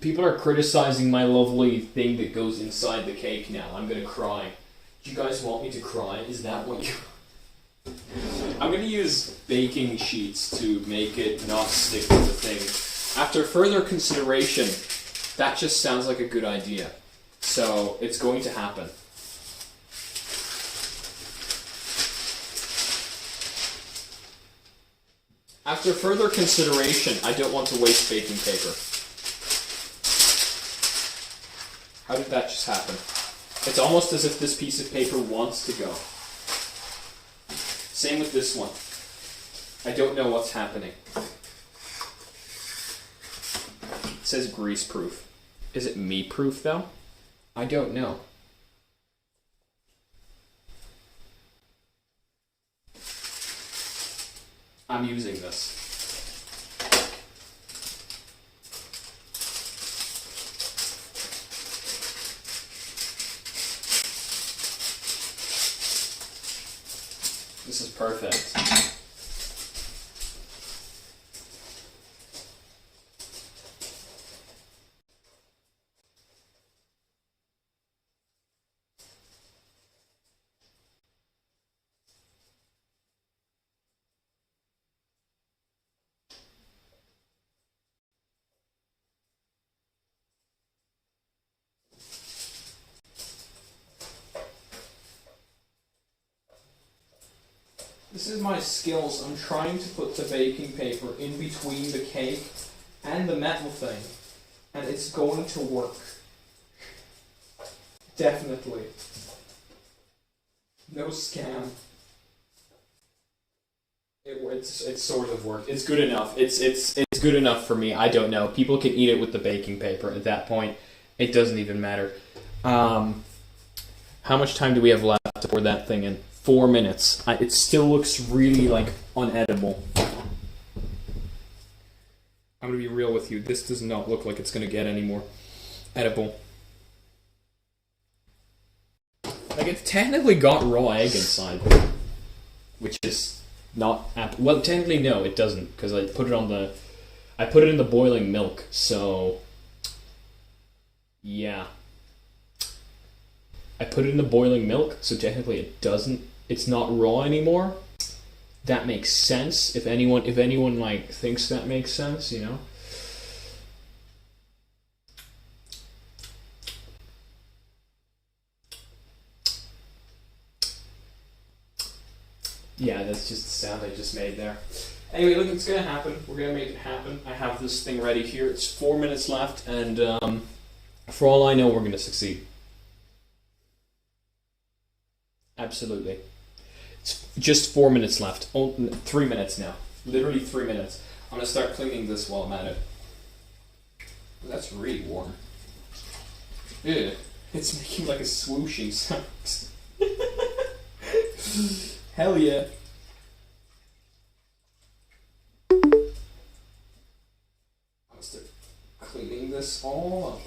People are criticizing my lovely thing that goes inside the cake now. I'm gonna cry. Do you guys want me to cry? Is that what you... I'm gonna use baking sheets to make it not stick to the thing. After further consideration, that just sounds like a good idea. So, it's going to happen. After further consideration, I don't want to waste baking paper. How did that just happen? It's almost as if this piece of paper wants to go. Same with this one. I don't know what's happening. It says grease proof. Is it me proof though? I don't know. I'm using this. This is perfect. This is my skills. I'm trying to put the baking paper in between the cake and the metal thing. And it's going to work. Definitely. No scam. It's sort of worked. It's good enough. It's good enough for me. I don't know. People can eat it with the baking paper. At that point, it doesn't even matter. How much time do we have left to pour that thing in? 4 minutes. It still looks really, like, unedible. I'm gonna be real with you. This does not look like it's gonna get any more edible. Like, it's technically got raw egg inside, which is not... Well, technically, no, it doesn't, because I put it on the... I put it in the boiling milk, so... Yeah. I put it in the boiling milk, so technically it doesn't... It's not raw anymore. That makes sense. If anyone like thinks that makes sense, you know. Yeah, that's just the sound I just made there. Anyway, look, it's gonna happen. We're gonna make it happen. I have this thing ready here. It's 4 minutes left, and for all I know, we're gonna succeed. Absolutely. It's just 4 minutes left. Oh, 3 minutes now. Literally 3 minutes. I'm gonna start cleaning this while I'm at it. That's really warm. Ew. It's making like a swooshing sound. Hell yeah. I'll start cleaning this all up.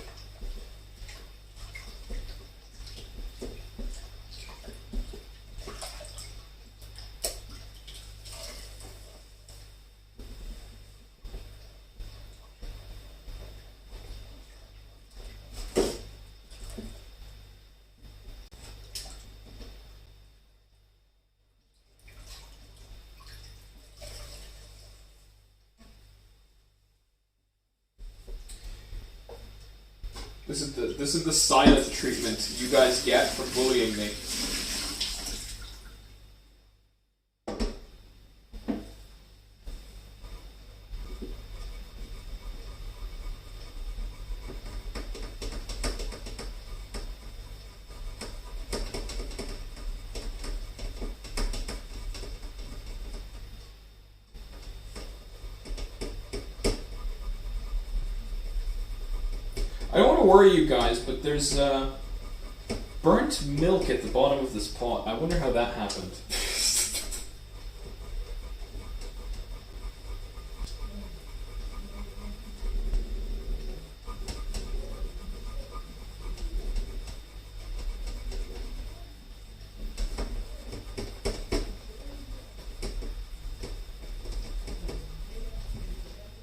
This is the silent treatment you guys get for bullying me. I don't want to worry you guys, but there's burnt milk at the bottom of this pot. I wonder how that happened.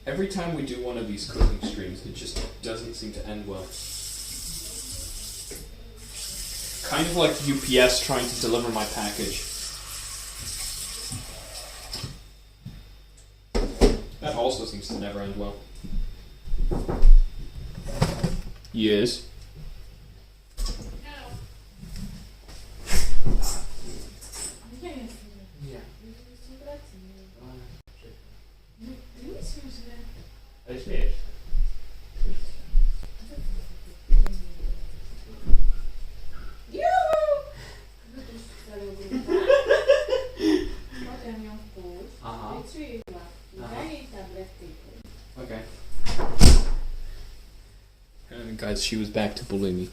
Every time we do one of these cooking streams, it just doesn't seem to end well. Kind of like UPS trying to deliver my package. That also seems to never end well. Yes. Okay. And guys, she was back to bully me.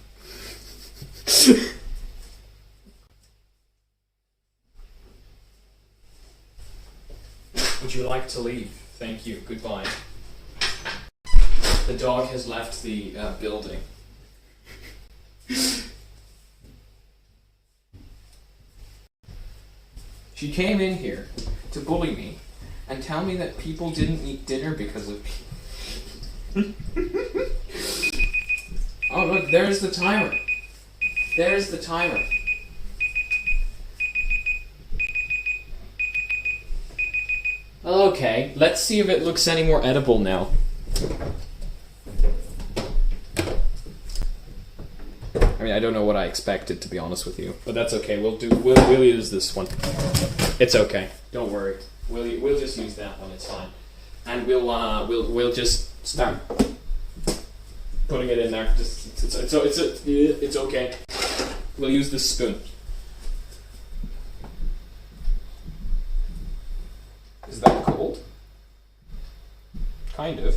Would you like to leave? Thank you. Goodbye. The dog has left the building. She came in here to bully me and tell me that people didn't eat dinner because of me. Oh look, there's the timer. There's the timer. Okay, let's see if it looks any more edible now. I mean, I don't know what I expected, to be honest with you, but that's okay. We'll use this one. It's okay. Don't worry. We'll just use that one. It's fine, and we'll just start putting it in there. Just it's okay. We'll use this spoon. Is that cold? Kind of.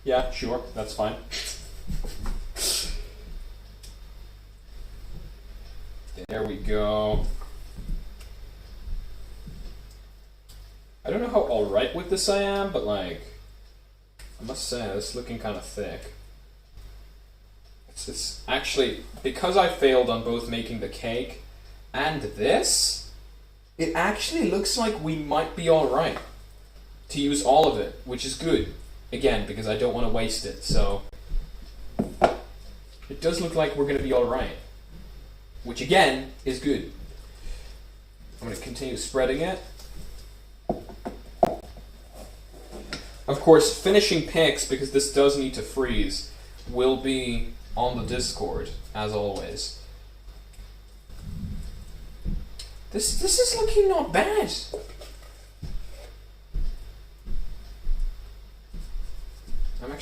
Yeah, sure. That's fine. There we go. I don't know how alright with this I am, but like, I must say, it's looking kind of thick. It's actually, because I failed on both making the cake and this, it actually looks like we might be alright to use all of it, which is good. Again, because I don't want to waste it, so it does look like we're going to be alright. Which again, is good. I'm going to continue spreading it. Of course, finishing picks, because this does need to freeze, will be on the Discord, as always. This is looking not bad.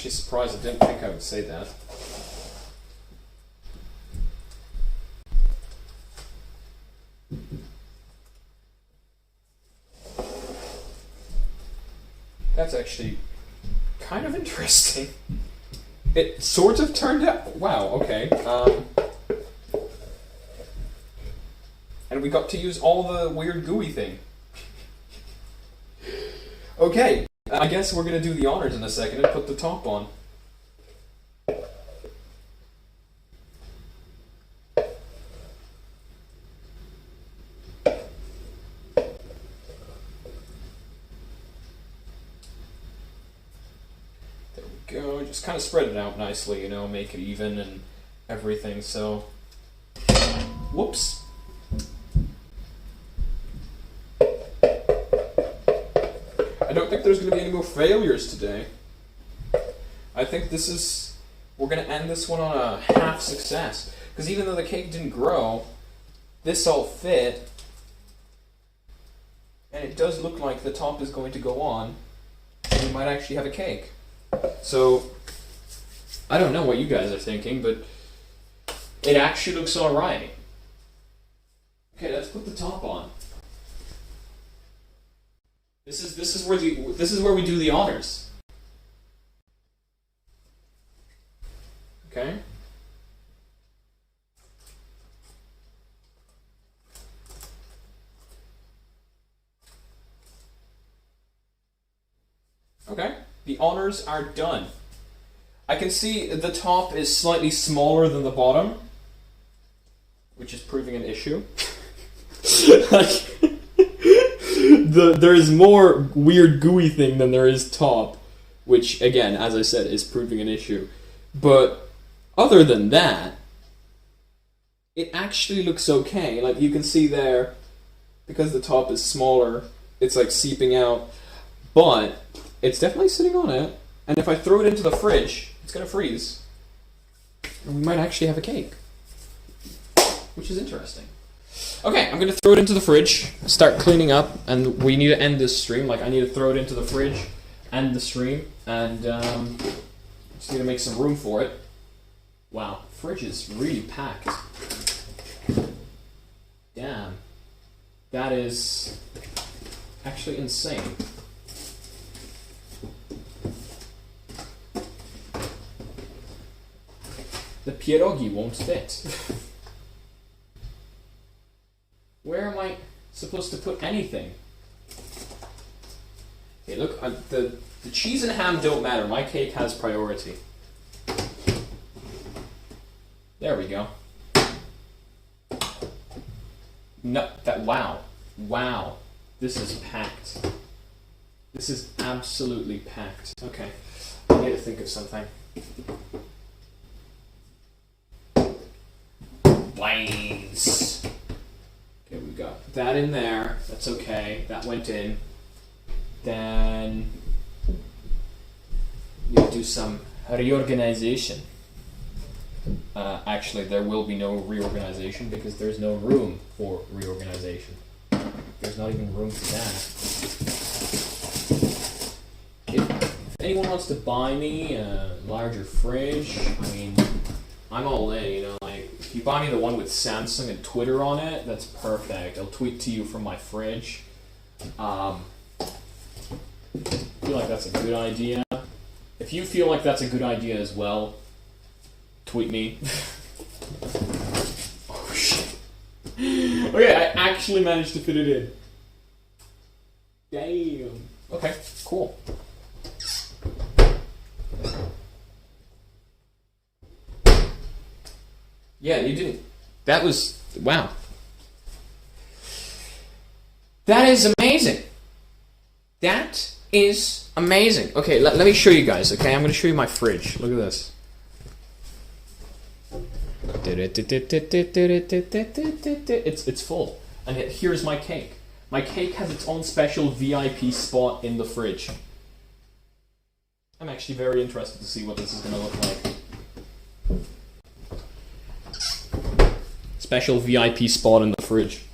actually surprised. I didn't think I would say that. That's actually kind of interesting. It sort of turned out... Wow, okay. And we got to use all the weird gooey thing. Okay, I guess we're going to do the honors in a second and put the top on. Go, just kind of spread it out nicely, you know, make it even and everything, so... Whoops. I don't think there's going to be any more failures today. I think this is... We're going to end this one on a half success. Because even though the cake didn't grow, this all fit. And it does look like the top is going to go on. And we might actually have a cake. So, I don't know what you guys are thinking, but it actually looks alright. Okay, let's put the top on. This is where we do the honors. Okay? Okay. The honors are done. I can see the top is slightly smaller than the bottom, which is proving an issue. There is more weird gooey thing than there is top, which, again, as I said, is proving an issue. But other than that, it actually looks okay. Like, you can see there, because the top is smaller, it's like seeping out, but it's definitely sitting on it, and if I throw it into the fridge, it's going to freeze. And we might actually have a cake. Which is interesting. Okay, I'm going to throw it into the fridge, start cleaning up, and we need to end this stream. Like, I need to throw it into the fridge, end the stream, and just need to make some room for it. Wow, fridge is really packed. Damn. That is actually insane. The pierogi won't fit. Where am I supposed to put anything? Okay, look, the cheese and ham don't matter. My cake has priority. There we go. No, wow. This is packed. This is absolutely packed. Okay, I need to think of something. Blaze. Okay, we got that in there. That's okay. That went in. Then you do some reorganization. Actually, there will be no reorganization because there's no room for reorganization. There's not even room for that. If anyone wants to buy me a larger fridge, I mean, I'm all in, you know, like, if you buy me the one with Samsung and Twitter on it, that's perfect. I'll tweet to you from my fridge. I feel like that's a good idea. If you feel like that's a good idea as well, tweet me. Oh shit. Okay, I actually managed to fit it in. Damn. Okay, cool. Yeah, you didn't... That was... Wow. That is amazing. That is amazing. Okay, let me show you guys, okay? I'm going to show you my fridge. Look at this. It's full. And here's my cake. My cake has its own special VIP spot in the fridge. I'm actually very interested to see what this is going to look like. Special VIP spot in the fridge.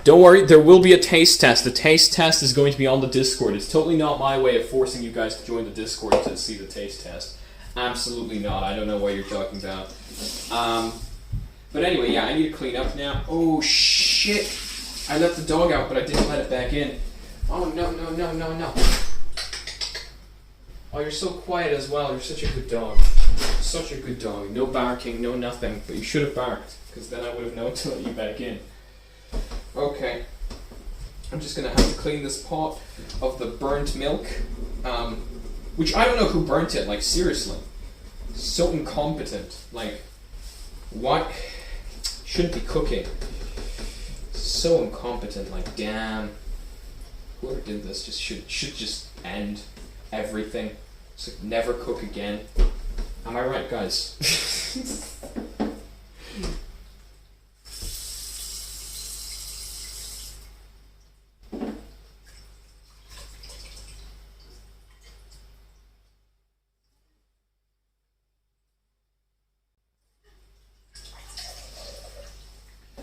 Don't worry, there will be a taste test. The taste test is going to be on the Discord. It's totally not my way of forcing you guys to join the Discord to see the taste test. Absolutely not. I don't know what you're talking about. But anyway, yeah, I need to clean up now. Oh, shit. I let the dog out, but I didn't let it back in. Oh, no. Oh, you're so quiet as well. You're such a good dog. Such a good dog. No barking, no nothing. But you should have barked, because then I would have known to let you back in. Okay. I'm just going to have to clean this pot of the burnt milk. Which I don't know who burnt it, like, seriously. So incompetent. Like, what? Shouldn't be cooking. So incompetent, like, damn. Whoever did this just should just end everything. Just like, never cook again. Am I right, guys?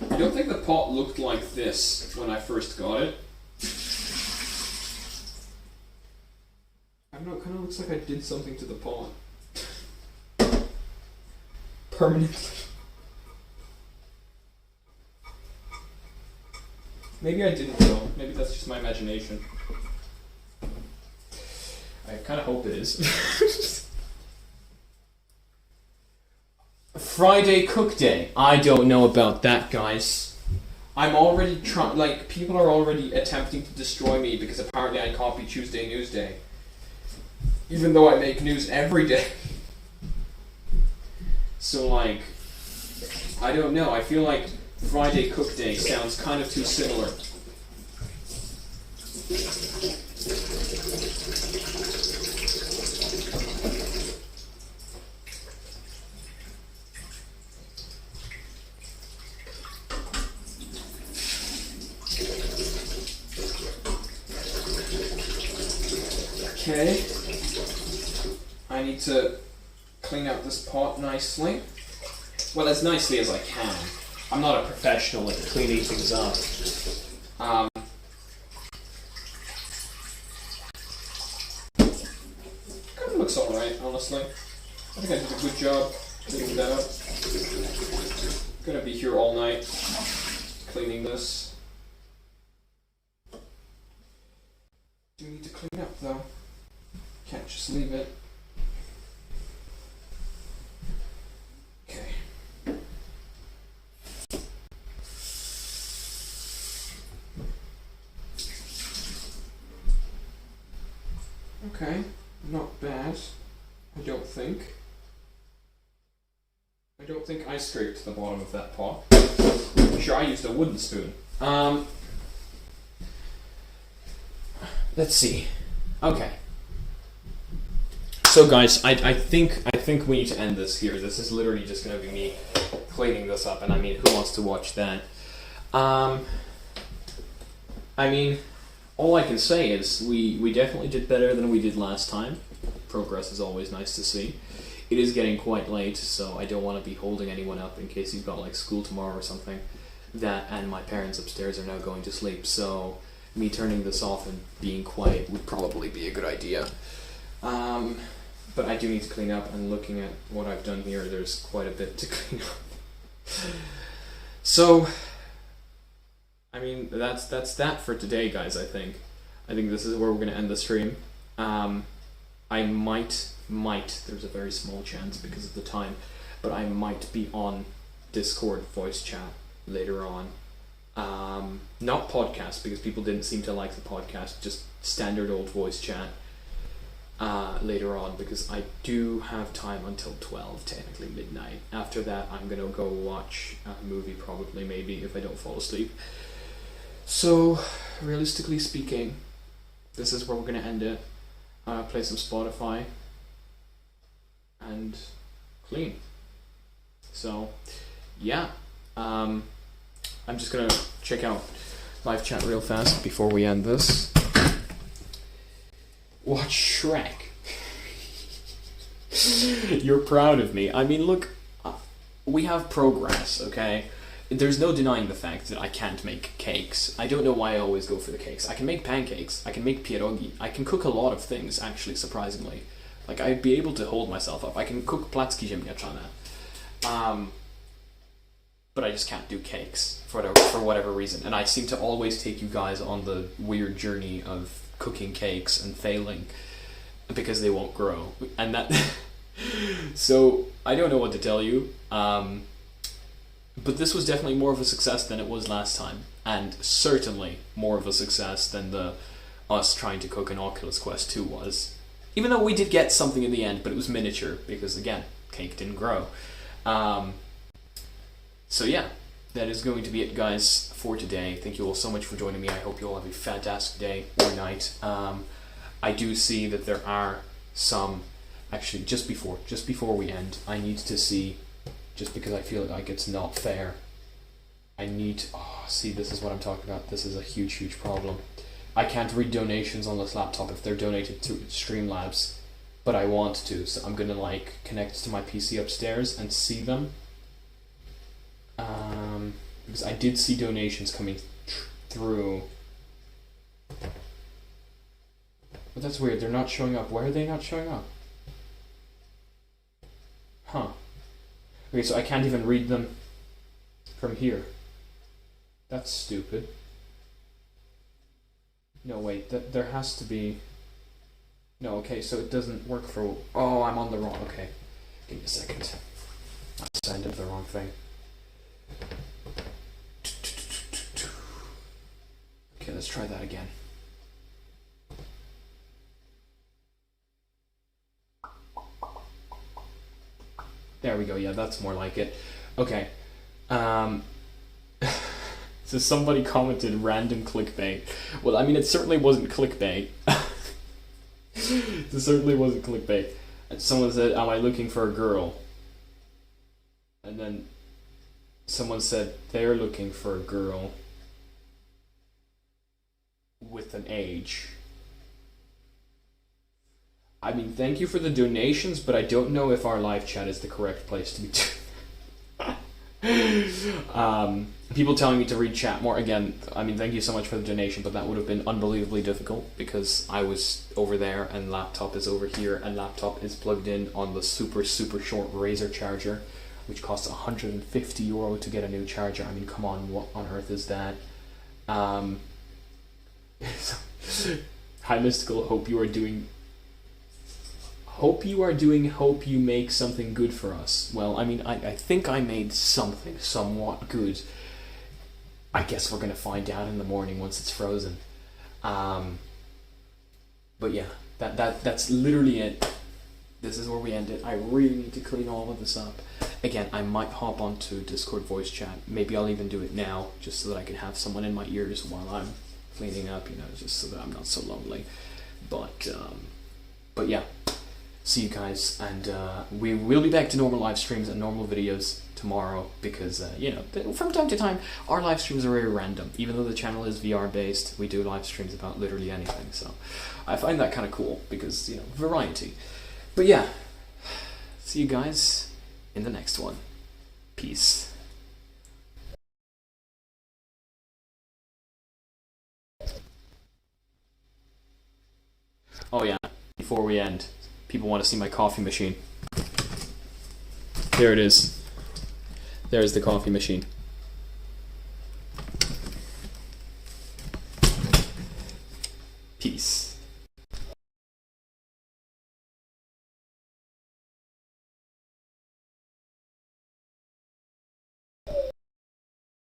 I don't think the pot looked like this when I first got it. I don't know, it kind of looks like I did something to the pot. Permanently. Maybe I didn't though. Maybe that's just my imagination. I kind of hope it is. Friday cook day. I don't know about that, guys. I'm already trying. Like, people are already attempting to destroy me because apparently I copy Tuesday News Day, even though I make news every day. So, like, I don't know. I feel like Friday cook day sounds kind of too similar. Okay, I need to clean out this pot nicely. Well, as nicely as I can. I'm not a professional at cleaning things up. Kind of looks alright, honestly. I think I did a good job cleaning that up. Gonna be here all night cleaning this. Do need to clean up though. Can't just leave it. Okay. Okay, not bad. I don't think. I don't think I scraped the bottom of that pot. I'm sure I used a wooden spoon. Let's see. Okay. So guys, I think we need to end this here. This is literally just going to be me cleaning this up, and I mean, who wants to watch that? I mean, all I can say is we definitely did better than we did last time. Progress is always nice to see. It is getting quite late, so I don't want to be holding anyone up in case you've got like school tomorrow or something. That and my parents upstairs are now going to sleep, so me turning this off and being quiet would probably be a good idea. But I do need to clean up, and looking at what I've done here, there's quite a bit to clean up. So, I mean, that's that for today, guys, I think. I think this is where we're going to end the stream. I might, there's a very small chance because of the time, but I might be on Discord voice chat later on. Not podcast, because people didn't seem to like the podcast, just standard old voice chat. Later on, because I do have time until 12, technically midnight. After that, I'm gonna go watch a movie, probably, maybe, if I don't fall asleep. So, realistically speaking, this is where we're gonna end it. Play some Spotify, and clean. So, yeah. I'm just gonna check out live chat real fast before we end this. Watch Shrek. You're proud of me. I mean, look, we have progress, okay? there's no denying the fact that I can't make cakes. I don't know why I always go for the cakes. I can make pancakes, I can make pierogi, I can cook a lot of things, actually, surprisingly. Like, I'd be able to hold myself up. I can cook placki ziemniaczane. But I just can't do cakes for whatever reason. And I seem to always take you guys on the weird journey of cooking cakes and failing because they won't grow. And that... So, I don't know what to tell you. But this was definitely more of a success than it was last time. And certainly more of a success than us trying to cook an Oculus Quest 2 was. Even though we did get something in the end, but it was miniature, because again, cake didn't grow. So yeah, that is going to be it, guys, for today. Thank you all so much for joining me. I hope you all have a fantastic day or night. I do see that there are some... Actually, just before we end, I need to see, just because I feel like it's not fair, I need... Oh, see, this is what I'm talking about. This is a huge, huge problem. I can't read donations on this laptop if they're donated to Streamlabs, but I want to, so I'm gonna like connect to my PC upstairs and see them. Because I did see donations coming through. But that's weird, they're not showing up. Why are they not showing up? Huh. Okay, so I can't even read them from here. That's stupid. No, wait, there has to be... No, okay, so it doesn't work for... Oh, I'm on the wrong... Okay, give me a second. I signed up the wrong thing. Okay, let's try that again. There we go, yeah, that's more like it. Okay. So somebody commented random clickbait. Well, I mean, it certainly wasn't clickbait. It certainly wasn't clickbait. And someone said, am I looking for a girl? And then someone said, they're looking for a girl with an age. I mean, thank you for the donations, but I don't know if our live chat is the correct place to be. People telling me to read chat more. Again, I mean, thank you so much for the donation, but that would have been unbelievably difficult because I was over there and laptop is over here and laptop is plugged in on the super, super short Razer charger, which costs €150 to get a new charger. I mean, come on, what on earth is that? Hi, Mysticle, hope you make something good for us. Well, I mean, I think I made something somewhat good. I guess we're going to find out in the morning once it's frozen. But yeah, that's literally it. This is where we end it. I really need to clean all of this up. Again, I might hop onto Discord voice chat. Maybe I'll even do it now, just so that I can have someone in my ears while I'm cleaning up, you know, just so that I'm not so lonely. But yeah. See you guys, and we will be back to normal live streams and normal videos tomorrow because, you know, from time to time, our live streams are very random. Even though the channel is VR based, we do live streams about literally anything, so I find that kind of cool because, you know, variety. But yeah, see you guys in the next one. Peace. Oh yeah, before we end, people want to see my coffee machine. There it is. There's the coffee machine.